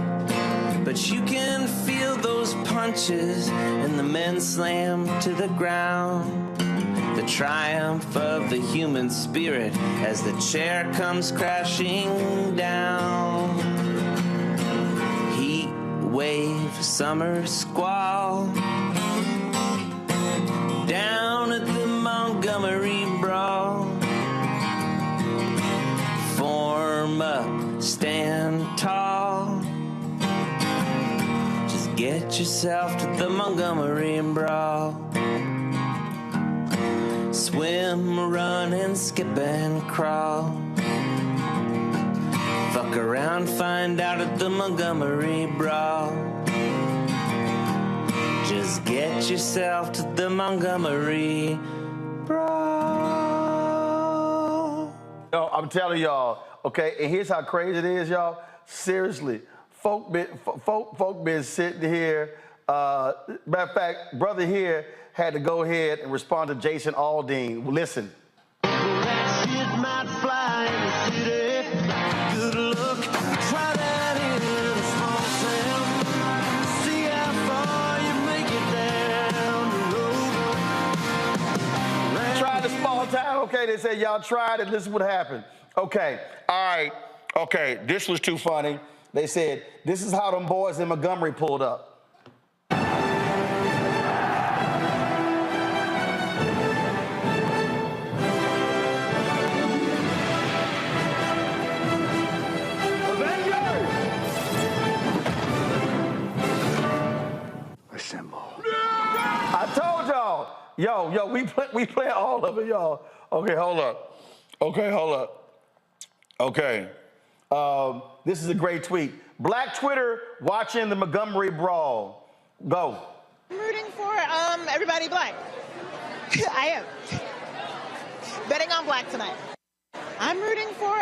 But you can feel those punches and the men slam to the ground. The triumph of the human spirit as the chair comes crashing down. Heat wave, summer squall. Down at the Montgomery Brawl. Form up, stand tall. Get get yourself to the Montgomery Brawl. Swim, run, and skip and crawl. Fuck around, find out at the Montgomery Brawl. Just get yourself to the Montgomery Brawl. Yo, I'm telling y'all, okay, and here's how crazy it is, y'all. Seriously, folk been sitting here. Matter of fact, brother here had to go ahead and respond to Jason Aldean. Listen. That shit might fly in the city. Good luck. Try that in a small town. See how far you make it down the road. Try the small town. Okay, they said y'all tried it. This is what happened. Okay, all right. Okay, this was too funny. They said, this is how them boys in Montgomery pulled up. I told y'all. Yo, we play all of it, y'all. Okay, hold up. Okay. This is a great tweet. Black Twitter watching the Montgomery Brawl. Go. I'm rooting for everybody black. I am. Betting on black tonight. I'm rooting for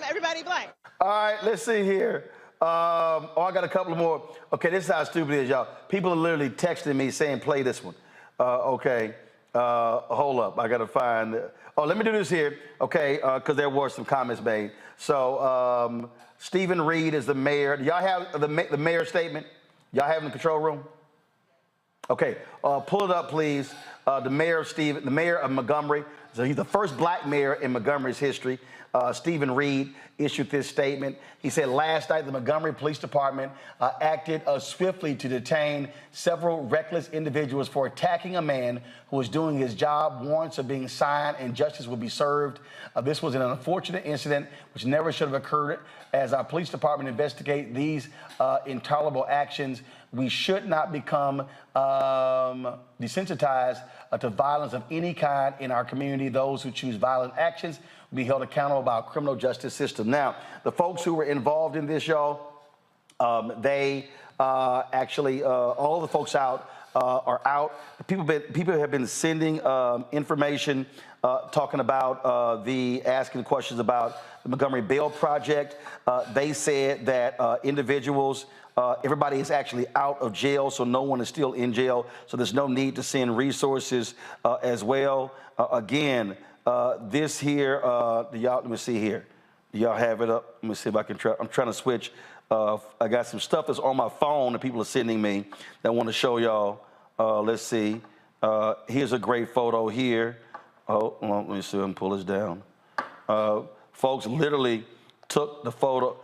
everybody black. All right, let's see here. I got a couple more. Okay, this is how stupid it is, y'all. People are literally texting me saying, play this one. Okay, hold up. I got to find... let me do this here, okay, because there were some comments made. So, Stephen Reed is the mayor. Do y'all have the mayor's statement? Y'all have it in the control room? Okay, pull it up, please. The mayor of Montgomery. So he's the first black mayor in Montgomery's history. Stephen Reed issued this statement. He said last night the Montgomery Police Department acted swiftly to detain several reckless individuals for attacking a man who was doing his job. Warrants are being signed and justice will be served. This was an unfortunate incident which never should have occurred. As our police department investigate these intolerable actions, we should not become desensitized to violence of any kind in our community. Those who choose violent actions will be held accountable by our criminal justice system. Now, the folks who were involved in this, y'all, they actually, all the folks out are out. People have been sending information talking about asking questions about the Montgomery Bail Project. They said that individuals, everybody is actually out of jail, so no one is still in jail. So there's no need to send resources as well. Again, this here, let me see here. Do y'all have it up? Let me see if I can try. I'm trying to switch. I got some stuff that's on my phone that people are sending me that I want to show y'all. Let's see. Here's a great photo here. Oh, let me see if I can pull this down. Folks literally took the photo,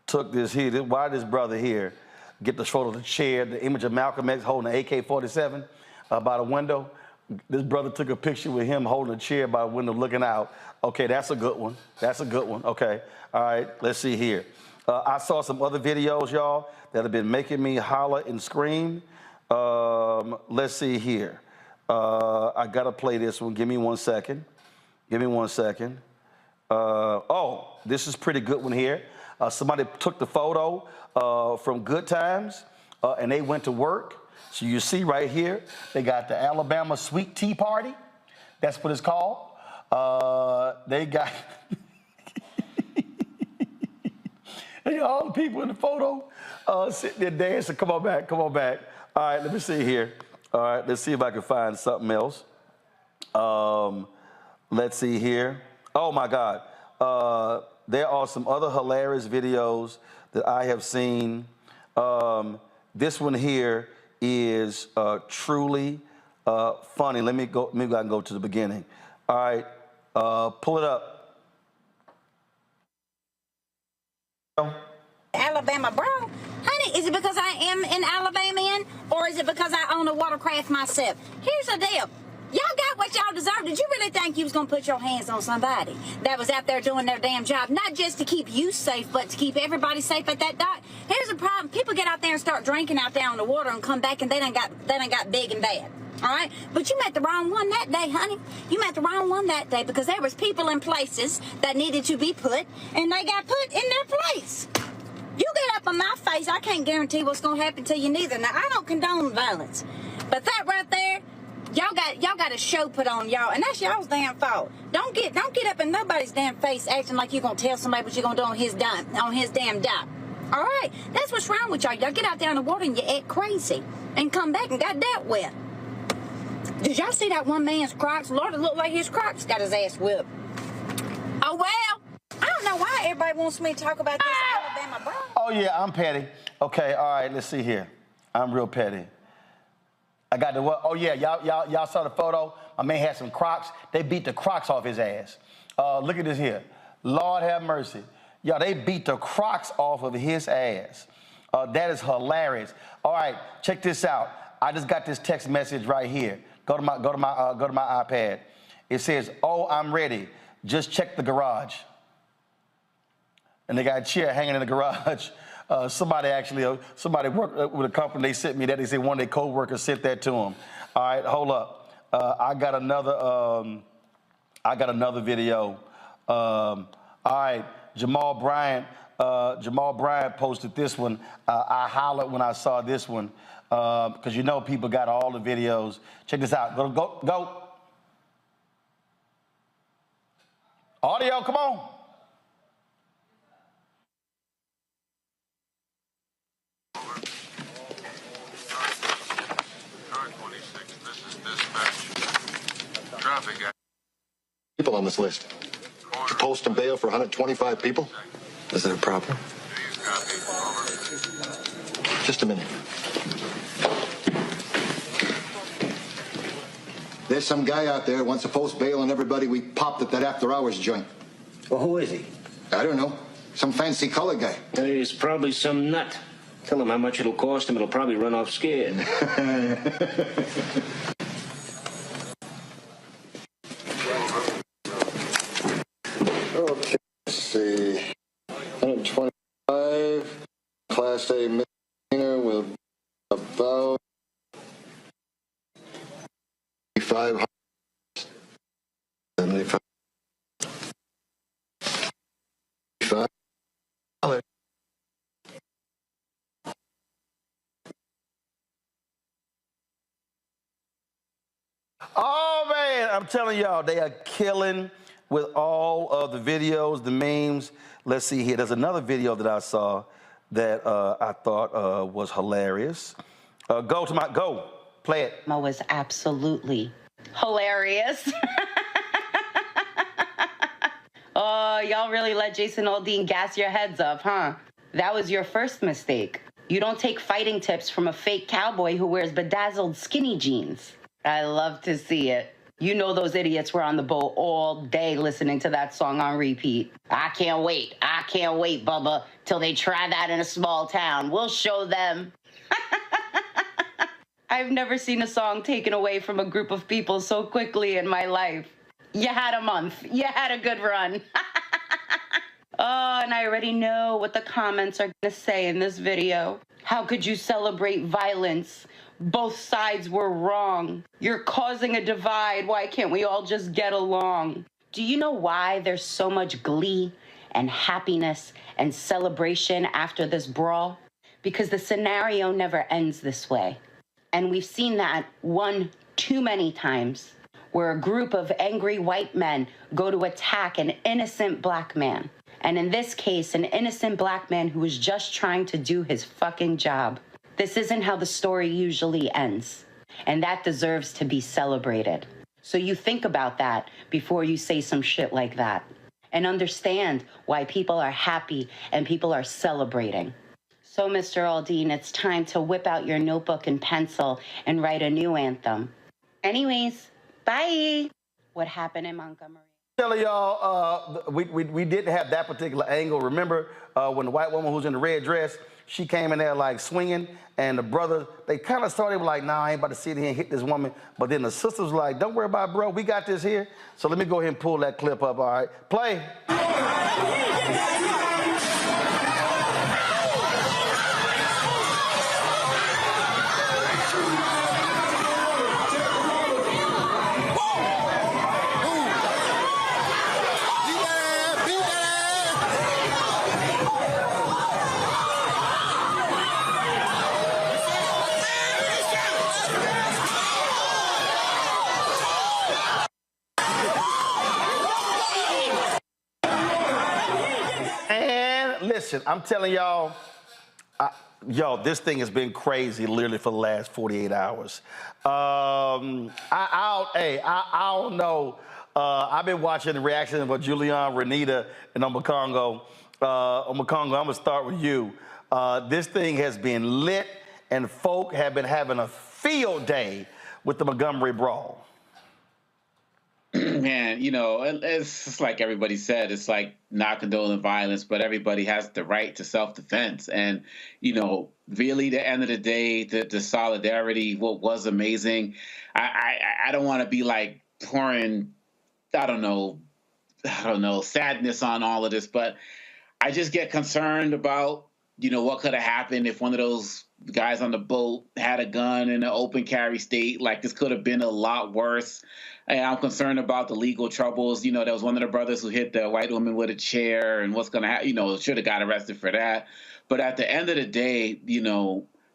took this here. Why this brother here get this photo of the chair, the image of Malcolm X holding an AK-47 by the window. This brother took a picture with him holding a chair by the window looking out. Okay, that's a good one. That's a good one. Okay, all right, let's see here. I saw some other videos, y'all, that have been making me holler and scream. Let's see here. I got to play this one. Give me 1 second. Give me 1 second. Oh, this is a pretty good one here. Somebody took the photo from Good Times, and they went to work. So you see right here, they got the Alabama Sweet Tea Party. That's what it's called. They got and all the people in the photo sitting there dancing. Come on back, come on back. All right, let me see here. All right, let's see if I can find something else. Let's see here. Oh my God. There are some other hilarious videos that I have seen. This one here is truly funny. Let me go. Maybe I can go to the beginning. All right, pull it up. Alabama Brawl? Honey, is it because I am an Alabamian or is it because I own a watercraft myself? Here's the deal. Y'all got what y'all deserve. Did you really think you was going to put your hands on somebody that was out there doing their damn job? Not just to keep you safe, but to keep everybody safe at that dock. Here's the problem. People get out there and start drinking out there on the water and come back and they done got big and bad. All right? But you met the wrong one that day, honey. You met the wrong one that day because there was people in places that needed to be put, and they got put in their place. You get up on my face, I can't guarantee what's going to happen to you neither. Now, I don't condone violence. But that right there, y'all got a show put on y'all, and that's y'all's damn fault. Don't get up in nobody's damn face acting like you're gonna tell somebody what you're gonna do on his damn dock. All right, that's what's wrong with y'all. Y'all get out there in the water and you act crazy, and come back and got dealt with. Did y'all see that one man's Crocs? Lord, it looked like his Crocs got his ass whipped. Oh well, I don't know why everybody wants me to talk about this Alabama Brawl. Oh yeah, I'm petty. Okay, all right, let's see here. I'm real petty. I got the what? Oh yeah, y'all saw the photo. My man had some Crocs. They beat the Crocs off his ass. Look at this here. Lord have mercy. Y'all, they beat the Crocs off of his ass. That is hilarious. All right, check this out. I just got this text message right here. Go to my iPad. It says, "Oh, I'm ready. Just check the garage." And they got a chair hanging in the garage. Somebody worked with a company. They sent me that. They said one of their co-workers sent that to them. All right, hold up. I got another video. All right, Jamal Bryant posted this one. I hollered when I saw this one because you know people got all the videos. Check this out. Go. Audio, come on. People on this list. To post and bail for 125 people? Is that a problem? Just a minute. There's some guy out there who wants to post bail on everybody we popped at that after-hours joint. Well, who is he? I don't know. Some fancy color guy. He's probably some nut. Tell him how much it'll cost him. It'll probably run off scared. Okay, let's see. 125. Class A misdemeanor will be about 500. 75. Oh man, I'm telling y'all, they are killing with all of the videos, the memes. Let's see here. There's another video that I saw that I thought was hilarious. Go, play it. It was absolutely hilarious. Oh, y'all really let Jason Aldean gas your heads up, huh? That was your first mistake. You don't take fighting tips from a fake cowboy who wears bedazzled skinny jeans. I love to see it. You know those idiots were on the boat all day listening to that song on repeat. I can't wait, Bubba, till they try that in a small town. We'll show them. I've never seen a song taken away from a group of people so quickly in my life. You had a month. You had a good run. Oh, and I already know what the comments are going to say in this video. How could you celebrate violence? Both sides were wrong. You're causing a divide. Why can't we all just get along? Do you know why there's so much glee and happiness and celebration after this brawl? Because the scenario never ends this way. And we've seen that one too many times, where a group of angry white men go to attack an innocent black man. And in this case, an innocent black man who was just trying to do his fucking job. This isn't how the story usually ends, and that deserves to be celebrated. So you think about that before you say some shit like that, and understand why people are happy and people are celebrating. So, Mr. Aldean, it's time to whip out your notebook and pencil and write a new anthem. Anyways, bye. What happened in Montgomery? Telling y'all, we didn't have that particular angle. Remember when the white woman who's in the red dress, she came in there like swinging, and the brother, they kind of started like, nah, I ain't about to sit here and hit this woman. But then the sister was like, don't worry about it, bro, we got this here. So let me go ahead and pull that clip up, all right? Play. Listen, I'm telling y'all, this thing has been crazy literally for the last 48 hours. I don't know. I've been watching the reaction of Julian, Renita, and Omekongo. Omekongo, I'm going to start with you. This thing has been lit, and folk have been having a field day with the Montgomery Brawl. Man, it's just like everybody said, it's like not condoning violence, but everybody has the right to self-defense. And, really, the end of the day, the solidarity, what was amazing. I don't want to be like pouring, I don't know, sadness on all of this, but I just get concerned about, what could have happened if one of those guys on the boat had a gun in an open carry state. Like, this could have been a lot worse. And I'm concerned about the legal troubles. There was one of the brothers who hit the white woman with a chair, and what's going to happen, should have got arrested for that. But at the end of the day,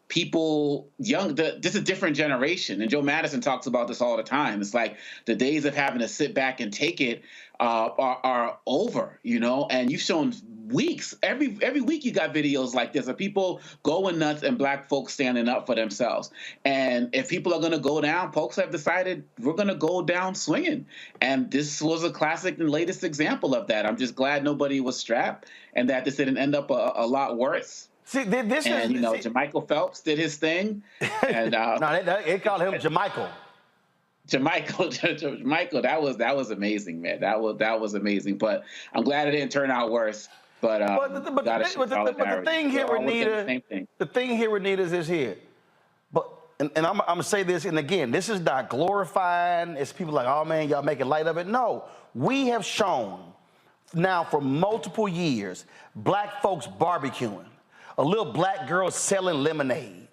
people, this is a different generation. And Joe Madison talks about this all the time. It's like the days of having to sit back and take it are over, and you've shown weeks. Every week you got videos like this of people going nuts and black folks standing up for themselves. And if people are going to go down, folks have decided we're going to go down swinging. And this was a classic and latest example of that. I'm just glad nobody was strapped and that this didn't end up a lot worse. See, this and, Jermichael Phelps did his thing. And no, they call him Jermichael. Jermichael, that was amazing, man. That was amazing. But I'm glad it didn't turn out worse. But the thing here, Renita, is here. But and I'm gonna say this, and again, this is not glorifying. It's people like, oh man, y'all making light of it. No, we have shown now for multiple years black folks barbecuing, a little black girl selling lemonade,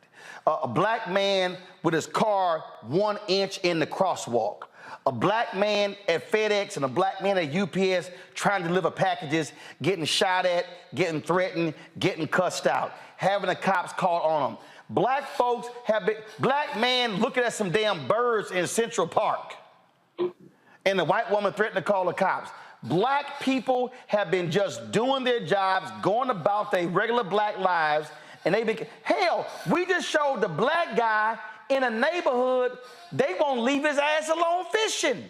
a black man with his car 1 inch in the crosswalk, a black man at FedEx and a black man at UPS trying to deliver packages, getting shot at, getting threatened, getting cussed out, having the cops called on them. Black folks black man looking at some damn birds in Central Park, and the white woman threatened to call the cops. Black people have been just doing their jobs, going about their regular black lives, and hell, we just showed the black guy in a neighborhood, they won't leave his ass alone fishing.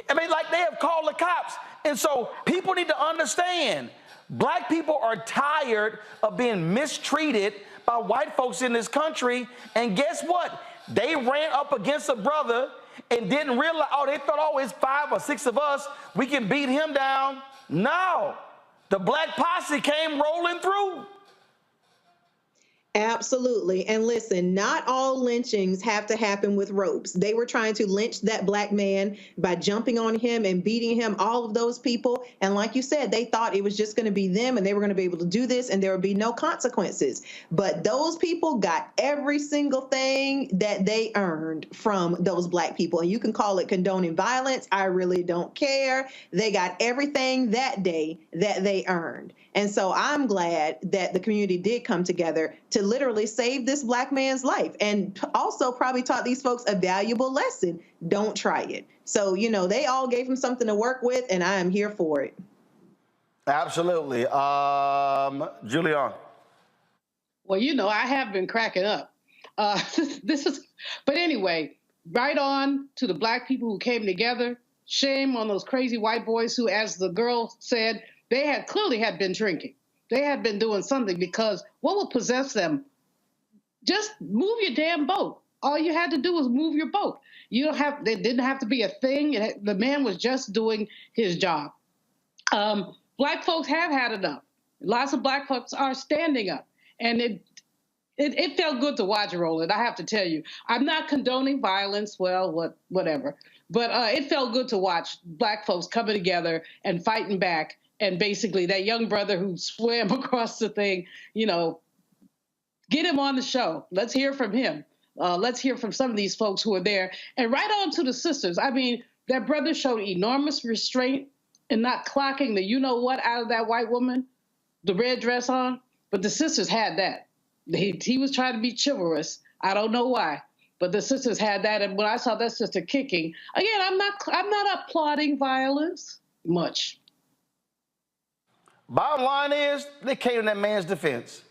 I mean, like, they have called the cops. And so people need to understand, black people are tired of being mistreated by white folks in this country. And guess what? They ran up against a brother and didn't realize, they thought, it's 5 or 6 of us, we can beat him down. No, the black posse came rolling through. Absolutely. And listen, not all lynchings have to happen with ropes. They were trying to lynch that black man by jumping on him and beating him, all of those people. And like you said, they thought it was just going to be them and they were going to be able to do this and there would be no consequences. But those people got every single thing that they earned from those black people. And you can call it condoning violence. I really don't care. They got everything that day that they earned. And so I'm glad that the community did come together to literally save this black man's life and also probably taught these folks a valuable lesson. Don't try it. So, they all gave him something to work with, and I am here for it. Absolutely. Julian. Well, I have been cracking up. But anyway, right on to the black people who came together. Shame on those crazy white boys who, as the girl said, they had clearly been drinking. They had been doing something, because what would possess them? Just move your damn boat. all you had to do was move your boat. You don't have, there didn't have to be a thing. The man was just doing his job. Black folks have had enough. Lots of black folks are standing up, and it felt good to watch, Roland. I have to tell you, I'm not condoning violence. Well, whatever, but it felt good to watch black folks coming together and fighting back. And basically, that young brother who swam across the thing, you know, get him on the show. Let's hear from him. Let's hear from some of these folks who are there. And right on to the sisters. I mean, that brother showed enormous restraint in not clocking the you-know-what out of that white woman, the red dress on. But the sisters had that. He was trying to be chivalrous. I don't know why. But the sisters had that. And when I saw that's just a kicking, again, I'm not applauding violence much. Bottom line is, they came to that man's defense.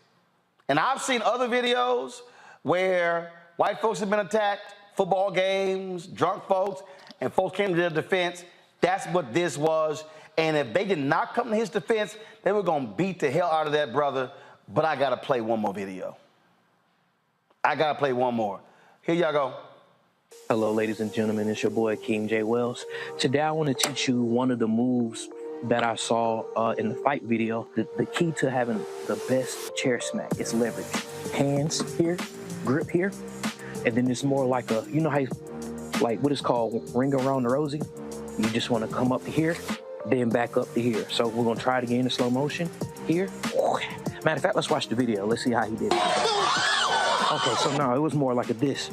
And I've seen other videos where white folks have been attacked, football games, drunk folks, and folks came to their defense. That's what this was. And if they did not come to his defense, they were going to beat the hell out of that brother. But I got to play one more video. I got to play one more. Here y'all go. Hello, ladies and gentlemen. It's your boy, King J. Wells. Today, I want to teach you one of the moves that I saw in the fight video. The key to having the best chair smack is leverage. Hands here, grip here, and then it's more like a, you know how, like what is called ring around the rosy? You just want to come up to here, then back up to here. So we're going to try it again in slow motion. Here. Matter of fact, let's watch the video. Let's see how he did it. Okay, so no, it was more like a this.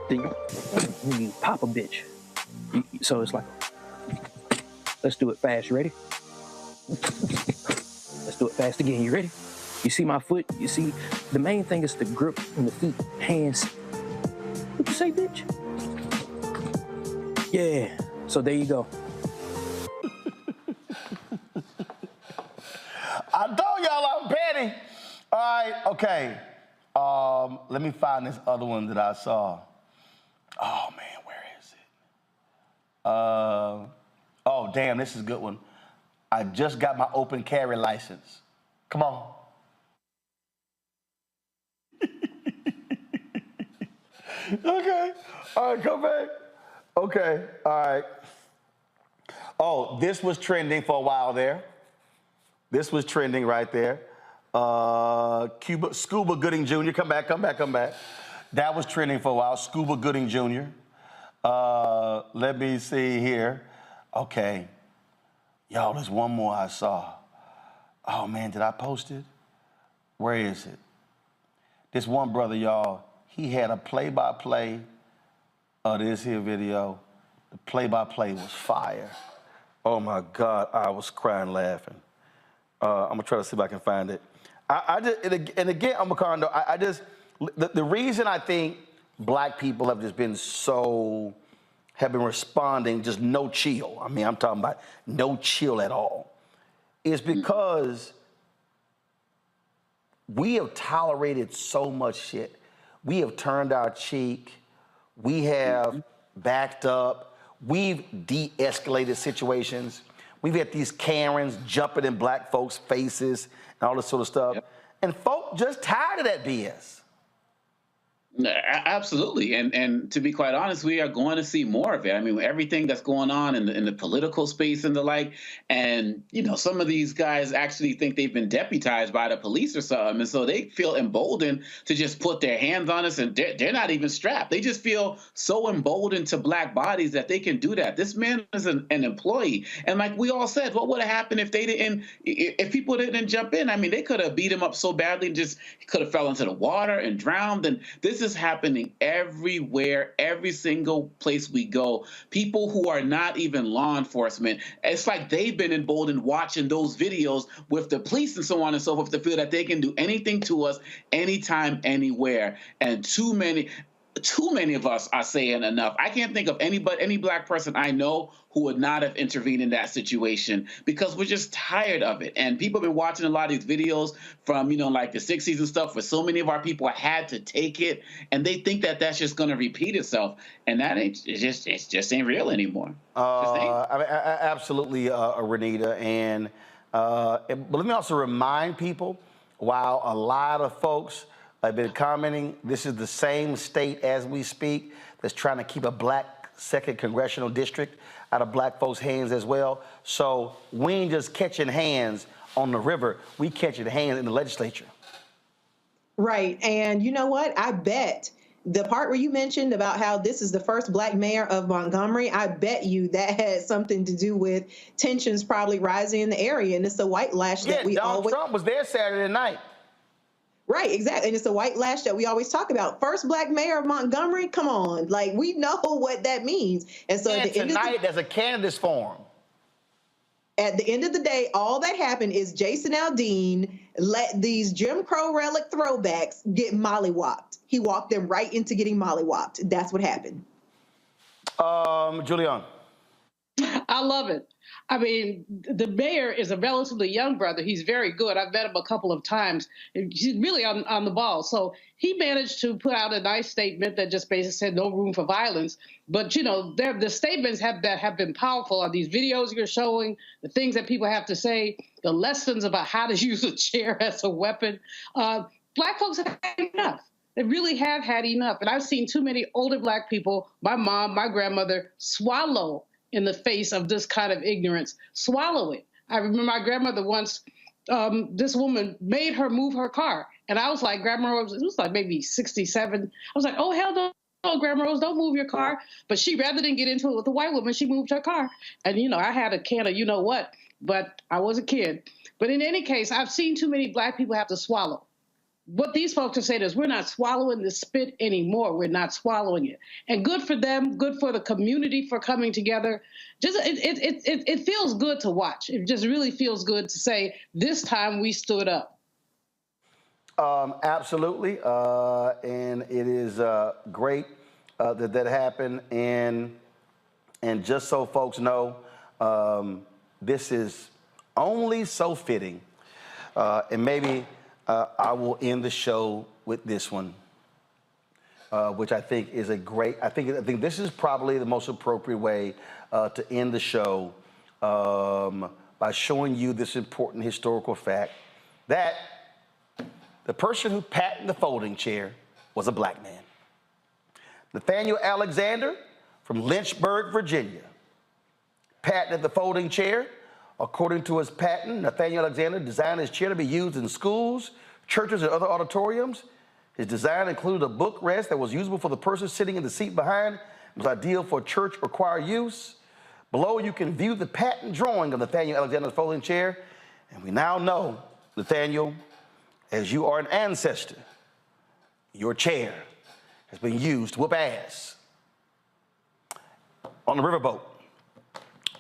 Then you pop a bitch. So it's like, let's do it fast. You ready? Let's do it fast again. You ready? You see my foot? You see, the main thing is the grip on the feet, hands. What you say, bitch? Yeah. So there you go. I told y'all I'm petty. All right, okay. Let me find this other one that I saw. Oh, man, where is it? Oh, damn, this is a good one. I just got my open carry license. Come on. Okay. All right, come back. Okay, all right. Oh, this was trending for a while there. This was trending right there. Scuba Gooding Jr., come back. That was trending for a while, Scuba Gooding Jr. Let me see here. Okay. Y'all, there's one more I saw. Oh, man, did I post it? Where is it? This one brother, y'all, he had a play-by-play of this here video. The play-by-play was fire. Oh, my God, I was crying laughing. I'm going to try to see if I can find it. And again, I'm a condo. The reason I think black people have just been have been responding just no chill. I mean, I'm talking about no chill at all. Is because we have tolerated so much shit. We have turned our cheek. We have backed up. We've de-escalated situations. We've had these Karens jumping in black folks' faces and all this sort of stuff. Yep. And folk just tired of that BS. Absolutely. And to be quite honest, we are going to see more of it. I mean, everything that's going on in the political space and the like. And, you know, some of these guys actually think they've been deputized by the police or something. And so they feel emboldened to just put their hands on us, and they're not even strapped. They just feel so emboldened to black bodies that they can do that. This man is an employee. And like we all said, what would have happened if people didn't jump in? I mean, they could have beat him up so badly and just could have fell into the water and drowned. And this is happening everywhere, every single place we go. People who are not even law enforcement, it's like they've been emboldened watching those videos with the police and so on and so forth to feel that they can do anything to us anytime, anywhere. And too many of us are saying enough. I can't think of any black person I know who would not have intervened in that situation, because we're just tired of it. And people have been watching a lot of these videos from, you know, like the 60s and stuff, where so many of our people had to take it, and they think that that's just going to repeat itself. And that it just ain't real anymore. I mean, absolutely, Renita. But let me also remind people, while a lot of folks I've been commenting, this is the same state as we speak that's trying to keep a black second congressional district out of black folks' hands as well. So we ain't just catching hands on the river, we catching hands in the legislature. Right. And you know what? I bet the part where you mentioned about how this is the first black mayor of Montgomery, I bet you that had something to do with tensions probably rising in the area. And it's the white lash that we Donald always... Trump was there Saturday night. Right, exactly. And it's the white lash that we always talk about. First black mayor of Montgomery, come on. Like, we know what that means. And so at the end of tonight, there's a candidates forum. At the end of the day, all that happened is Jason Aldean let these Jim Crow relic throwbacks get mollywopped. He walked them right into getting mollywopped. That's what happened. Julian. I love it. I mean, the mayor is a relatively young brother. He's very good. I've met him a couple of times. He's really on the ball. So he managed to put out a nice statement that just basically said no room for violence. But, you know, the statements that have been powerful are these videos you're showing, the things that people have to say, the lessons about how to use a chair as a weapon. Black folks have had enough. They really have had enough. And I've seen too many older black people, my mom, my grandmother, swallow in the face of this kind of ignorance, swallow it. I remember my grandmother once, this woman made her move her car. And I was like, Grandma Rose, it was like maybe 67. I was like, oh, hell no, Grandma Rose, don't move your car. But she, rather than get into it with the white woman, she moved her car. And, you know, I had a can of you know what, but I was a kid. But in any case, I've seen too many black people have to swallow. What these folks are saying is we're not swallowing the spit anymore. We're not swallowing it. And good for them, good for the community for coming together. Just it feels good to watch. It just really feels good to say this time we stood up. Absolutely. And it is great that happened. And just so folks know, this is only so fitting. And maybe I will end the show with this one, which I think is a great, I think this is probably the most appropriate way to end the show by showing you this important historical fact that the person who patented the folding chair was a black man. Nathaniel Alexander from Lynchburg, Virginia, patented the folding chair. According to his patent, Nathaniel Alexander designed his chair to be used in schools, churches, and other auditoriums. His design included a bookrest that was usable for the person sitting in the seat behind. It was ideal for church or choir use. Below, you can view the patent drawing of Nathaniel Alexander's folding chair. And we now know, Nathaniel, as you are an ancestor, your chair has been used to whoop ass on the riverboat,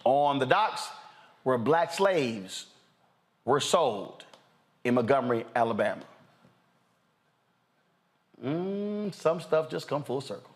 on the docks, where black slaves were sold in Montgomery, Alabama. Some stuff just come full circle.